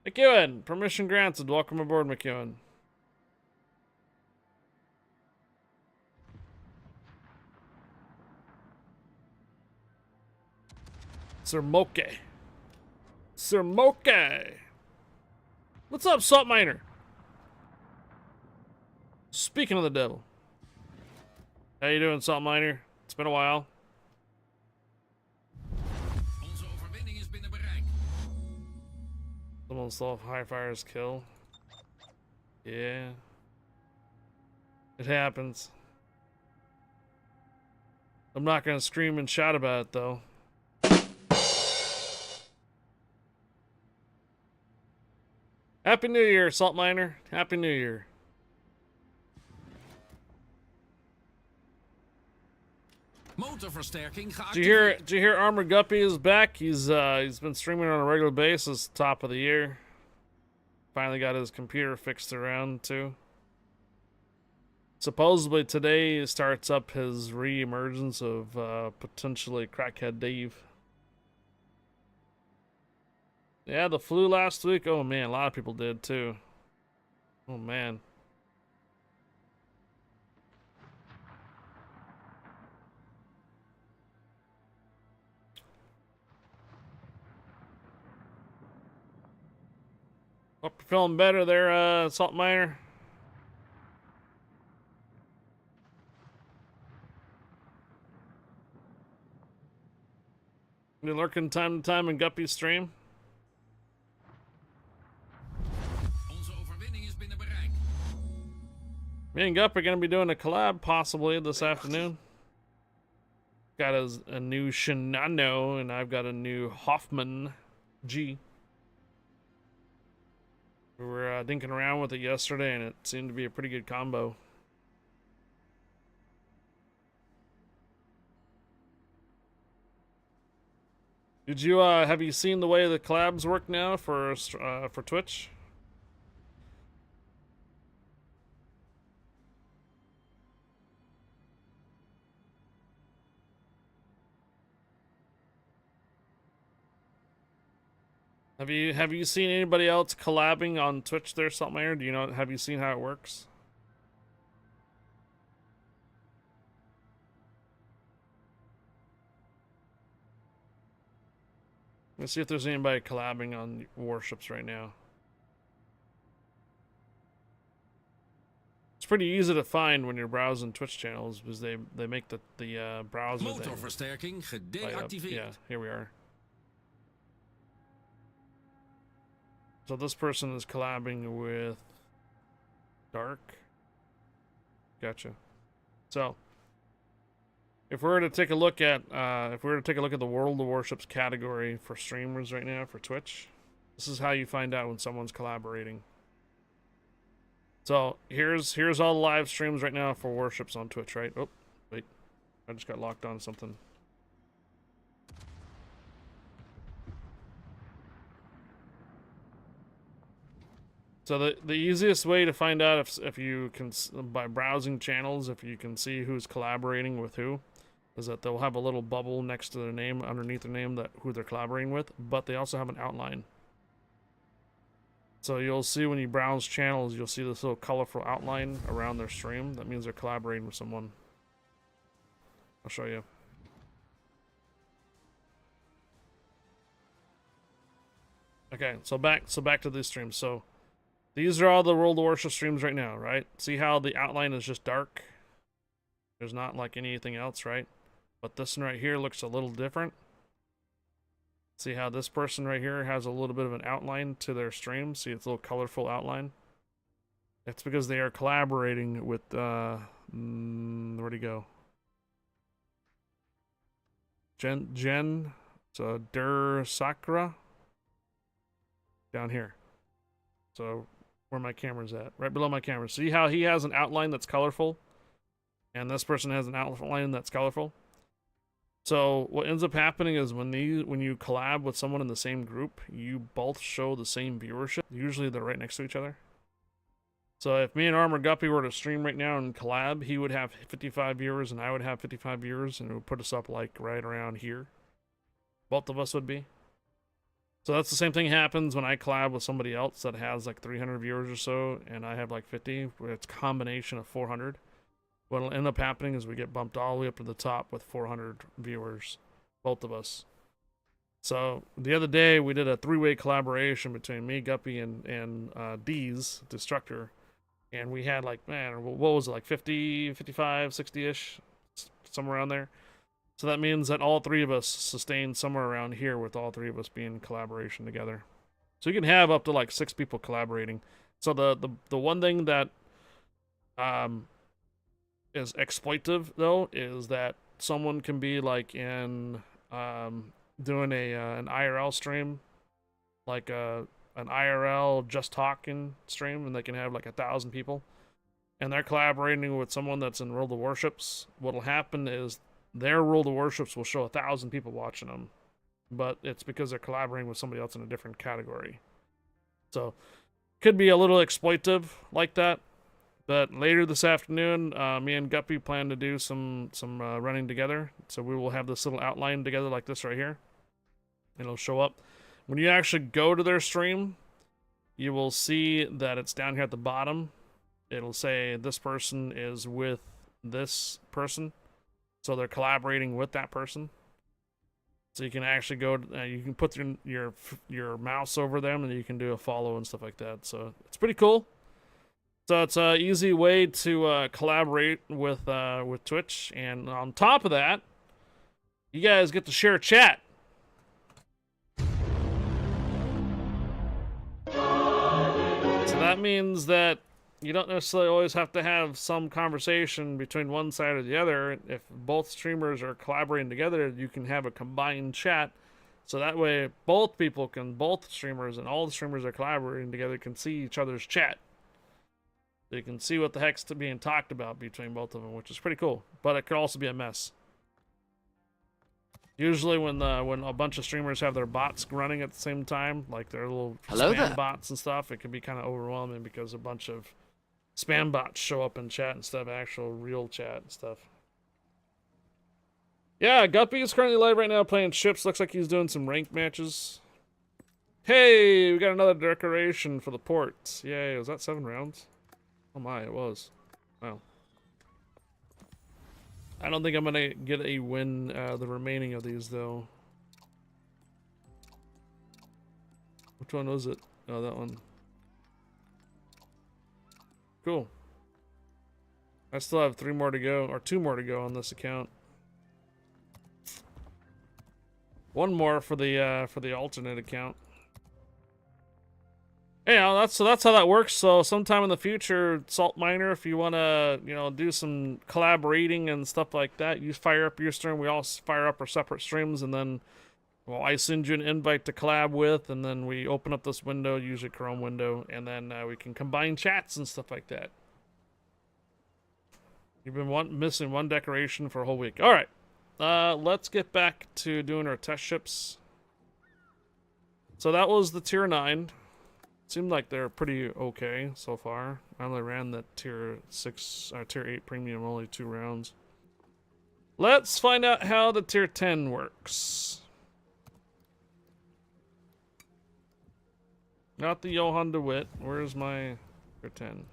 McEwen, permission granted. Welcome aboard, McEwen. Sir Moke. Sir Moke. What's up, Salt Miner? Speaking of the devil. How you doing, Salt Miner? It's been a while. Onze overwinning is binnen bereik. Someone stole High Fire's kill. Yeah. It happens. I'm not gonna scream and shout about it though. Happy New Year, Salt Miner. Happy New Year. Motorversterking Did geactiveerd. you hear Armor Guppy is back? He's been streaming on a regular basis top of the year. Finally got his computer fixed around too. Supposedly today starts up his re-emergence of potentially Crackhead Dave. Yeah, the flu last week. Oh man, a lot of people did too. Oh man. Hope you're feeling better there, Salt Miner. You lurking time to time in Guppy's stream? Onze overwinning is binnen bereik. Me and Gup are gonna be doing a collab possibly this afternoon. Got a new Shinano and I've got a new Hoffman G. We were dinking around with it yesterday and it seemed to be a pretty good combo. Did you have you seen the way the collabs work now for Twitch? Have you seen anybody else collabing on Twitch there, Saltmire? Do you know, have you seen how it works? Let's see if there's anybody collabing on Warships right now. It's pretty easy to find when you're browsing Twitch channels because they make the browser thing. Motorversterking gedeactiveerd. Yeah, here we are. So this person is collabing with Dark. Gotcha. So if we were to take a look at the World of Warships category for streamers right now for Twitch, this is how you find out when someone's collaborating. So here's all the live streams right now for Warships on Twitch, right? Oh, wait. I just got locked on something. So the easiest way to find out if you can, by browsing channels, if you can see who's collaborating with who, is that they'll have a little bubble next to their name, underneath their name, that who they're collaborating with, but they also have an outline. So you'll see when you browse channels, you'll see this little colorful outline around their stream. That means they're collaborating with someone. I'll show you. Okay, so back to these streams. So these are all the World of Warships streams right now, right? See how the outline is just dark? There's not like anything else, right? But this one right here looks a little different. See how this person right here has a little bit of an outline to their stream? See, it's a little colorful outline. That's because they are collaborating with, where'd he go? So Der Sakura. Down here. So where my camera's at, right below my camera. See how he has an outline that's colorful and this person has an outline that's colorful? So what ends up happening is when you collab with someone in the same group, you both show the same viewership. Usually they're right next to each other. So if me and Armor Guppy were to stream right now and collab, he would have 55 viewers and I would have 55 viewers, and it would put us up like right around here. Both of us would be. So that's the same thing happens when I collab with somebody else that has like 300 viewers or so, and I have like 50, where it's a combination of 400. What'll end up happening is we get bumped all the way up to the top with 400 viewers, both of us. So the other day we did a 3-way collaboration between me, Guppy, and D's Destructor, and we had like, man, what was it, like 50, 55, 60-ish, somewhere around there. So that means that all three of us sustained somewhere around here with all three of us being in collaboration together. So you can have up to like 6 people collaborating. So the one thing that is exploitive though is that someone can be like in doing an IRL stream, like an IRL just talking stream, and they can have like 1,000 people, and they're collaborating with someone that's in World of Warships. What'll happen is their World of Warships will show 1,000 people watching them, but it's because they're collaborating with somebody else in a different category. So could be a little exploitive like that. But later this afternoon, me and Guppy plan to do some running together. So we will have this little outline together like this right here. It'll show up. When you actually go to their stream, you will see that it's down here at the bottom. It'll say this person is with this person. So they're collaborating with that person. So you can actually go, you can put your mouse over them and you can do a follow and stuff like that. So it's pretty cool. So it's an easy way to collaborate with Twitch, and on top of that, you guys get to share chat. So that means that you don't necessarily always have to have some conversation between one side or the other. If both streamers are collaborating together, you can have a combined chat. So that way, both streamers and all the streamers are collaborating together can see each other's chat. So you can see what the heck's being talked about between both of them, which is pretty cool. But it could also be a mess. Usually when a bunch of streamers have their bots running at the same time, like their little spam bots and stuff, it can be kind of overwhelming because a bunch of spam bots show up in chat instead of actual real chat and stuff. Yeah, Guppy is currently live right now playing ships. Looks like he's doing some ranked matches. Hey, we got another decoration for the port. Yay, was that 7 rounds? Oh my, it was. Wow. I don't think I'm gonna get a win the remaining of these though. Which one was it? Oh, that one. Cool. I still have 3 more to go, or 2 more to go on this account. 1 more for the alternate account. Yeah, that's how that works. So sometime in the future, Salt Miner, if you want to, do some collaborating and stuff like that, you fire up your stream. We all fire up our separate streams, and then, I send you an invite to collab with, and then we open up this window, usually Chrome window, and then we can combine chats and stuff like that. You've been missing 1 decoration for a whole week. All right, let's get back to doing our test ships. So that was the tier 9. Seemed like they're pretty okay so far. I only ran the tier 8 premium, only 2 rounds. Let's find out how the tier 10 works. Not the Johan de Witt. Where's my tier 10?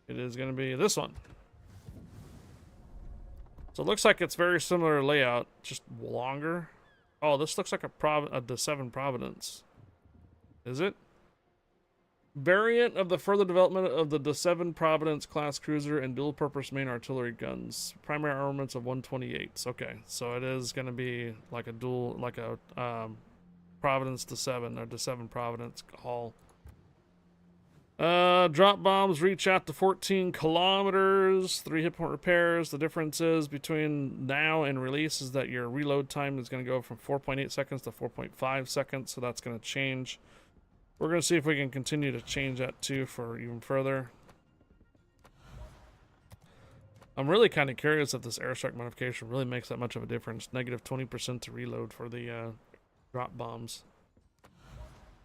It is going to be this one. So it looks like it's very similar layout, just longer. Oh, this looks like a De 7 Providence. Is it? Variant of the further development of the De 7 Providence class cruiser and dual-purpose main artillery guns. Primary armaments of 128s. Okay, so it is going to be like a Providence De 7 or De 7 Providence hull. Drop bombs reach out to 14 kilometers. 3 hit point repairs. The difference is between now and release is that your reload time is going to go from 4.8 seconds to 4.5 seconds. So that's going to change. We're going to see if we can continue to change that too for even further. I'm really kind of curious if this airstrike modification really makes that much of a difference. Negative 20% to reload for the drop bombs.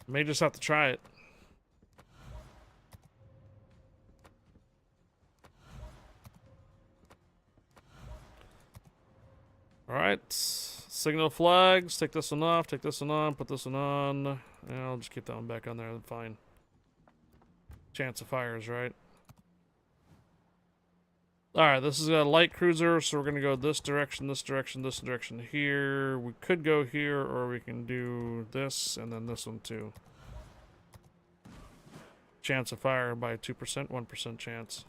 May just have to try it. Alright, signal flags, take this one off, take this one on, put this one on. Yeah, I'll just keep that one back on there, then fine. Chance of fires, right? Alright, this is a light cruiser, so we're going to go this direction, this direction, this direction here. We could go here, or we can do this, and then this one too. Chance of fire by 2%, 1% chance.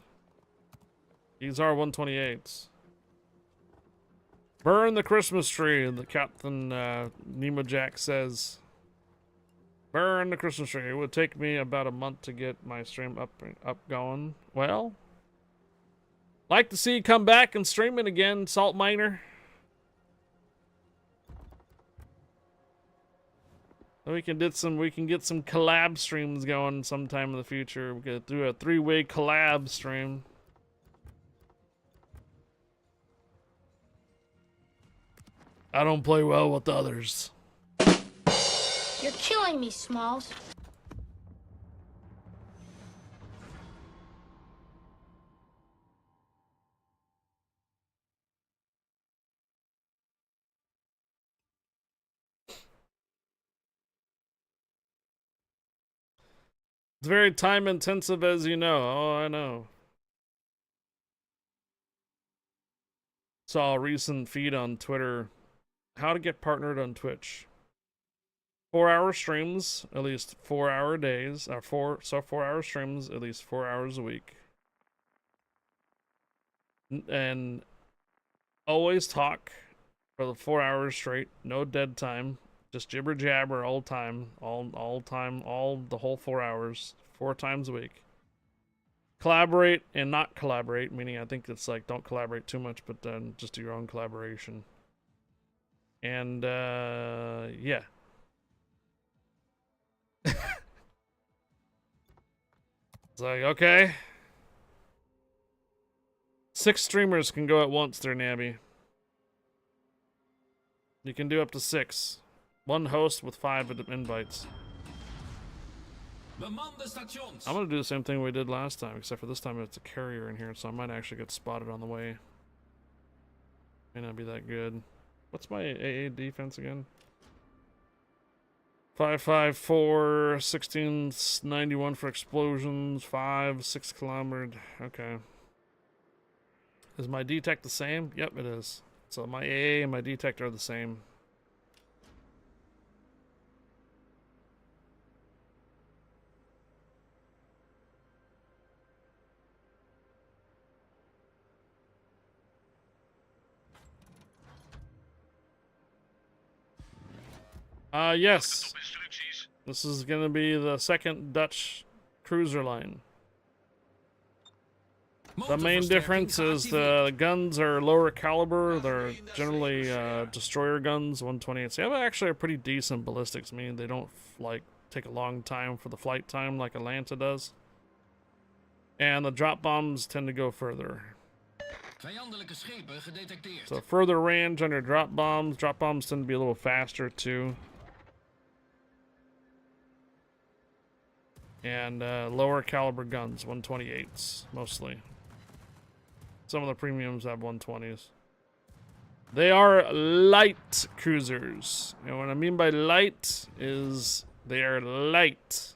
These are 128s. Burn the Christmas tree, the Captain Nemo Jack says. Burn the Christmas tree. It would take me about a month to get my stream up going. Well, like to see you come back and stream it again, Salt Miner. We can get some collab streams going sometime in the future. We could do a 3-way collab stream. I don't play well with others. You're killing me, Smalls. It's very time intensive, as you know. Oh, I know. Saw a recent feed on Twitter. How to get partnered on Twitch. 4-hour streams, at least 4-hour days, or 4-hour streams, at least 4 hours a week. And always talk for the 4 hours straight, no dead time, just jibber jabber all time, all the whole 4 hours, 4 times a week. Collaborate and not collaborate, meaning I think it's like don't collaborate too much, but then just do your own collaboration. And yeah. It's like, okay. 6 streamers can go at once there, Nabby. You can do up to 6. 1 host with 5 invites. I'm gonna do the same thing we did last time, except for this time it's a carrier in here, so I might actually get spotted on the way. May not be that good. What's my AA defense again? 554, 1691 for explosions, 6 kilometer. Okay. Is my detect the same? Yep, it is. So my AA and my detect are the same. Yes. This is gonna be the second Dutch cruiser line. The main difference is the guns are lower caliber. They're generally destroyer guns, 128. They have actually a pretty decent ballistics, meaning they don't like take a long time for the flight time like Atlanta does. And the drop bombs tend to go further. So further range on your drop bombs. Drop bombs tend to be a little faster too. And lower caliber guns, 128s mostly. Some of the premiums have 120s. They are light cruisers. And what I mean by light is they are light.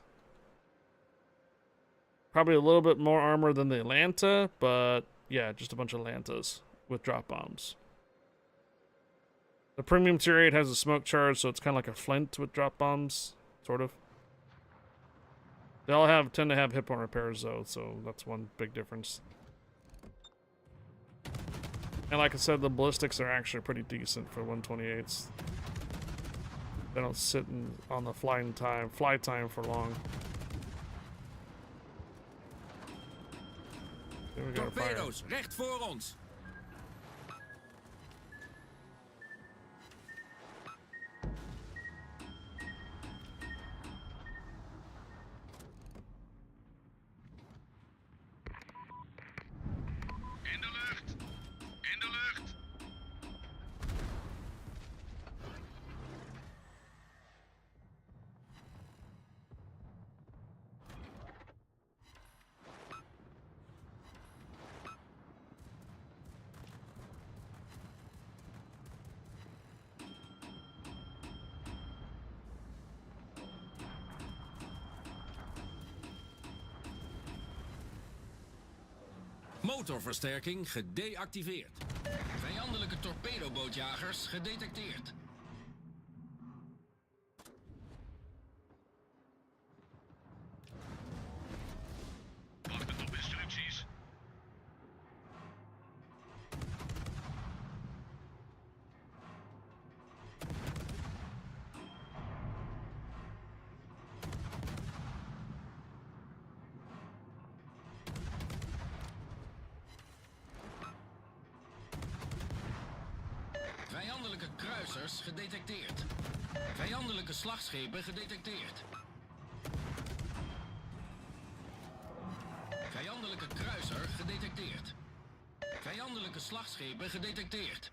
Probably a little bit more armor than the Atlanta, but yeah, just a bunch of Atlantas with drop bombs. The premium tier 8 has a smoke charge, so it's kind of like a Flint with drop bombs, sort of. They all tend to have hit point repairs though, so that's one big difference. And like I said, the ballistics are actually pretty decent for 128s. They don't sit on the fly time for long. Here we go. Torpedo's recht voor ons. Motorversterking gedeactiveerd. Vijandelijke torpedobootjagers gedetecteerd. Wachtend op instructies. Vijandelijke kruisers gedetecteerd. Vijandelijke slagschepen gedetecteerd. Vijandelijke kruiser gedetecteerd. Vijandelijke slagschepen gedetecteerd.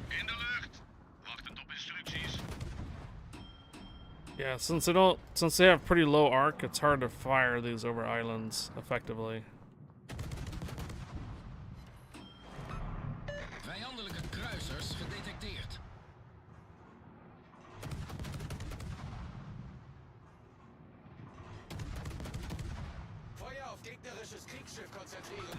In de lucht. Wachtend op instructies. Yeah, since they have pretty low arc, it's hard to fire these over islands effectively. Vijandelijke kruisers gedetecteerd. Gegnerisches Kriegsschiff konzentrieren.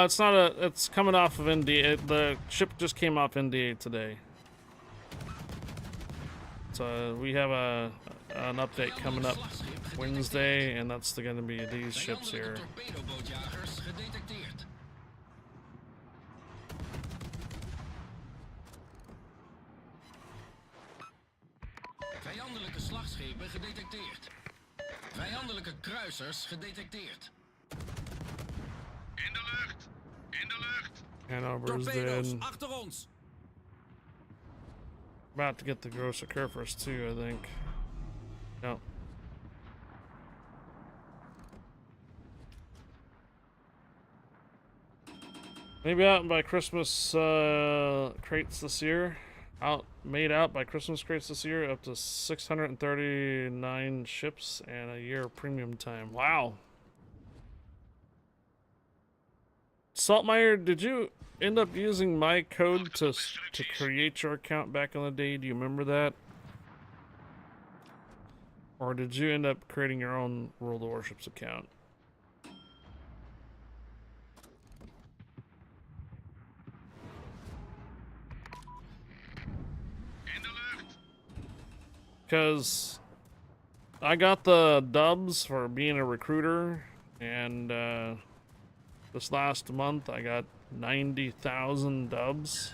It's not a. It's coming off of NDA. The ship just came off NDA today. So we have an update coming up Wednesday, and that's going to be these ships here. Torpedobootjagers gedetecteerd. Vijandelijke slagschepen gedetecteerd. Vijandelijke kruisers gedetecteerd. In de lucht! In de lucht! Hanover's Torpedo's dead. achter ons. About to get the grosser Kerfers too, I think. No. Maybe out by Christmas crates this year. Made out by Christmas crates this year, up to 639 ships and a year of premium time. Wow. Saltmeyer, did you end up using my code to create your account back in the day? Do you remember that? Or did you end up creating your own World of Warships account? Because I got the dubs for being a recruiter, and this last month I got 90,000 dubs.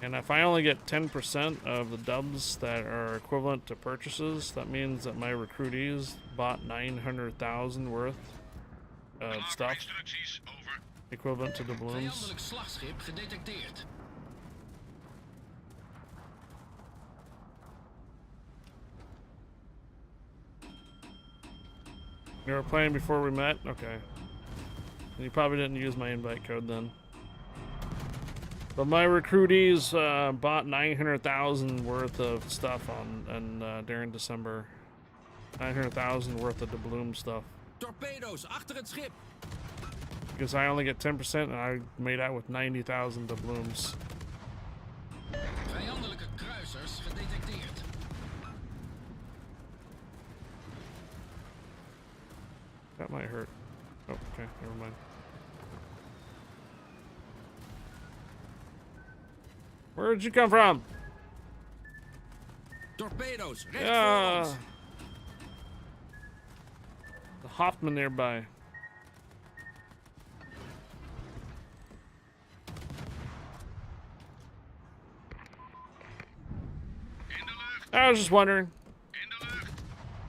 And if I only get 10% of the dubs that are equivalent to purchases, that means that my recruitees bought 900,000 worth of stuff equivalent to doubloons. Vijandelijk slagschip gedetecteerd. You were playing before we met? Okay. And you probably didn't use my invite code then. But my recruitees bought 900,000 worth of stuff during December. 900,000 worth of doubloon stuff. Torpedo's achter het schip. Because I only get 10% and I made out with 90,000 doubloons. Vijandelijke kruisers gedetecteerd. That might hurt. Oh, okay, never mind. Where did you come from? Torpedo's recht voor Yeah. ons. The Hoffman nearby. I was just wondering.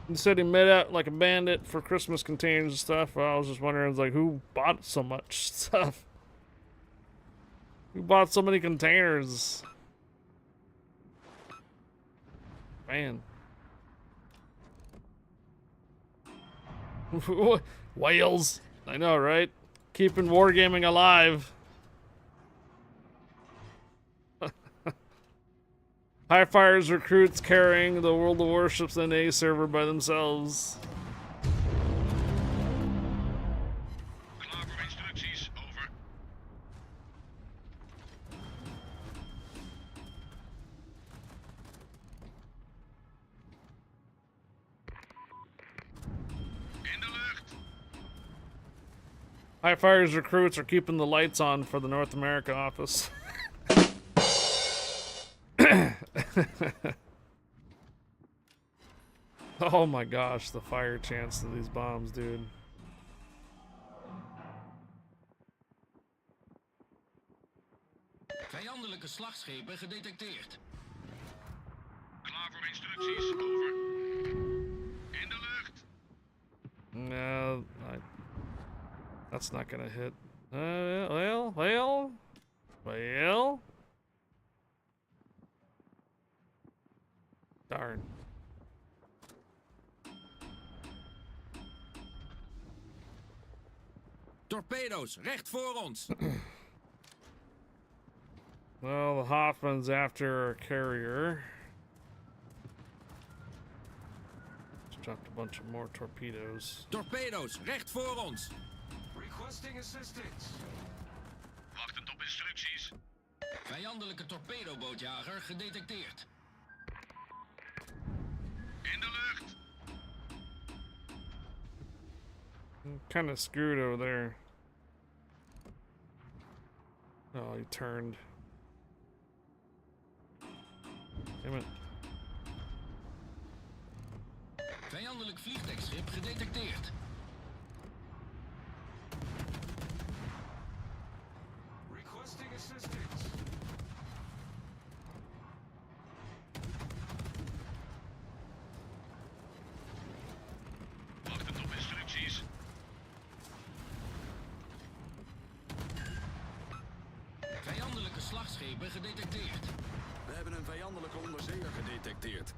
You said he made out like a bandit for Christmas containers and stuff. Well, I was just wondering, like, who bought so much stuff? Who bought so many containers? Man. Whales. I know, right? Keeping wargaming alive. High Fires recruits carrying the World of Warships NA server by themselves. Klaar voor instructies, over. In de lucht. High Fires recruits are keeping the lights on for the North America office. Oh my gosh, the fire chance of these bombs, dude. Vijandelijke slagschepen gedetecteerd. Klaar voor instructies, over. In de lucht. No, that's not gonna hit. Well. Darn. Torpedo's recht voor ons. Well, the Hoffman's after a carrier. Just dropped a bunch of more torpedoes. Torpedo's recht voor ons. Requesting assistance. Wachtend op instructies. Vijandelijke torpedobootjager gedetecteerd. In de lucht. I'm kind of screwed over there. Oh, he turned. Damn it. Vijandelijk vliegdekschip gedetecteerd. Requesting assistance. Wachtend op instructies. Vijandelijke slagschepen gedetecteerd. We hebben een vijandelijke onderzeeër gedetecteerd.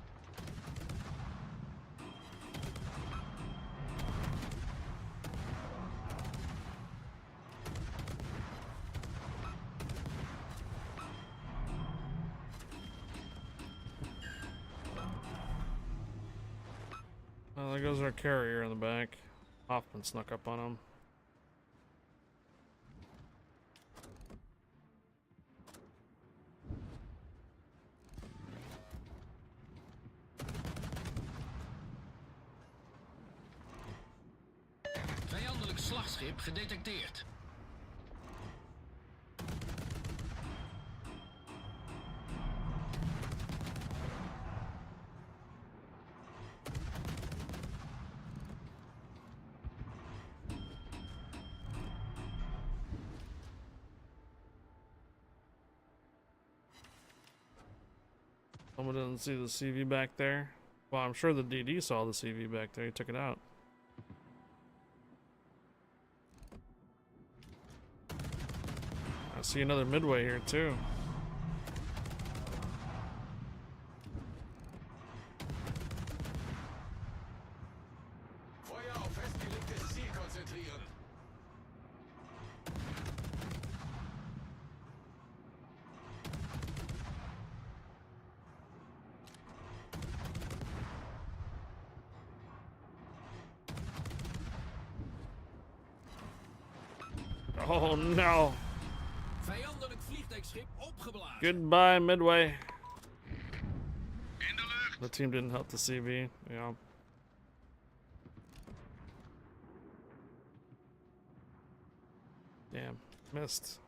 Oh, there goes our carrier in the back. Hoffman snuck up on him. Vijandelijk slagschip gedetecteerd. Someone didn't see the CV back there. Well, I'm sure the DD saw the CV back there. He took it out. I see another midway here too. Feuer auf festgelegtes Ziel konzentrieren. Oh no! Vijandelijk vliegdekschip opgeblazen. Goodbye, midway. In de lucht. The team didn't help the CV. Yeah. Damn, missed.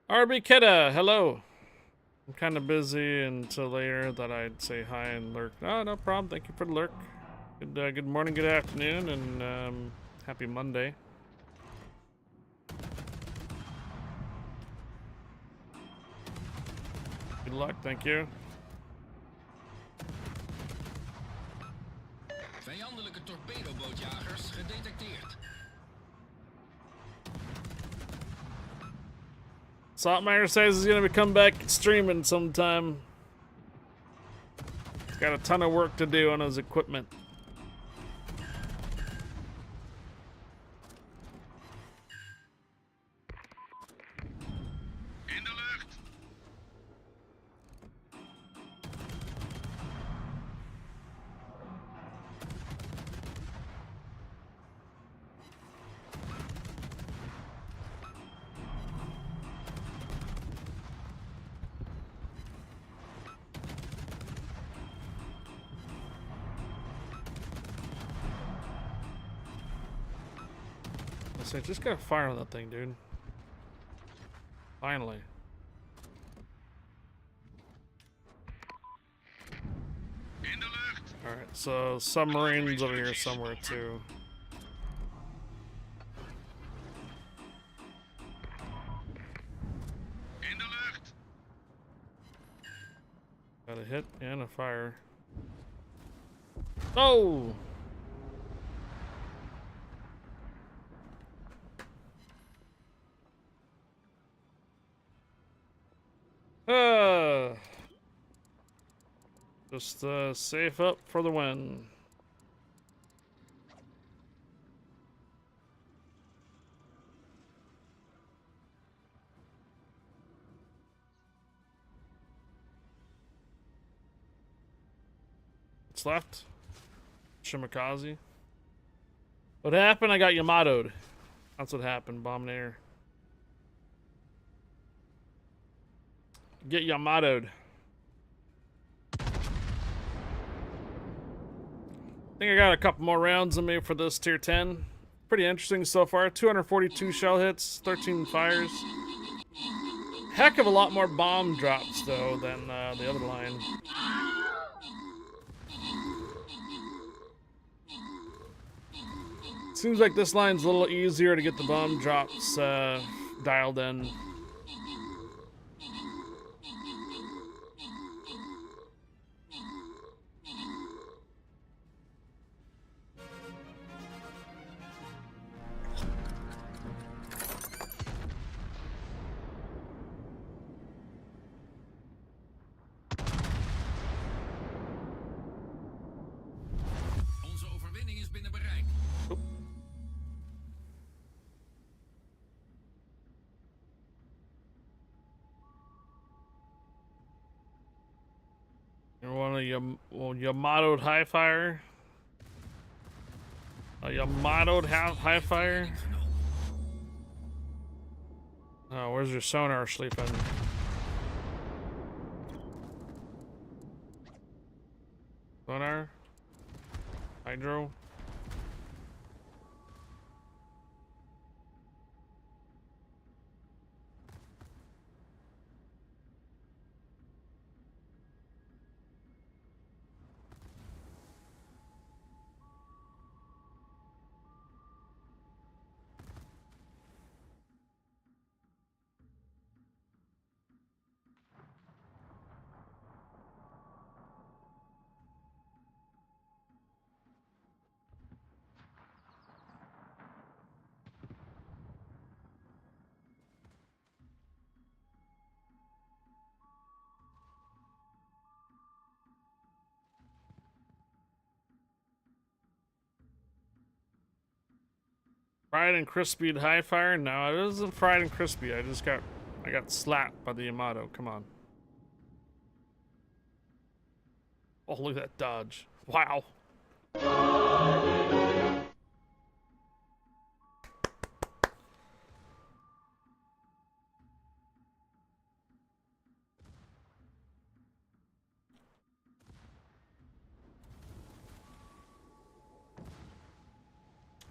RB Kidda, hello. I'm kind of busy until later that I'd say hi and lurk. Oh, no problem. Thank you for the lurk. Good morning, good afternoon, and happy Monday. Good luck, thank you. Vijandelijke torpedobootjagers gedetecteerd. Saltmeyer says he's gonna come back streaming sometime. He's got a ton of work to do on his equipment. In de lucht. I say, just gotta fire on that thing, dude. Finally. In de lucht. Alright, so submarines over here somewhere too. In de lucht. Got a hit and a fire. Oh! Just safe up for the win. What's left? Shimakaze. What happened? I got Yamato'd. That's what happened, Bominator. Get Yamato'd. I think I got a couple more rounds in me for this tier 10. Pretty interesting so far. 242 shell hits, 13 fires. Heck of a lot more bomb drops though than the other line. Seems like this line's a little easier to get the bomb drops dialed in. Onze overwinning is binnen bereik. You want a Yamato'd high fire? A Yamato'd high fire? Oh, where's your sonar sleeping? Sonar? Hydro? Fried and crispy high fire? No, it isn't fried and crispy. I got slapped by the Yamato. Come on. Oh, look at that dodge. Wow.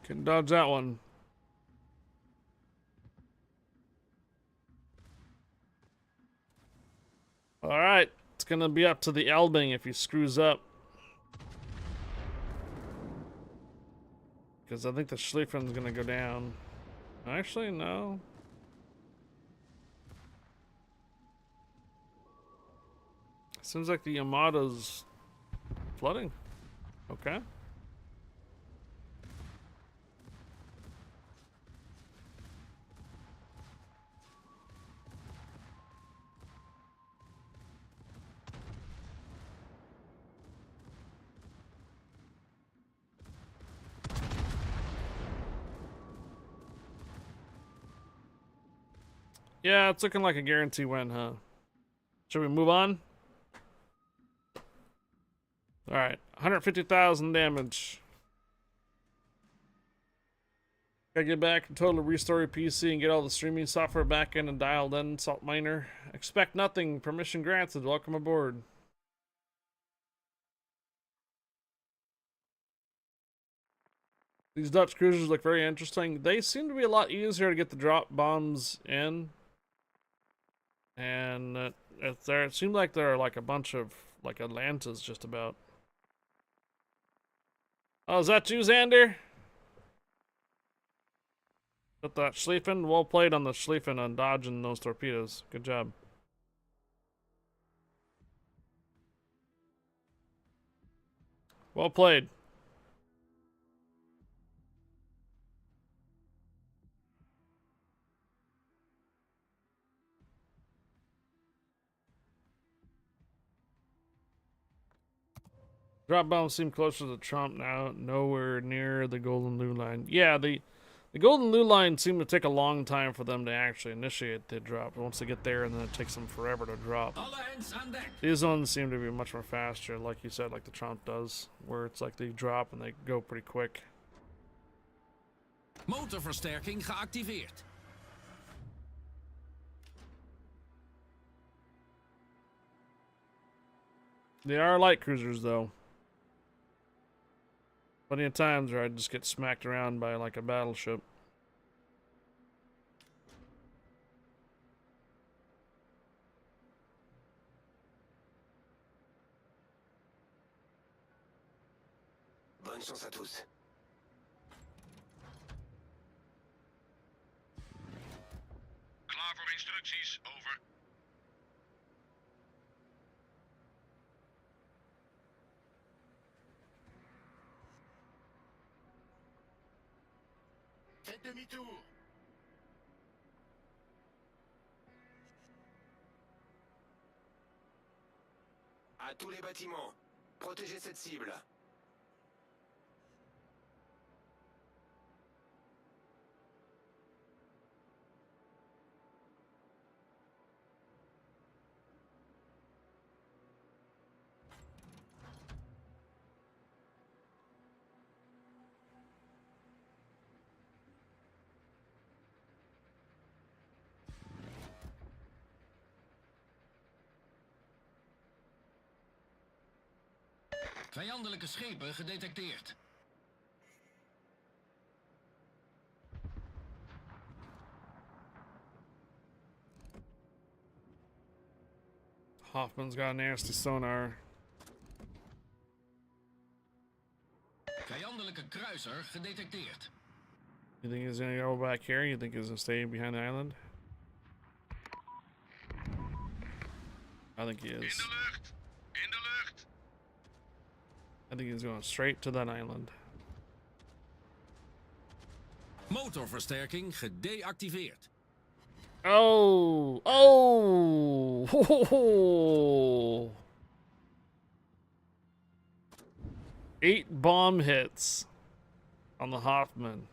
Can dodge that one. Alright, it's gonna be up to the Elbing if he screws up. Because I think the Schlieffen's gonna go down. Actually, no. Seems like the Yamato's flooding. Okay. Yeah, it's looking like a guarantee win, huh? Should we move on? Alright, 150,000 damage. Gotta get back and totally restore your PC and get all the streaming software back in and dialed in, Salt Miner. Expect nothing, permission granted, welcome aboard. These Dutch cruisers look very interesting. They seem to be a lot easier to get the drop bombs in. And it seemed like there are like a bunch of like Atlantas just about. Oh, is that you, Xander? Got that Schlieffen? Well played on the Schlieffen on dodging those torpedoes. Good job. Well played. Drop bombs seem closer to Trump now, nowhere near the Golden Blue Line. Yeah, the The golden loot lines seem to take a long time for them to actually initiate the drop. Once they get there, and then it takes them forever to drop. Alle hands aan dek. These ones seem to be much more faster, like you said, like the Trump does, where it's like they drop and they go pretty quick. Motorversterking geactiveerd. They are light cruisers, though. Plenty of times where I just get smacked around by like a battleship. Bonne chance à tous. Klaar voor instructies, over. Faites demi-tour. À tous les bâtiments, protégez cette cible. Vijandelijke schepen gedetecteerd. Hoffman's got a nasty sonar. Vijandelijke kruiser gedetecteerd. You think he's gonna go back here? You think he's gonna stay behind the island? I think he is. In de lucht. In de lucht. I think he's going straight to that island. Motorversterking gedeactiveerd. Oh! Oh! Ho, ho, ho. 8 bomb hits on the Hoffman.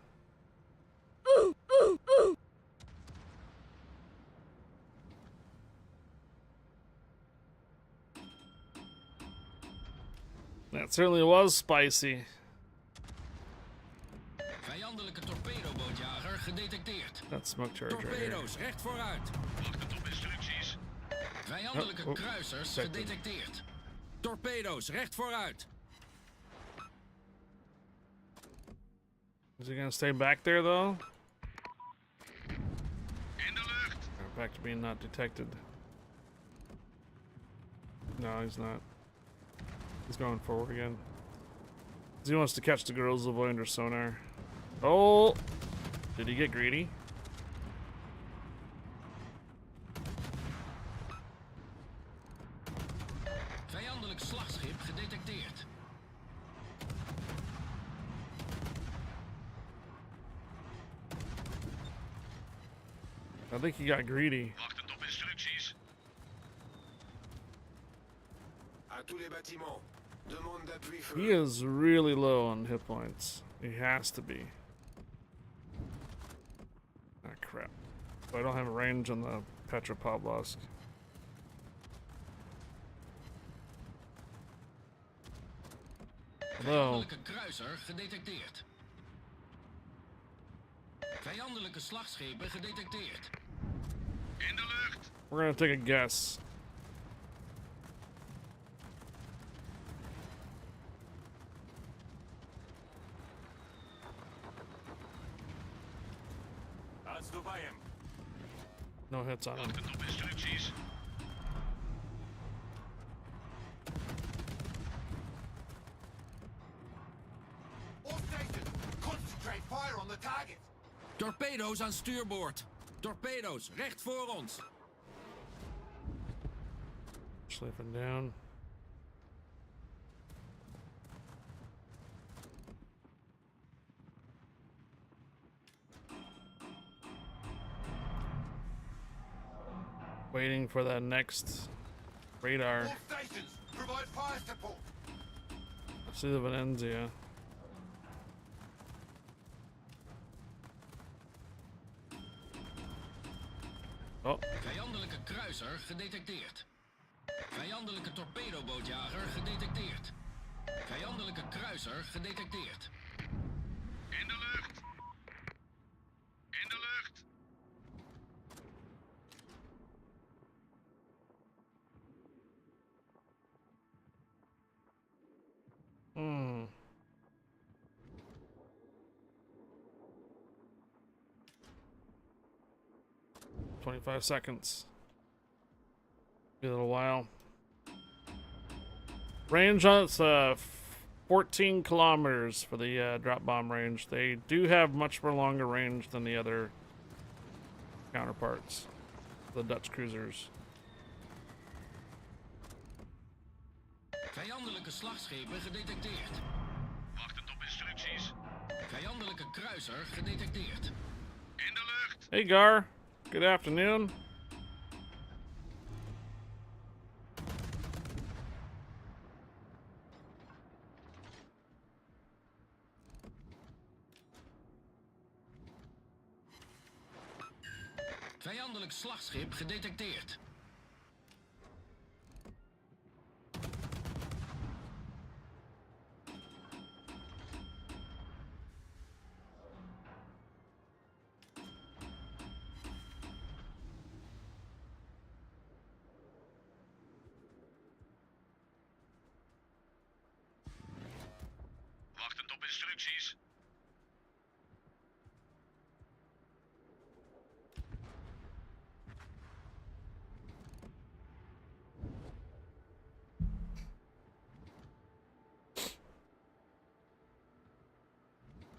That certainly was spicy. Vijandelijke torpedobootjager gedetecteerd. That smoke charge right here. Torpedo's recht vooruit. Wachtend op instructies. Vijandelijke Oh, kruisers second. gedetecteerd. Torpedo's recht vooruit. Is he gonna stay back there though? In de lucht. Or back to being not detected. No, he's not. He's going forward again. 'Cause he wants to catch the girls avoid under sonar. Oh! Did he get greedy? Vijandelijk slagschip gedetecteerd. I think he got greedy. Wachtend op instructies. À tous les bâtiments, demande d'appui feu. He is really low on hit points. He has to be. Ah, crap. I don't have a range on the Petropavlovsk. Although, Vijandelijke kruiser gedetecteerd. Vijandelijke slagschepen gedetecteerd. In de lucht. we're gonna take a guess. Отступаем. No hits on him. Wachtend op instructies. All stations, concentrate fire on the target. Torpedo's aan stuurboord. Torpedo's recht voor ons. Slipping down. Waiting for that next radar. All stations, provide fire support. See the Venenzia. Oh. Vijandelijke kruiser gedetecteerd. Vijandelijke torpedobootjager gedetecteerd. Vijandelijke kruiser gedetecteerd. In de lucht. In de lucht. Hmm. 25 seconds. Be a little while. Range on it's 14 kilometers for the drop bomb range. They do have much more longer range than the other counterparts, the Dutch cruisers. Vijandelijke slagschepen gedetecteerd. Wachtend op instructies. Vijandelijke kruiser gedetecteerd. In de lucht. Hey Gar, good afternoon. Vijandelijk slagschip gedetecteerd. Wachtend op instructies.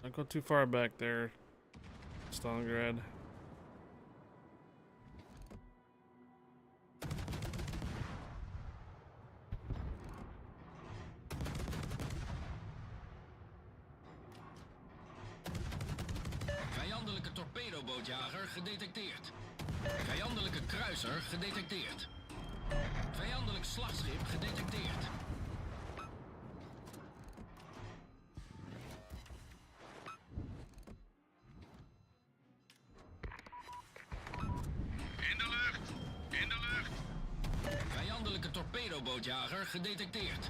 Don't go too far back there, Stalingrad. Vijandelijke torpedobootjager gedetecteerd. Vijandelijke kruiser gedetecteerd. Vijandelijk slagschip gedetecteerd. In de lucht. In de lucht. Vijandelijke torpedobootjager gedetecteerd.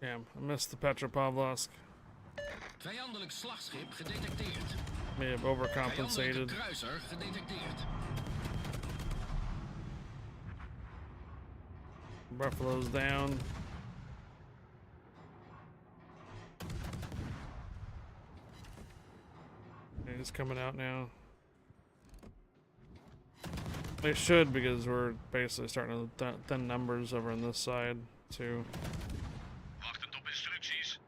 Damn, I missed the Petropavlovsk. Vijandelijk slagschip gedetecteerd. May have overcompensated. Vijandelijke kruiser gedetecteerd. Buffalo's down. He's coming out now. They should, because we're basically starting to thin numbers over on this side too. Wachtend op instructies.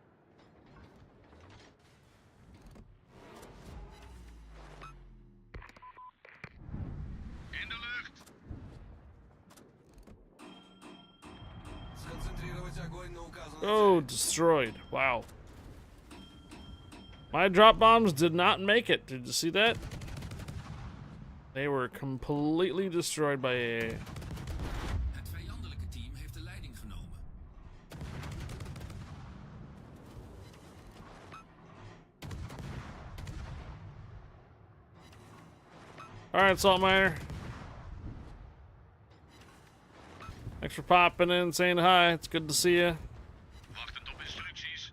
In de lucht. Oh, destroyed. Wow. My drop bombs did not make it. Did you see that? They were completely destroyed by AA. Het vijandelijke team heeft de leiding genomen. Alright, Salt Miner. Thanks for popping in and saying hi. It's good to see you. Wachtend op instructies.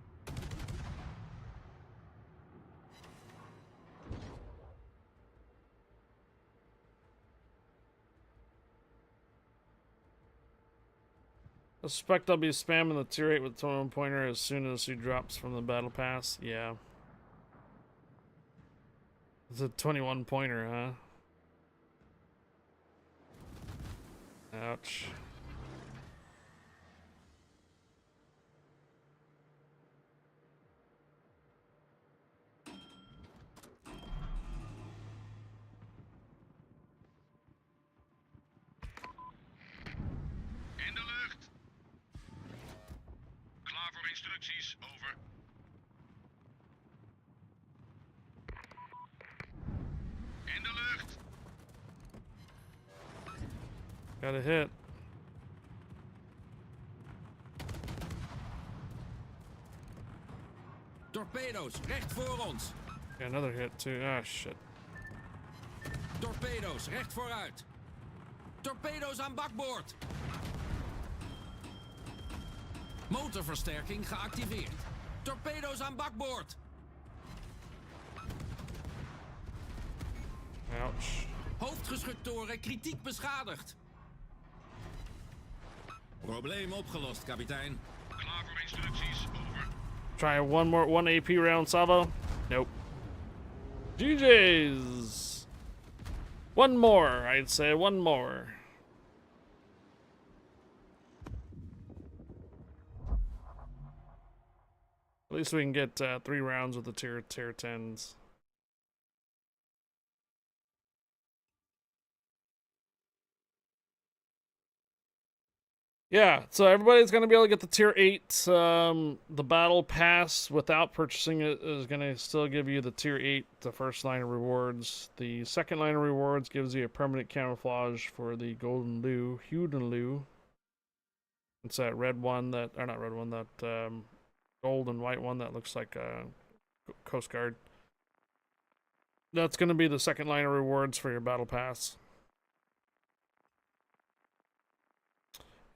I suspect I'll be spamming the tier 8 with 21 pointer as soon as he drops from the battle pass. Yeah. It's a 21 pointer, huh? Ouch. In de lucht. Klaar voor instructies. Over. In de lucht. Got a hit. Torpedo's, recht voor ons. Yeah, another hit too. Ah, shit. Torpedo's, recht vooruit. Torpedo's aan bakboord. Motorversterking geactiveerd. Torpedo's aan bakboord. Ouch. Hoofdgeschuttoren kritiek beschadigd. Probleem opgelost, kapitein. Klaar voor instructies, over. Try one AP round, Savo. Nope. GJ's. One more, I'd say. One more. At least we can get 3 rounds with the tier 10s. Yeah, so everybody's going to be able to get the tier 8. The battle pass without purchasing it is going to still give you the tier 8, the first line of rewards. The second line of rewards gives you a permanent camouflage for the golden loo, Hudenloo. It's that red one that, or not red one, that gold and white one that looks like a Coast Guard. That's going to be the second line of rewards for your battle pass.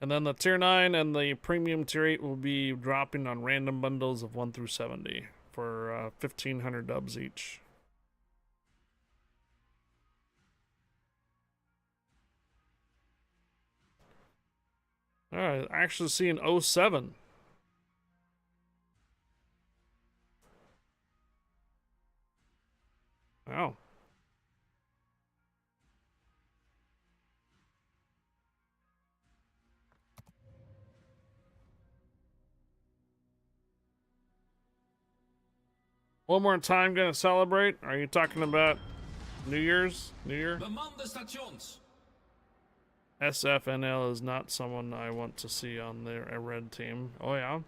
And then the tier 9 and the premium tier 8 will be dropping on random bundles of 1 through 70 for 1,500 dubs each. Alright, actually seeing 07. Wow. One more time gonna celebrate? Are you talking about New Year's? New Year? Bemande stations. SFNL is not someone I want to see on their red team. Oh yeah?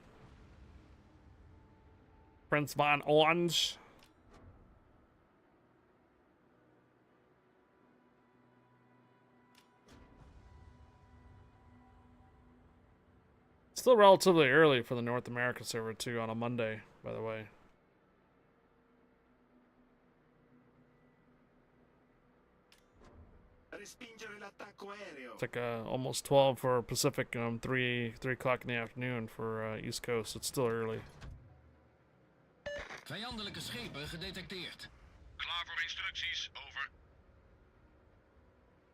Prince Von Orange. Still relatively early for the North America server too on a Monday, by the way. It's like almost 12 for Pacific, 3 o'clock in the afternoon for East Coast. It's still early. Vijandelijke schepen gedetecteerd. Klaar voor instructies, over.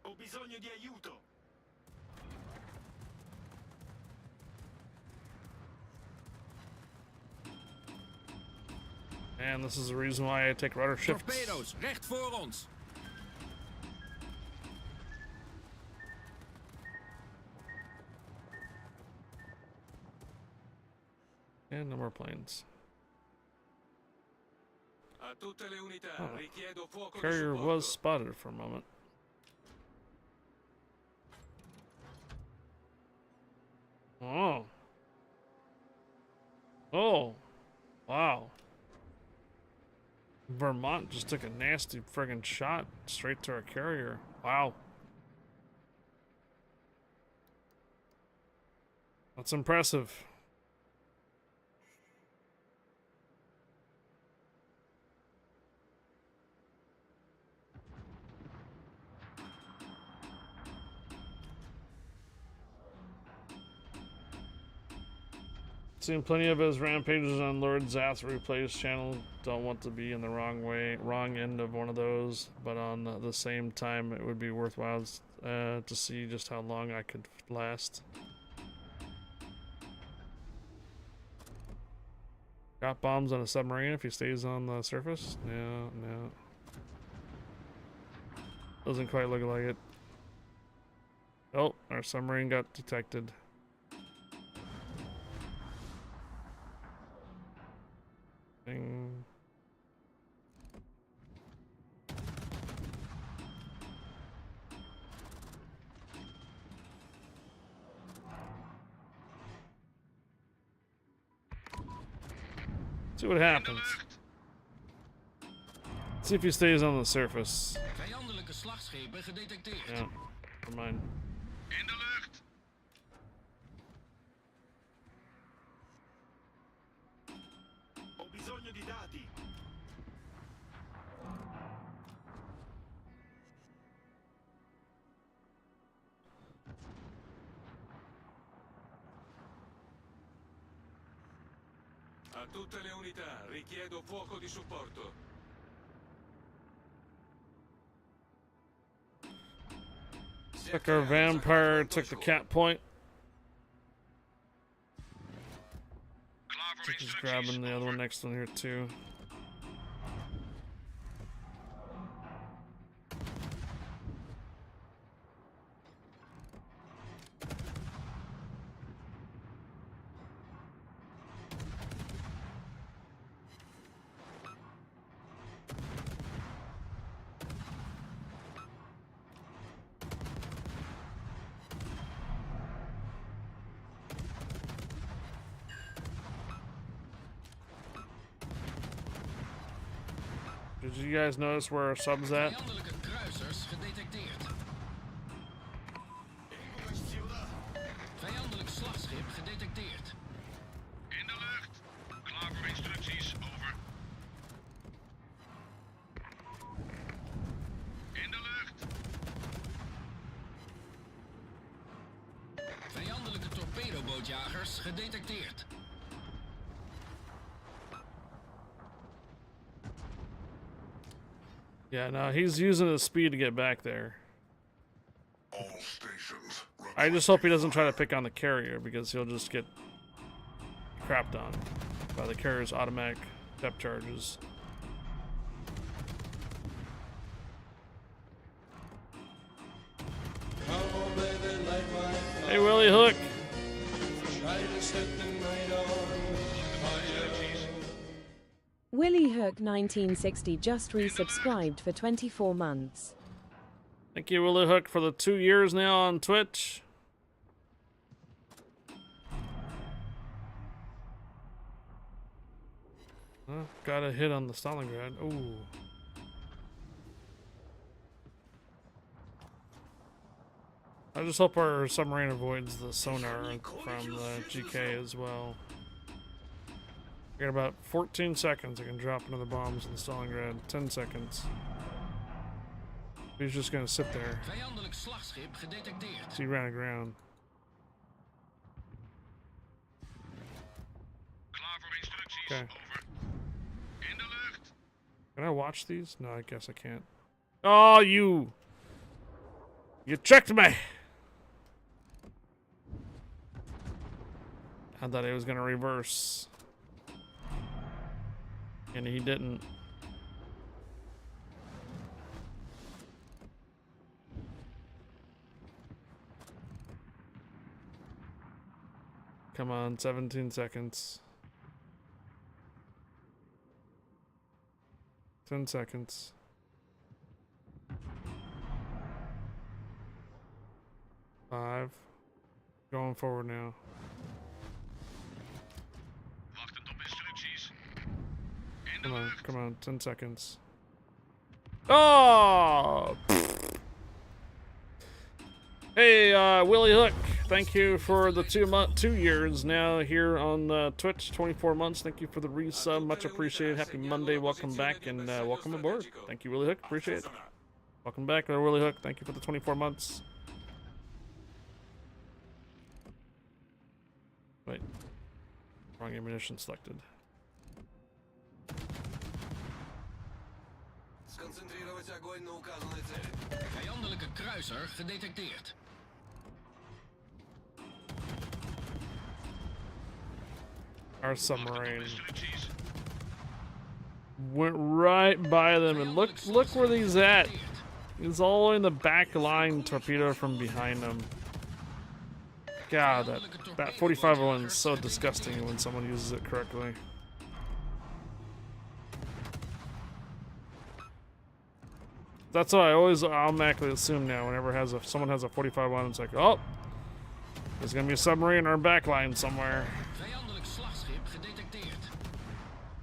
Ho bisogno di aiuto. And this is the reason why I take rudder shifts. Torpedo's, recht voor ons. And no more planes. A tutte le unità, richiedo fuoco di Carrier supporto. was spotted for a moment. Oh. Oh. Wow. Vermont just took a nasty friggin' shot straight to our carrier. Wow. That's impressive. Seen plenty of his rampages on Lord Zath's replays channel. Don't want to be in the wrong end of one of those, but on the same time, it would be worthwhile to see just how long I could last. Got bombs on a submarine if he stays on the surface? No, no. Doesn't quite look like it. Oh, our submarine got detected. Ding. See what happens. See if he stays on the surface. Vijandelijke slagschepen gedetecteerd. Yeah, never mind. In de lucht. Ho bisogno di dati. A tutte le unità, richiedo fuoco di supporto. Took our vampire, took the cat point. Just grabbing the other one next one here too. Did you guys notice where our sub's at? Vijandelijke kruisers gedetecteerd. Vijandelijk slagschip gedetecteerd. In de lucht. Klaar voor instructies, over. In de lucht. Vijandelijke torpedobootjagers gedetecteerd. Yeah, no, he's using his speed to get back there. All stations. I just hope he doesn't try to pick on the carrier because he'll just get crapped on by the carrier's automatic depth charges. Come on, baby, light my fire. Hey, Willie Hook. Try to set the night on fire. Willie Hook 1960 just resubscribed for 24 months. Thank you, Willie Hook, for the 2 years now on Twitch. Got a hit on the Stalingrad. Ooh. I just hope our submarine avoids the sonar from the GK as well. We got about 14 seconds. I can drop another bombs in the Stalingrad. 10 seconds. He's just gonna sit there. Vijandelijk slagschip gedetecteerd. So he ran aground. Klaar voor instructies, Okay. over. In de lucht. Can I watch these? No, I guess I can't. Oh, you tricked me! I thought he was gonna reverse. And he didn't. Come on, 17 seconds. 10 seconds. 5. Going forward now. Wachtend op instructies. In de Come on, lucht. come on, 10 seconds. Oh! Hey, Willie Hook, thank you for the 2 years now here on Twitch, 24 months. Thank you for the resub, much appreciated. Happy Monday, welcome back, and welcome aboard. Thank you, Willie Hook, appreciate it. Welcome back, Willie Hook, thank you for the 24 months. Wait, wrong ammunition selected. Сконцентрировать огонь на указанной цели. Vijandelijke kruiser gedetecteerd. Our submarine went right by them, and look where he's at. He's all in the back line torpedo from behind him. God, that 4501 is so disgusting when someone uses it correctly. That's what I always automatically assume now. Whenever someone has a 45-1, it's like, oh, there's gonna be a submarine in our back line somewhere. Vijandelijk slagschip gedetecteerd.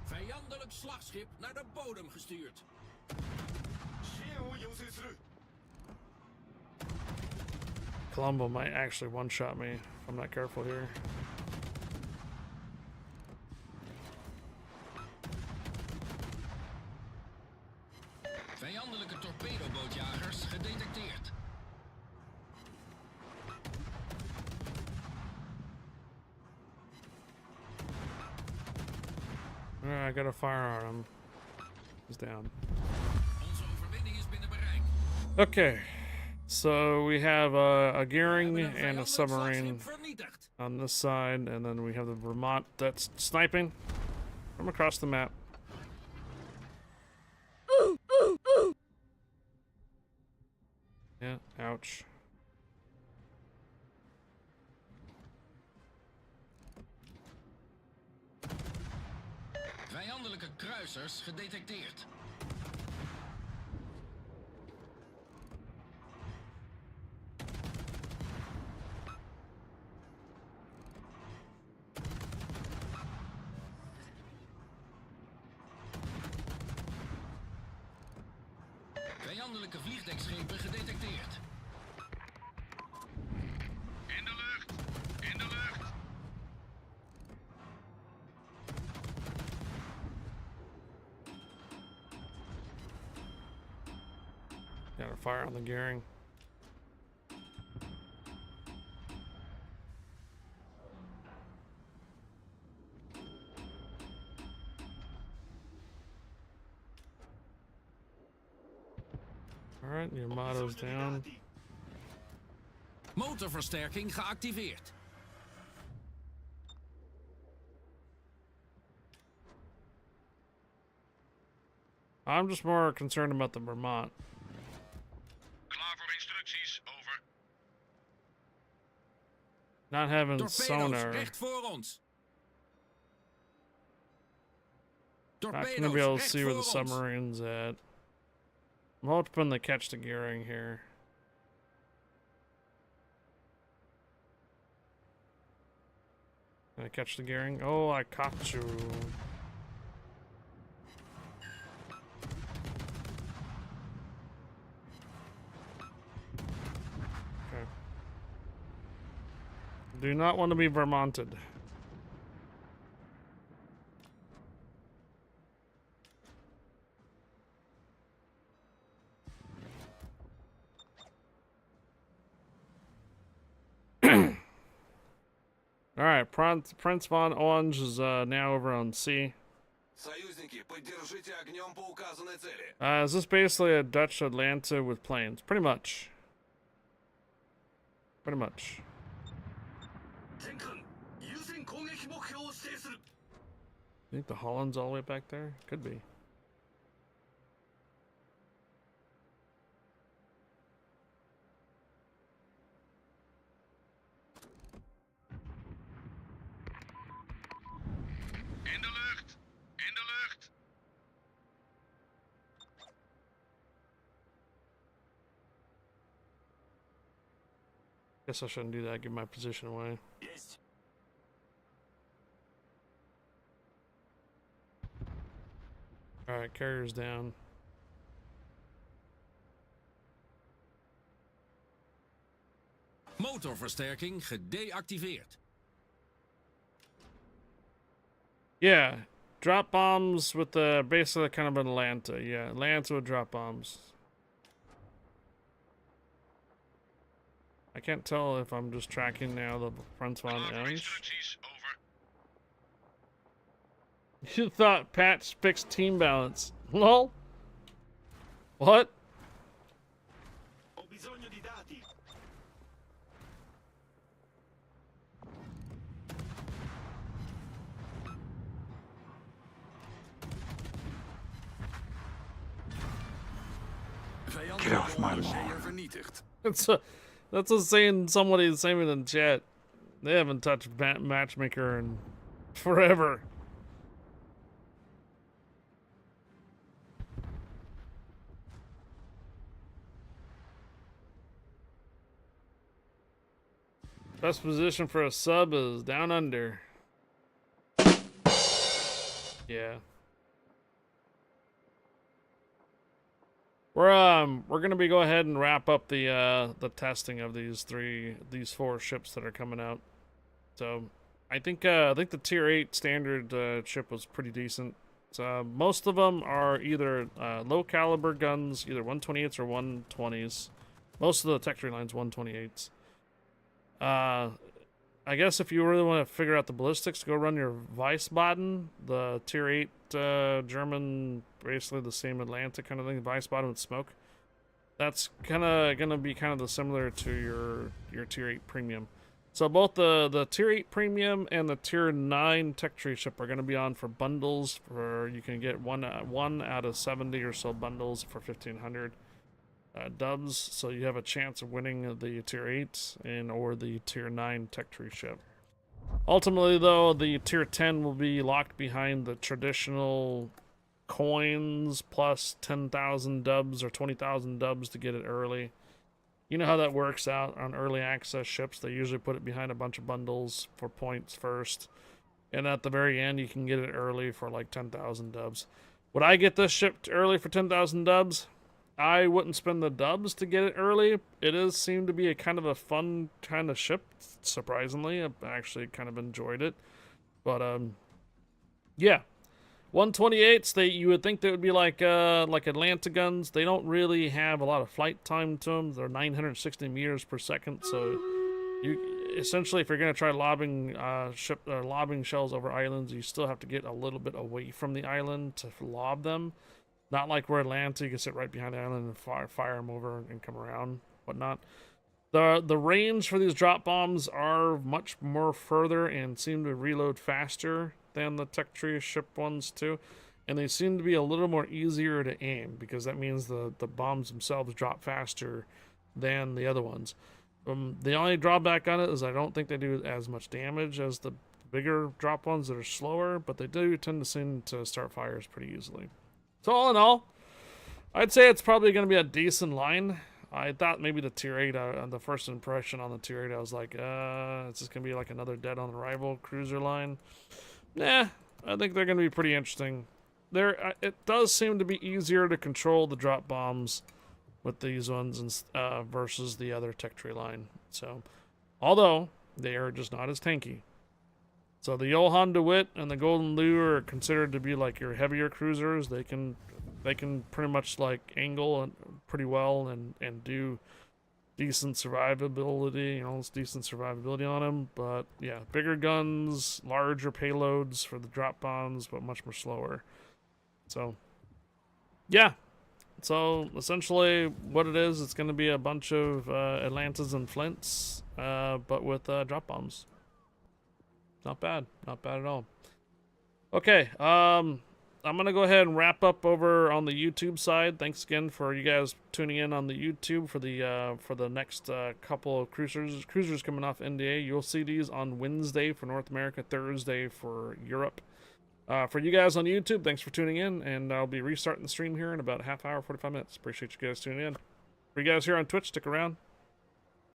Vijandelijk slagschip naar de bodem gestuurd. Colombo might actually one-shot me if I'm not careful here. Torpedobootjagers gedetecteerd. I got a firearm. He's down. Onze overwinning is binnen bereik. Okay, so we have a gearing and a Vijandelijk submarine slagschip vernietigd. on this side, and then we have the Vermont that's sniping from across the map. Yeah, ouch. Vijandelijke kruisers gedetecteerd. Vijandelijke vliegdekschepen gedetecteerd. In de lucht! In de lucht! Got a fire on the gearing. Alright, your motto's down. Motorversterking geactiveerd. I'm just more concerned about the Vermont. Klaar voor instructies, over. Not having Torpedo's sonar. recht voor ons. Not Torpedo's gonna be able to recht see where voor the ons. submarine's at. I'm hoping they catch the gearing here. Can I catch the gearing? Oh, I caught you. Okay. Do not want to be Vermonted. Alright, Prince Von Orange is now over on C. Союзники, поддержите огнем по указанной цели. Is this basically a Dutch Atlanta with planes? Pretty much. Pretty much. Think the Holland's all the way back there? Could be. In de lucht! In de lucht! Guess I shouldn't do that, give my position away. Есть. Alright, carrier's down. Motorversterking gedeactiveerd. Yeah, drop bombs with the basically kind of an Atlanta. Yeah, Atlanta with drop bombs. I can't tell if I'm just tracking now the Prince Von Klaar voor Orange. instructies, over. You thought patch fixed team balance. Lol. What? Ho bisogno di dati. Get off my lawn. Vernietigd. That's a saying somebody saying in the chat. They haven't touched Matchmaker in forever. Best position for a sub is down under. Yeah. We're gonna go ahead and wrap up the testing of these four ships that are coming out. So I think the tier 8 standard ship was pretty decent. Most of them are either low caliber guns, either 128s or 120s. Most of the tech tree line's 128s. I guess if you really want to figure out the ballistics, go run your Wiesbaden, the tier 8 German, basically the same Atlantic kind of thing, Wiesbaden with smoke. That's kind of going to be kind of the similar to your tier 8 premium. So both the tier 8 premium and the tier 9 tech tree ship are going to be on for bundles. For you can get one out of 70 or so bundles for 1,500 dubs. So you have a chance of winning the tier 8 or the tier 9 tech tree ship. Ultimately, though, the tier 10 will be locked behind the traditional coins plus 10,000 dubs or 20,000 dubs to get it early. You know how that works out on early access ships. They usually put it behind a bunch of bundles for points first. And at the very end, you can get it early for like 10,000 dubs. Would I get this shipped early for 10,000 dubs? I wouldn't spend the dubs to get it early. It does seem to be a kind of a fun kind of ship, surprisingly. I've actually kind of enjoyed it. But, yeah. 128s, you would think they would be like Atlanta guns. They don't really have a lot of flight time to them. They're 960 meters per second, so you essentially, if you're going to try lobbing shells over islands, you still have to get a little bit away from the island to lob them. Not like where Atlanta, you can sit right behind the island and fire them over and come around, whatnot. The range for these drop bombs are much more further and seem to reload faster than the tech tree ship ones too, and they seem to be a little more easier to aim because that means the bombs themselves drop faster than the other ones. The only drawback on it is I don't think they do as much damage as the bigger drop ones that are slower, but they do tend to seem to start fires pretty easily. So all in all, I'd say it's probably going to be a decent line. I thought maybe the tier 8, the first impression on the tier 8, I was like, it's just going to be like another dead on arrival cruiser line. Nah, I think they're going to be pretty interesting. It does seem to be easier to control the drop bombs with these ones versus the other tech tree line. So, although they are just not as tanky. So the Johann de Witt and the Golden Lure are considered to be like your heavier cruisers. They can pretty much like angle pretty well and do decent survivability. It's decent survivability on them. But yeah, bigger guns, larger payloads for the drop bombs, but much more slower. So yeah. So essentially what it is, it's going to be a bunch of Atlantas and Flints, but with drop bombs. Not bad at all. Okay, I'm gonna go ahead and wrap up over on the YouTube side. Thanks again for you guys tuning in on the YouTube for the next couple of cruisers coming off NDA. You'll see these on Wednesday for North America, Thursday for Europe. For you guys on YouTube, thanks for tuning in, and I'll be restarting the stream here in about a half hour, 45 minutes. Appreciate you guys tuning in. For you guys here on Twitch, stick around.